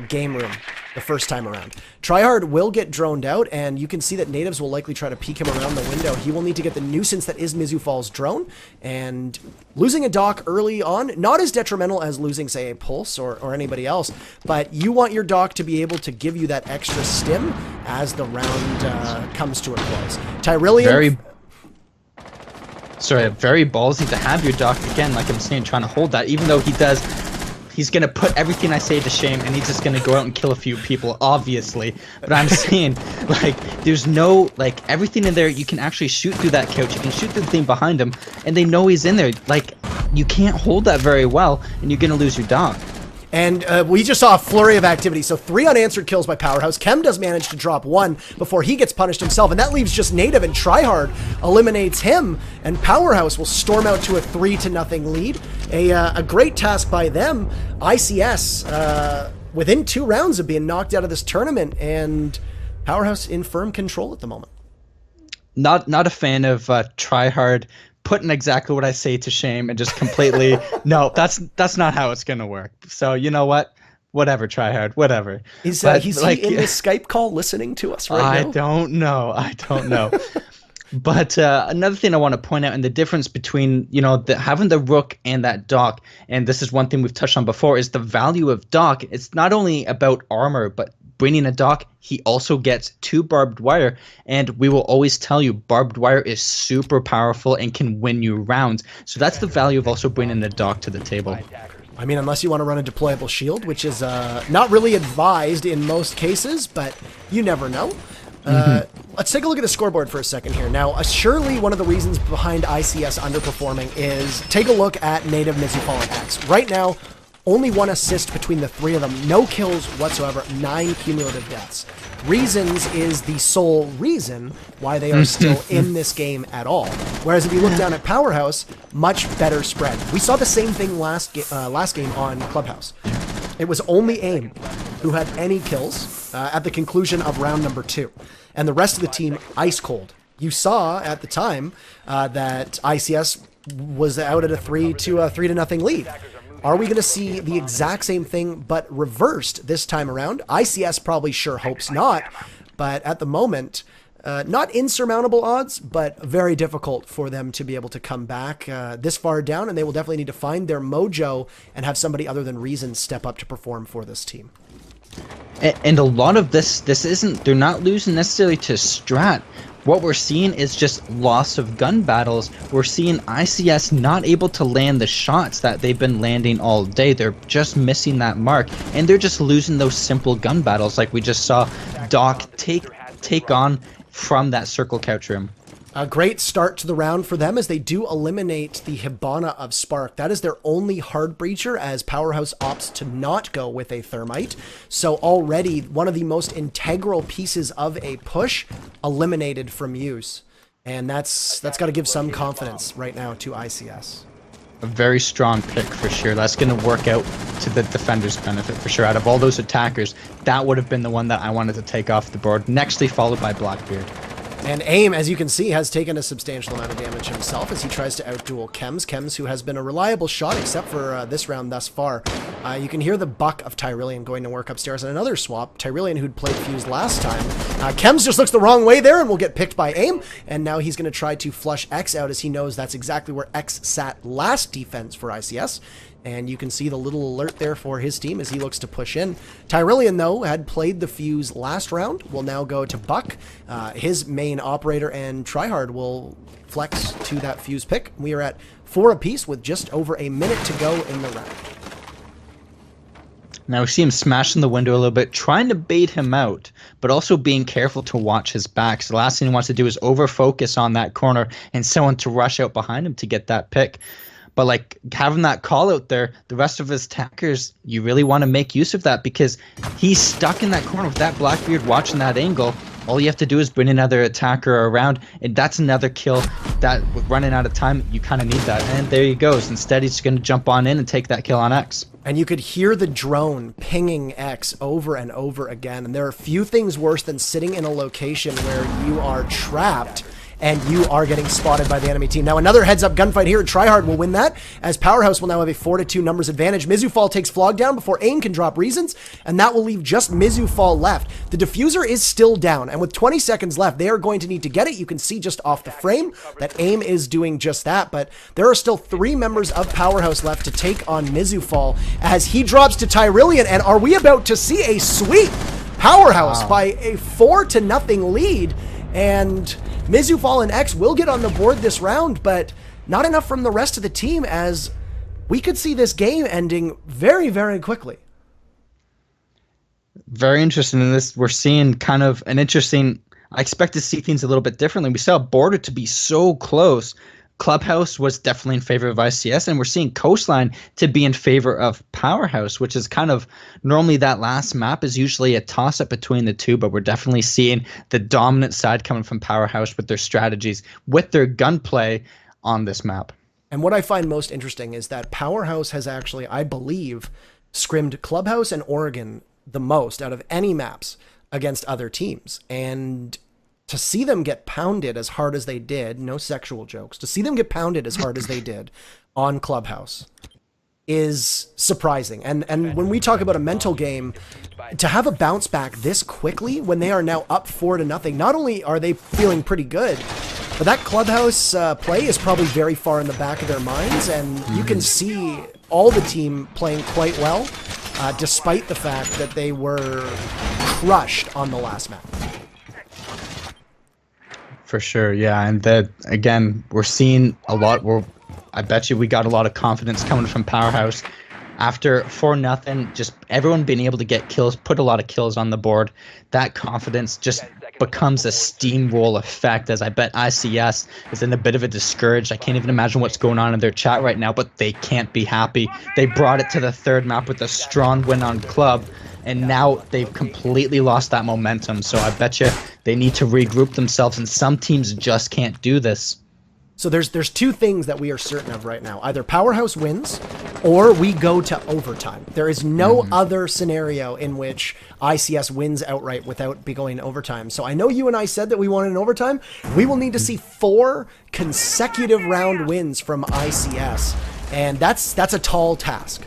game room the first time around. Tryhard will get droned out, and you can see that natives will likely try to peek him around the window. He will need to get the nuisance that is Mizu Fall's drone, and losing a Doc early on, not as detrimental as losing, say, a Pulse or anybody else, but you want your Doc to be able to give you that extra stim as the round comes to a close. Tyrillian... Very ballsy to have your Doc, again, like I'm saying, trying to hold that, even though he's going to put everything I say to shame, and he's just going to go out and kill a few people, obviously. But I'm saying, like, there's no, like, everything in there, you can actually shoot through that couch, you can shoot through the thing behind him, and they know he's in there. Like, you can't hold that very well, and you're going to lose your Doc. And we just saw a flurry of activity. So 3 unanswered kills by PowerHaus. Chem does manage to drop 1 before he gets punished himself. And that leaves just Native, and Tryhard eliminates him. And PowerHaus will storm out to a 3-0 lead. A great task by them. ICS within 2 rounds of being knocked out of this tournament. And PowerHaus in firm control at the moment. Not a fan of Tryhard putting exactly what I say to shame and just completely no, that's not how it's gonna work. So you know what? Whatever, Tryhard, whatever. He's he in this Skype call listening to us right now? I don't know. But another thing I want to point out, and the difference between, you know, having the Rook and that Doc, and this is one thing we've touched on before, is the value of Doc. It's not only about armor, but bringing a Doc, he also gets 2 barbed wire, and we will always tell you barbed wire is super powerful and can win you rounds. So that's the value of also bringing the Doc to the table. I mean, unless you want to run a deployable shield, which is not really advised in most cases, but you never know. Let's take a look at the scoreboard for a second here. Now, surely one of the reasons behind ICS underperforming is take a look at Native, Mizu Fall, and X. Right now, only 1 assist between the 3 of them. No kills whatsoever. 9 cumulative deaths. Reasons is the sole reason why they are still in this game at all. Whereas if you look down at PowerHaus, much better spread. We saw the same thing last game on Clubhouse. It was only AIM who had any kills at the conclusion of round number 2. And the rest of the team, ice cold. You saw at the time that ICS was out at a 3-0 lead. Are we going to see the exact same thing but reversed this time around? ICS probably sure hopes not, but at the moment, not insurmountable odds, but very difficult for them to be able to come back this far down, and they will definitely need to find their mojo and have somebody other than Reason step up to perform for this team. And a lot of this isn't, they're not losing necessarily to strat. What we're seeing is just loss of gun battles. We're seeing ICS not able to land the shots that they've been landing all day. They're just missing that mark, and they're just losing those simple gun battles like we just saw Doc take on from that circle couch room. A great start to the round for them as they do eliminate the Hibana of Spark. That is their only hard breacher as PowerHaus opts to not go with a Thermite. So already one of the most integral pieces of a push eliminated from use. And that's got to give some confidence right now to ICS. A very strong pick for sure. That's going to work out to the defender's benefit for sure. Out of all those attackers, that would have been the one that I wanted to take off the board. Nextly followed by Blackbeard. And AIM, as you can see, has taken a substantial amount of damage himself as he tries to outduel Chems. Chems, who has been a reliable shot, except for this round thus far. You can hear the buck of Tyrillian going to work upstairs. And another swap, Tyrillian, who'd played Fuse last time. Chems just looks the wrong way there and will get picked by AIM. And now he's going to try to flush X out, as he knows that's exactly where X sat last defense for ICS. And you can see the little alert there for his team as he looks to push in. Tyrillian, though, had played the Fuse last round, will now go to Buck. His main operator, and Tryhard will flex to that Fuse pick. We are at 4 apiece with just over a minute to go in the round. Now we see him smashing the window a little bit, trying to bait him out, but also being careful to watch his back. So the last thing he wants to do is over-focus on that corner and someone to rush out behind him to get that pick. But like having that call out there, the rest of his attackers, you really want to make use of that because he's stuck in that corner with that Blackbeard watching that angle. All you have to do is bring another attacker around, and that's another kill. That with running out of time, you kind of need that. And there he goes. Instead, he's going to jump on in and take that kill on X. And you could hear the drone pinging X over and over again. And there are few things worse than sitting in a location where you are trapped and you are getting spotted by the enemy team. Now another heads-up gunfight here, and Tryhard will win that, as PowerHaus will now have a 4-2 numbers advantage. Mizufall takes Flog down before AIM can drop Reasons, and that will leave just Mizufall left. The diffuser is still down, and with 20 seconds left, they are going to need to get it. You can see just off the frame that AIM is doing just that, but there are still 3 members of PowerHaus left to take on Mizufall as he drops to Tyrillian, and are we about to see a sweep? PowerHaus by a 4-0 lead, and Mizufall and X will get on the board this round, but not enough from the rest of the team, as we could see this game ending very, very quickly. Very interesting in this. We're seeing kind of an interesting... I expect to see things a little bit differently. We saw Border to be so close. Clubhouse was definitely in favor of ICS, and we're seeing Coastline to be in favor of PowerHaus, which is kind of normally that last map is usually a toss-up between the two, but we're definitely seeing the dominant side coming from PowerHaus with their strategies, with their gunplay on this map. And what I find most interesting is that PowerHaus has actually, I believe, scrimmed Clubhouse and Oregon the most out of any maps against other teams. And to see them get pounded as hard as they did, no sexual jokes, to see them get pounded as hard as they did on Clubhouse is surprising. And when we talk about a mental game, to have a bounce back this quickly when they are now up 4-0, not only are they feeling pretty good, but that Clubhouse play is probably very far in the back of their minds, and you can see all the team playing quite well, despite the fact that they were crushed on the last map. For sure, yeah, and that again, we're seeing a lot. I bet you we got a lot of confidence coming from PowerHaus after 4-0. Just everyone being able to get kills, put a lot of kills on the board. That confidence just becomes a steamroll effect. As I bet ICS is in a bit of a discouraged. I can't even imagine what's going on in their chat right now, but they can't be happy. They brought it to the 3rd map with a strong win on Club. And now they've completely lost that momentum. So I bet you they need to regroup themselves, and some teams just can't do this. So there's 2 things that we are certain of right now. Either PowerHaus wins, or we go to overtime. There is no other scenario in which ICS wins outright without going overtime. So I know you and I said that we wanted an overtime. We will need to see 4 consecutive round wins from ICS, and that's a tall task.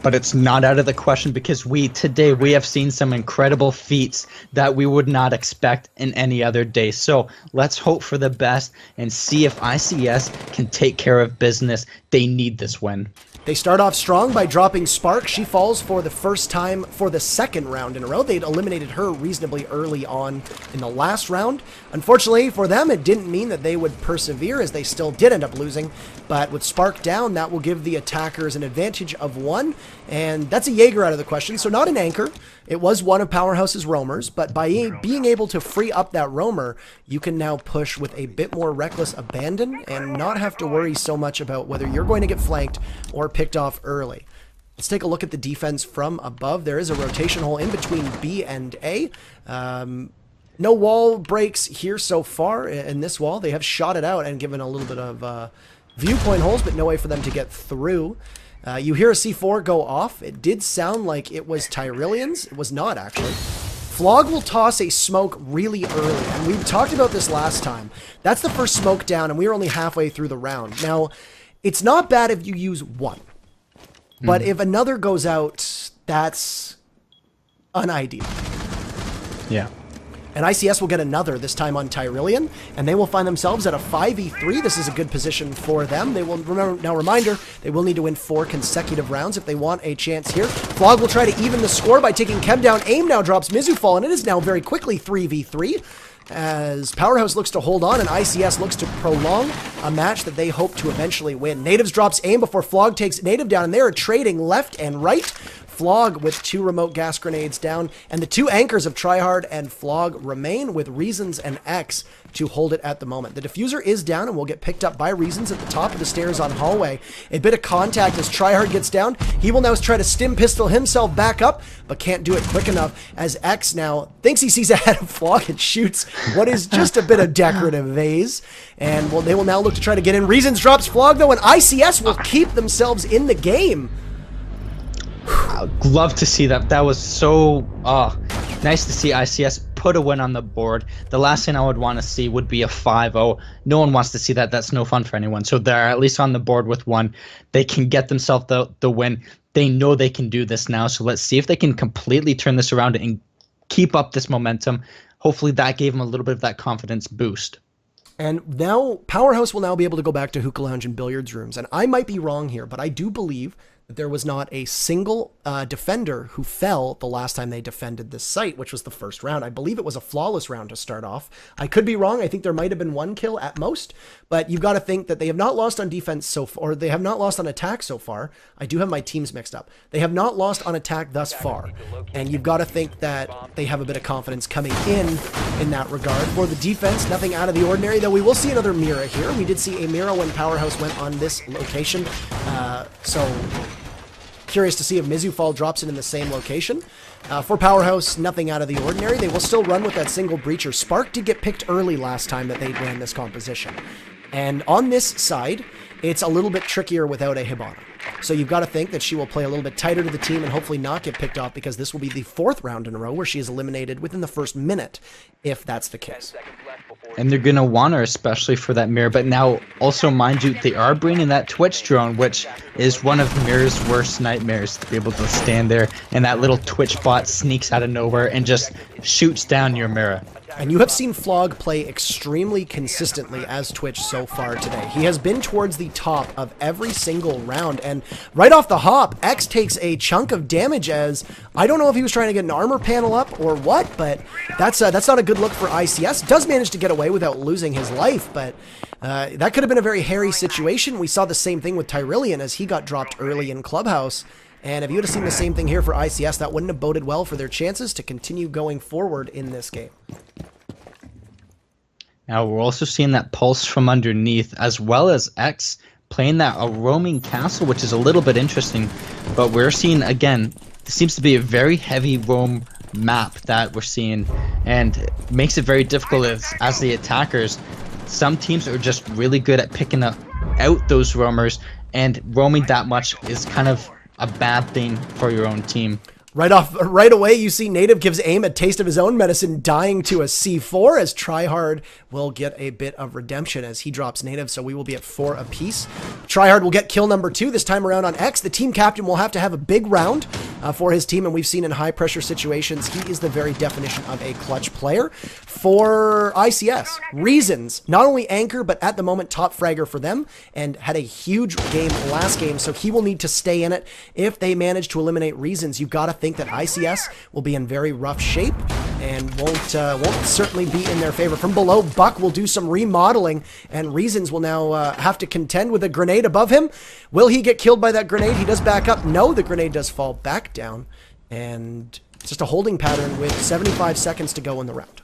But it's not out of the question because today we have seen some incredible feats that we would not expect in any other day. So let's hope for the best and see if ICS can take care of business. They need this win. They start off strong by dropping Spark. She falls for the first time for the 2nd round in a row. They'd eliminated her reasonably early on in the last round. Unfortunately for them, it didn't mean that they would persevere, as they still did end up losing. But with Spark down, that will give the attackers an advantage of 1. And that's a Jaeger out of the question, so not an Anchor. It was one of PowerHaus's roamers, but by being able to free up that roamer, you can now push with a bit more reckless abandon and not have to worry so much about whether you're going to get flanked or picked off early. Let's take a look at the defense from above. There is a rotation hole in between B and A. No wall breaks here so far in this wall. They have shot it out and given a little bit of viewpoint holes, but no way for them to get through. You hear a C4 go off. It did sound like it was Tyrillian's. It was not, actually. Flog will toss a smoke really early, and we talked about this last time. That's the first smoke down, and we were only halfway through the round. Now, it's not bad if you use one, but if another goes out, that's unideal. Yeah. And ICS will get another, this time on Tyrillian, and they will find themselves at a 5v3. This is a good position for them. They will, reminder, they will need to win 4 consecutive rounds if they want a chance here. Flog will try to even the score by taking Chem down. Aim now drops Mizufall, and it is now very quickly 3v3. As PowerHaus looks to hold on and ICS looks to prolong a match that they hope to eventually win. Natives drops Aim before Flog takes Native down, and they are trading left and right. Flog with 2 remote gas grenades down, and the 2 anchors of Tryhard and Flog remain with Reasons and X to hold it at the moment. The diffuser is down and will get picked up by Reasons at the top of the stairs on hallway. A bit of contact as Tryhard gets down. He will now try to stim pistol himself back up, but can't do it quick enough as X now thinks he sees ahead of Flog and shoots what is just a bit of decorative vase. And well, they will now look to try to get in. Reasons drops Flog though, and ICS will keep themselves in the game. I'd love to see that. That was so nice to see ICS put a win on the board. The last thing I would want to see would be a 5-0. No one wants to see that. That's no fun for anyone. So they're at least on the board with 1. They can get themselves the win. They know they can do this now. So let's see if they can completely turn this around and keep up this momentum. Hopefully that gave them a little bit of that confidence boost. And now PowerHaus will now be able to go back to hookah lounge and billiards rooms. And I might be wrong here, but I do believe that there was not a single defender who fell the last time they defended this site, which was the first round. I believe it was a flawless round to start off. I could be wrong. I think there might have been 1 kill at most, but you've got to think that they have not lost on defense so far, or they have not lost on attack so far. I do have my teams mixed up. They have not lost on attack thus far, and you've got to think that they have a bit of confidence coming in that regard. For the defense, nothing out of the ordinary, though we will see another Mira here. We did see a Mira when PowerHaus went on this location, so curious to see if Mizufall drops it in the same location. For PowerHaus, nothing out of the ordinary. They will still run with that single breacher. Spark did get picked early last time that they ran this composition. And on this side, it's a little bit trickier without a Hibana. So you've got to think that she will play a little bit tighter to the team and hopefully not get picked off, because this will be the 4th round in a row where she is eliminated within the first minute, if that's the case. And they're going to want her, especially for that Mirror. But now, also, mind you, they are bringing that Twitch drone, which is one of Mirror's worst nightmares, to be able to stand there and that little Twitch bot sneaks out of nowhere and just shoots down your Mirror. And you have seen Flog play extremely consistently as Twitch so far today. He has been towards the top of every single round, and right off the hop, X takes a chunk of damage as, I don't know if he was trying to get an armor panel up or what, but that's not a good look for ICS. Does manage to get away without losing his life, but that could have been a very hairy situation. We saw the same thing with Tyrillian as he got dropped early in Clubhouse. And if you would have seen the same thing here for ICS, that wouldn't have boded well for their chances to continue going forward in this game. Now we're also seeing that pulse from underneath, as well as X playing that a roaming castle, which is a little bit interesting. But we're seeing, again, this seems to be a very heavy roam map that we're seeing, and it makes it very difficult as the attackers. Some teams are just really good at picking out those roamers, and roaming that much is kind of a bad thing for your own team. Right away, you see Native gives Aim a taste of his own medicine, dying to a C4, as Tryhard will get a bit of redemption as he drops Native, so we will be at 4 apiece. Tryhard will get kill number 2, this time around on X. The team captain will have to have a big round for his team, and we've seen in high-pressure situations, he is the very definition of a clutch player. For ICS, Reasons, not only anchor, but at the moment top fragger for them, and had a huge game last game, so he will need to stay in it. If they manage to eliminate Reasons, you've got to think that ICS will be in very rough shape and won't certainly be in their favor. From below, Buck will do some remodeling, and Reasons will now have to contend with a grenade above him. Will he get killed by that grenade? He does back up. No, the grenade does fall back down, and it's just a holding pattern with 75 seconds to go in the round.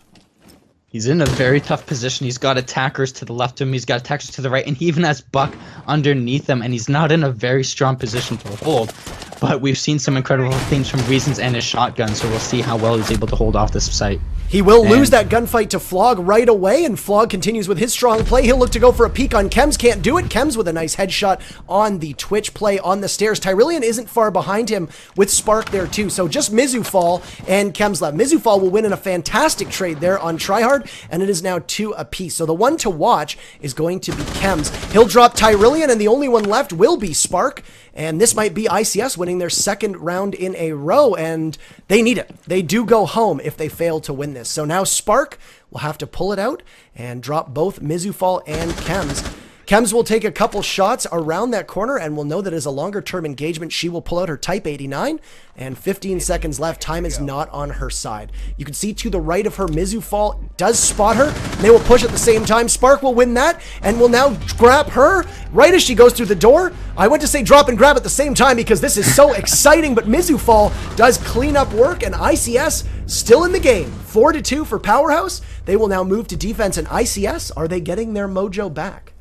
He's in a very tough position. He's got attackers to the left of him. He's got attackers to the right, and he even has Buck underneath him, and he's not in a very strong position to hold. but we've seen some incredible things from Reasons and his shotgun, so we'll see how well he's able to hold off this site. He will lose that gunfight to Flog right away, and Flog continues with his strong play. He'll look to go for a peek on Chems, can't do it. Chems with a nice headshot on the Twitch play on the stairs. Tyrillian isn't far behind him with Spark there too, so just Mizufall and Chems left. Mizufall will win in a fantastic trade there on Tryhard, and it is now 2 apiece. So the one to watch is going to be Chems. He'll drop Tyrillian, and the only one left will be Spark. And this might be ICS winning their second round in a row, and they need it. They do go home if they fail to win this. So now Spark will have to pull it out and drop both Mizufall and Chems. Chems will take a couple shots around that corner and will know that as a longer-term engagement, she will pull out her Type 89, and 15 seconds left. Time is not on her side. You can see to the right of her, Mizufall does spot her. They will push at the same time. Spark will win that and will now grab her right as she goes through the door. I went to say drop and grab at the same time because this is so exciting, but Mizufall does clean up work, and ICS still in the game. 4-2 for PowerHaus. They will now move to defense, and ICS, are they getting their mojo back?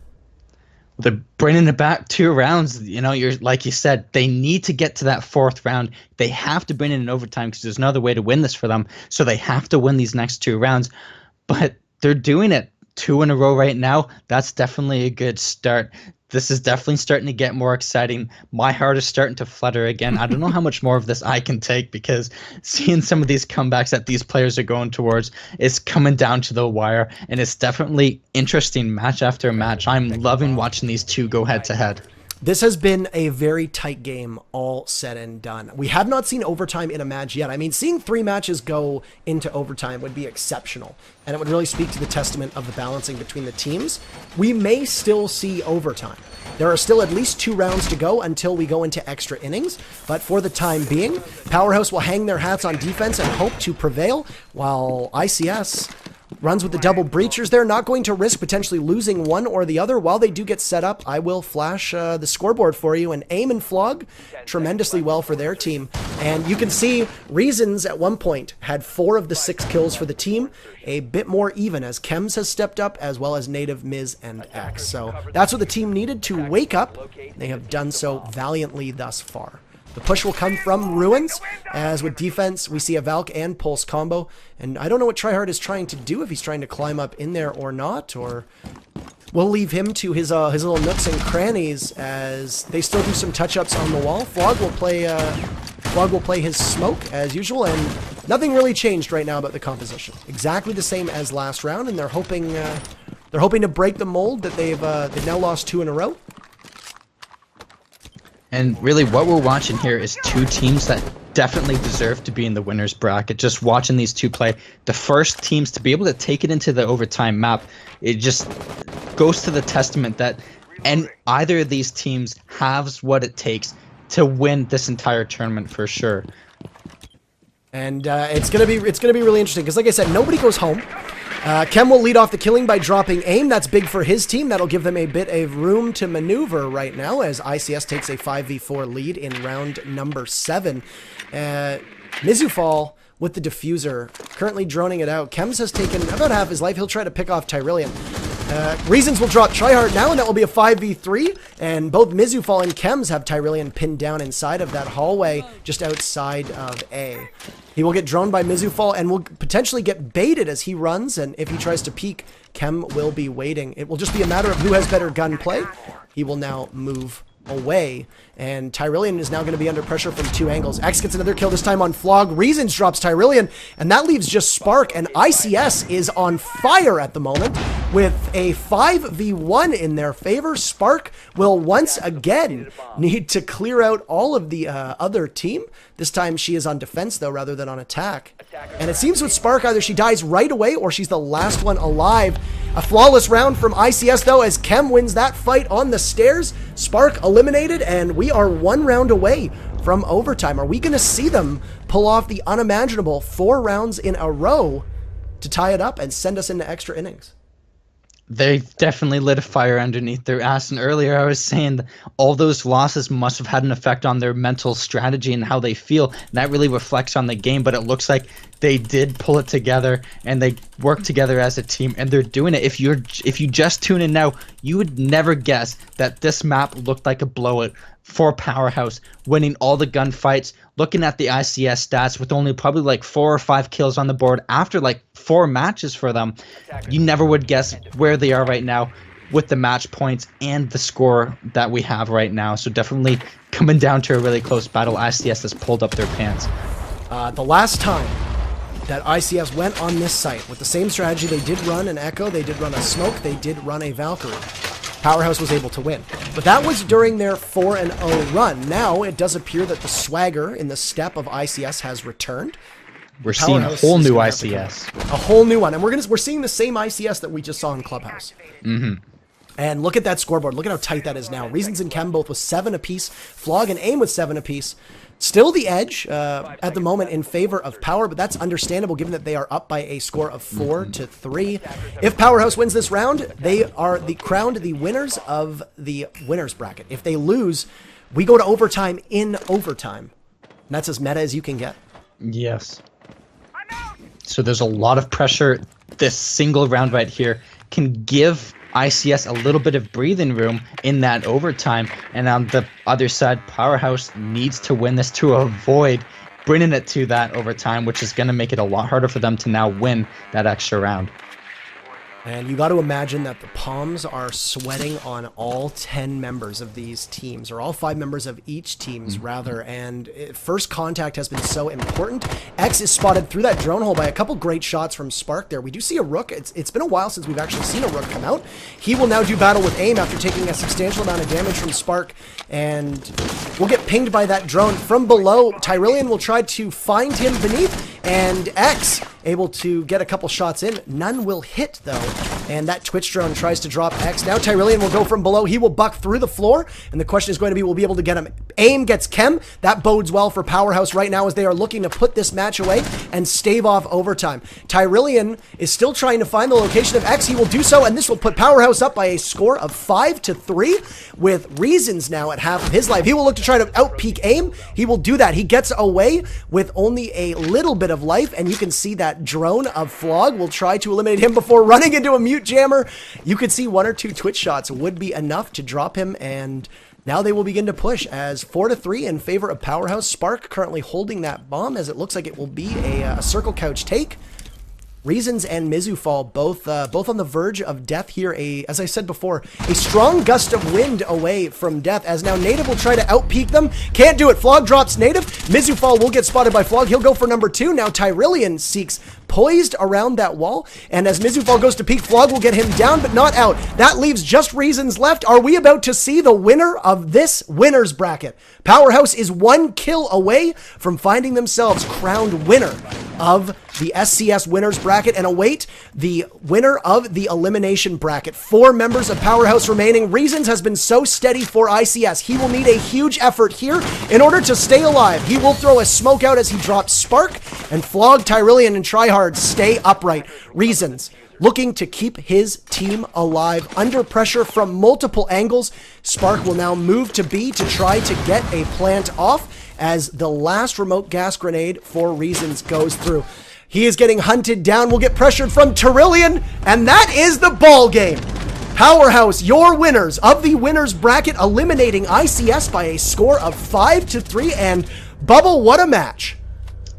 They're bringing it back 2 rounds. You know, like you said, they need to get to that 4th round. They have to bring it in overtime because there's no other way to win this for them. So they have to win these next 2 rounds. But they're doing it 2 in a row right now. That's definitely a good start. This is definitely starting to get more exciting. My heart is starting to flutter again. I don't know how much more of this I can take because seeing some of these comebacks that these players are going towards is coming down to the wire, and it's definitely interesting match after match. I'm loving watching these 2 go head-to-head. This has been a very tight game, all said and done. We have not seen overtime in a match yet. I mean, seeing 3 matches go into overtime would be exceptional, and it would really speak to the testament of the balancing between the teams. We may still see overtime. There are still at least 2 rounds to go until we go into extra innings, but for the time being, PowerHaus will hang their hats on defense and hope to prevail, while ICS runs with the double breachers. They're not going to risk potentially losing one or the other. While they do get set up, I will flash the scoreboard for you. And Aim and Flog tremendously well for their team. And you can see Reasons at one point had 4 of the 6 kills for the team. A bit more even as Chems has stepped up, as well as Native, Miz, and X. So that's what the team needed to wake up. They have done so valiantly thus far. The push will come from Ruins, as with defense, we see a Valk and Pulse combo, and I don't know what Tryhard is trying to do, if he's trying to climb up in there or not, or we'll leave him to his little nooks and crannies, as they still do some touch-ups on the wall. Flog will play his smoke, as usual, and nothing really changed right now about the composition. Exactly the same as last round, and they're hoping to break the mold that they've now lost 2 in a row. And really what we're watching here is 2 teams that definitely deserve to be in the winner's bracket. Just watching these 2 play, the first teams to be able to take it into the overtime map, it just goes to the testament that either of these teams has what it takes to win this entire tournament for sure. And it's gonna be really interesting because, like I said, nobody goes home. Chem will lead off the killing by dropping Aim. That's big for his team. That'll give them a bit of room to maneuver right now as ICS takes a 5v4 lead in round number 7. Mizufall with the diffuser, currently droning it out. Chems has taken about half his life. He'll try to pick off Tyrillian. Reasons will drop Tryhard now, and that will be a 5v3. And both Mizufall and Chems have Tyrillian pinned down inside of that hallway just outside of A. He will get droned by Mizufall and will potentially get baited as he runs, and if he tries to peek, Chem will be waiting. It will just be a matter of who has better gunplay. He will now move away, and Tyrillian is now going to be under pressure from 2 angles. X gets another kill, this time on Flog. Reasons drops Tyrillian, and that leaves just Spark, and ICS is on fire at the moment with a 5v1 in their favor. Spark will once again need to clear out all of the other team. This time she is on defense, though, rather than on attack. And it seems with Spark, either she dies right away or she's the last one alive. A flawless round from ICS, though, as Chem wins that fight on the stairs. Spark eliminated, and we are 1 round away from overtime. Are we going to see them pull off the unimaginable 4 rounds in a row to tie it up and send us into extra innings? They've definitely lit a fire underneath their ass, and earlier I was saying that all those losses must have had an effect on their mental strategy and how they feel, and that really reflects on the game, but it looks like they did pull it together and they work together as a team, and they're doing it. If you just tune in now, you would never guess that this map looked like a blowout for PowerHaus, winning all the gunfights. Looking at the ICS stats with only probably like 4 or 5 kills on the board after like 4 matches for them, you never would guess where they are right now with the match points and the score that we have right now. So definitely coming down to a really close battle. ICS has pulled up their pants. The last time that ICS went on this site with the same strategy, they did run an Echo, they did run a Smoke, they did run a Valkyrie. PowerHaus was able to win. But that was during their 4-0 run. Now it does appear that the swagger in the step of ICS has returned. We're seeing a whole new ICS. A whole new one. And we're seeing the same ICS that we just saw in Clubhouse. Mm-hmm. And look at that scoreboard. Look at how tight that is now. Reasons and Chem both with 7 apiece. Flog and Aim with 7 apiece. Still the edge at the moment in favor of Power, but that's understandable given that they are up by a score of 4-3. If PowerHaus wins this round, they are crowned the winners of the winners bracket. If they lose, we go to overtime in overtime. And that's as meta as you can get. Yes. So there's a lot of pressure. This single round right here can give ICS a little bit of breathing room in that overtime, and on the other side, PowerHaus needs to win this to avoid bringing it to that overtime, which is going to make it a lot harder for them to now win that extra round. And you got to imagine that the palms are sweating on all 10 members of these teams, or all 5 members of each teams, rather. And first contact has been so important. X is spotted through that drone hole by a couple great shots from Spark there. We do see a Rook. It's been a while since we've actually seen a Rook come out. He will now do battle with Aim after taking a substantial amount of damage from Spark, and will get pinged by that drone. From below, Tyrillian will try to find him beneath, and X able to get a couple shots in. None will hit, though. And that Twitch drone tries to drop X. Now Tyrillian will go from below. He will buck through the floor. And the question is going to be, will be able to get him. Aim gets Chem. That bodes well for PowerHaus right now as they are looking to put this match away and stave off overtime. Tyrillian is still trying to find the location of X. He will do so, and this will put PowerHaus up by a score of 5-3 with Reasons now at half of his life. He will look to try to outpeak Aim. He will do that. He gets away with only a little bit of life, and you can see that drone of Flog will try to eliminate him before running into a mute jammer. You could see 1 or 2 Twitch shots would be enough to drop him, and now they will begin to push as 4-3 in favor of PowerHaus. Spark currently holding that bomb as it looks like it will be a circle couch take. Reasons and Mizufall both on the verge of death here. As I said before, a strong gust of wind away from death, as now Native will try to outpeak them. Can't do it. Flog drops Native. Mizufall will get spotted by Flog. He'll go for number 2. Now Tyrillian seeks poised around that wall, and as Mizufall goes to peek, Flog will get him down, but not out. That leaves just Reasons left. Are we about to see the winner of this winners bracket? PowerHaus is 1 kill away from finding themselves crowned winner of the SCS winners bracket and await the winner of the elimination bracket. 4 members of PowerHaus remaining. Reasons has been so steady for ICS. He will need a huge effort here in order to stay alive. He will throw a smoke out as he drops Spark, and Flog, Tyrillian, and Tryhard stay upright. Reasons looking to keep his team alive under pressure from multiple angles. Spark will now move to B to try to get a plant off as the last remote gas grenade for Reasons goes through. He is getting hunted down. Will get pressured from Tyrillian, and that is the ball game. PowerHaus, your winners of the winners bracket, eliminating ICS by a score of 5-3. And Bubble, what a match.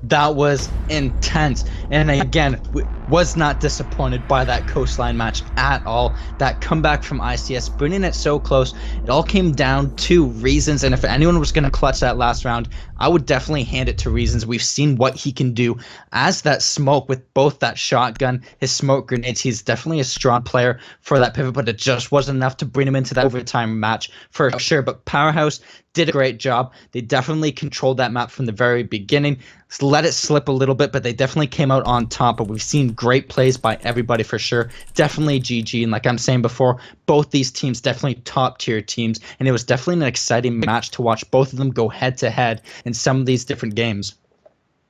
That was intense, and again, was not disappointed by that Coastline match at all. That comeback from ICS, bringing it so close, it all came down to Reasons, and if anyone was going to clutch that last round, I would definitely hand it to Reasons. We've seen what he can do as that smoke with both that shotgun, his smoke grenades. He's definitely a strong player for that pivot, but it just wasn't enough to bring him into that overtime match for sure. But PowerHaus did a great job. They definitely controlled that map from the very beginning. Let it slip a little bit, but they definitely came out on top. But we've seen great plays by everybody for sure. Definitely GG. And like I'm saying before, both these teams definitely top tier teams. And it was definitely an exciting match to watch both of them go head to head in some of these different games.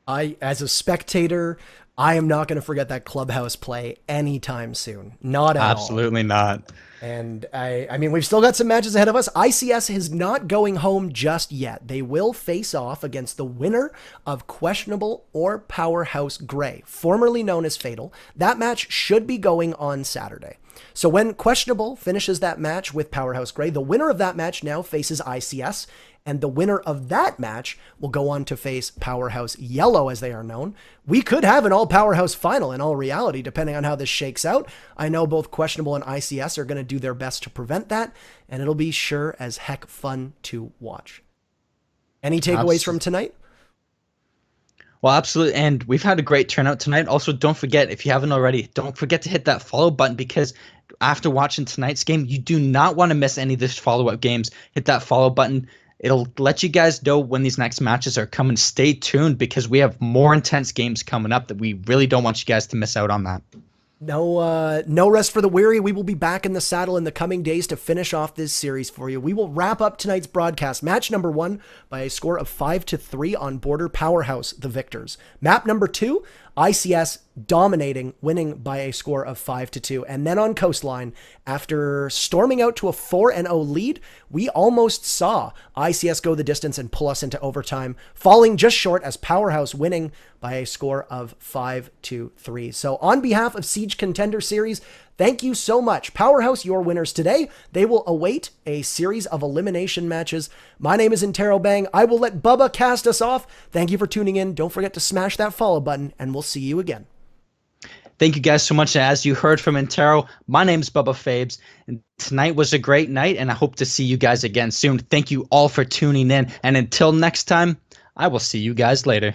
As a spectator, I am not going to forget that Clubhouse play anytime soon. Not at all. Absolutely not. And I mean, we've still got some matches ahead of us. ICS is not going home just yet. They will face off against the winner of Questionable or PowerHaus Gray, formerly known as Fatal. That match should be going on Saturday. So when Questionable finishes that match with PowerHaus Gray, the winner of that match now faces ICS, and the winner of that match will go on to face PowerHaus Yellow, as they are known. We could have an all-PowerHaus final in all reality, depending on how this shakes out. I know both Questionable and ICS are going to do their best to prevent that, and it'll be sure as heck fun to watch. Any takeaways from tonight? Well, absolutely. And we've had a great turnout tonight. Also, don't forget, if you haven't already, don't forget to hit that follow button, because after watching tonight's game, you do not want to miss any of these follow-up games. Hit that follow button. It'll let you guys know when these next matches are coming. Stay tuned, because we have more intense games coming up that we really don't want you guys to miss out on that. No rest for the weary. We will be back in the saddle in the coming days to finish off this series for you. We will wrap up tonight's broadcast. Match number 1 by a score of 5-3 on Border. PowerHaus, the victors. Map number 2, ICS dominating, winning by a score of 5-2. And then on Coastline, after storming out to a 4-0 lead, we almost saw ICS go the distance and pull us into overtime, falling just short as PowerHaus winning by a score of 5-3. So on behalf of Siege Contender Series, thank you so much. PowerHaus, your winners today. They will await a series of elimination matches. My name is Interrobang. I will let Bubba cast us off. Thank you for tuning in. Don't forget to smash that follow button, and we'll see you again. Thank you guys so much. As you heard from Intero, my name's Bubba Fabes, and tonight was a great night, and I hope to see you guys again soon. Thank you all for tuning in, and until next time, I will see you guys later.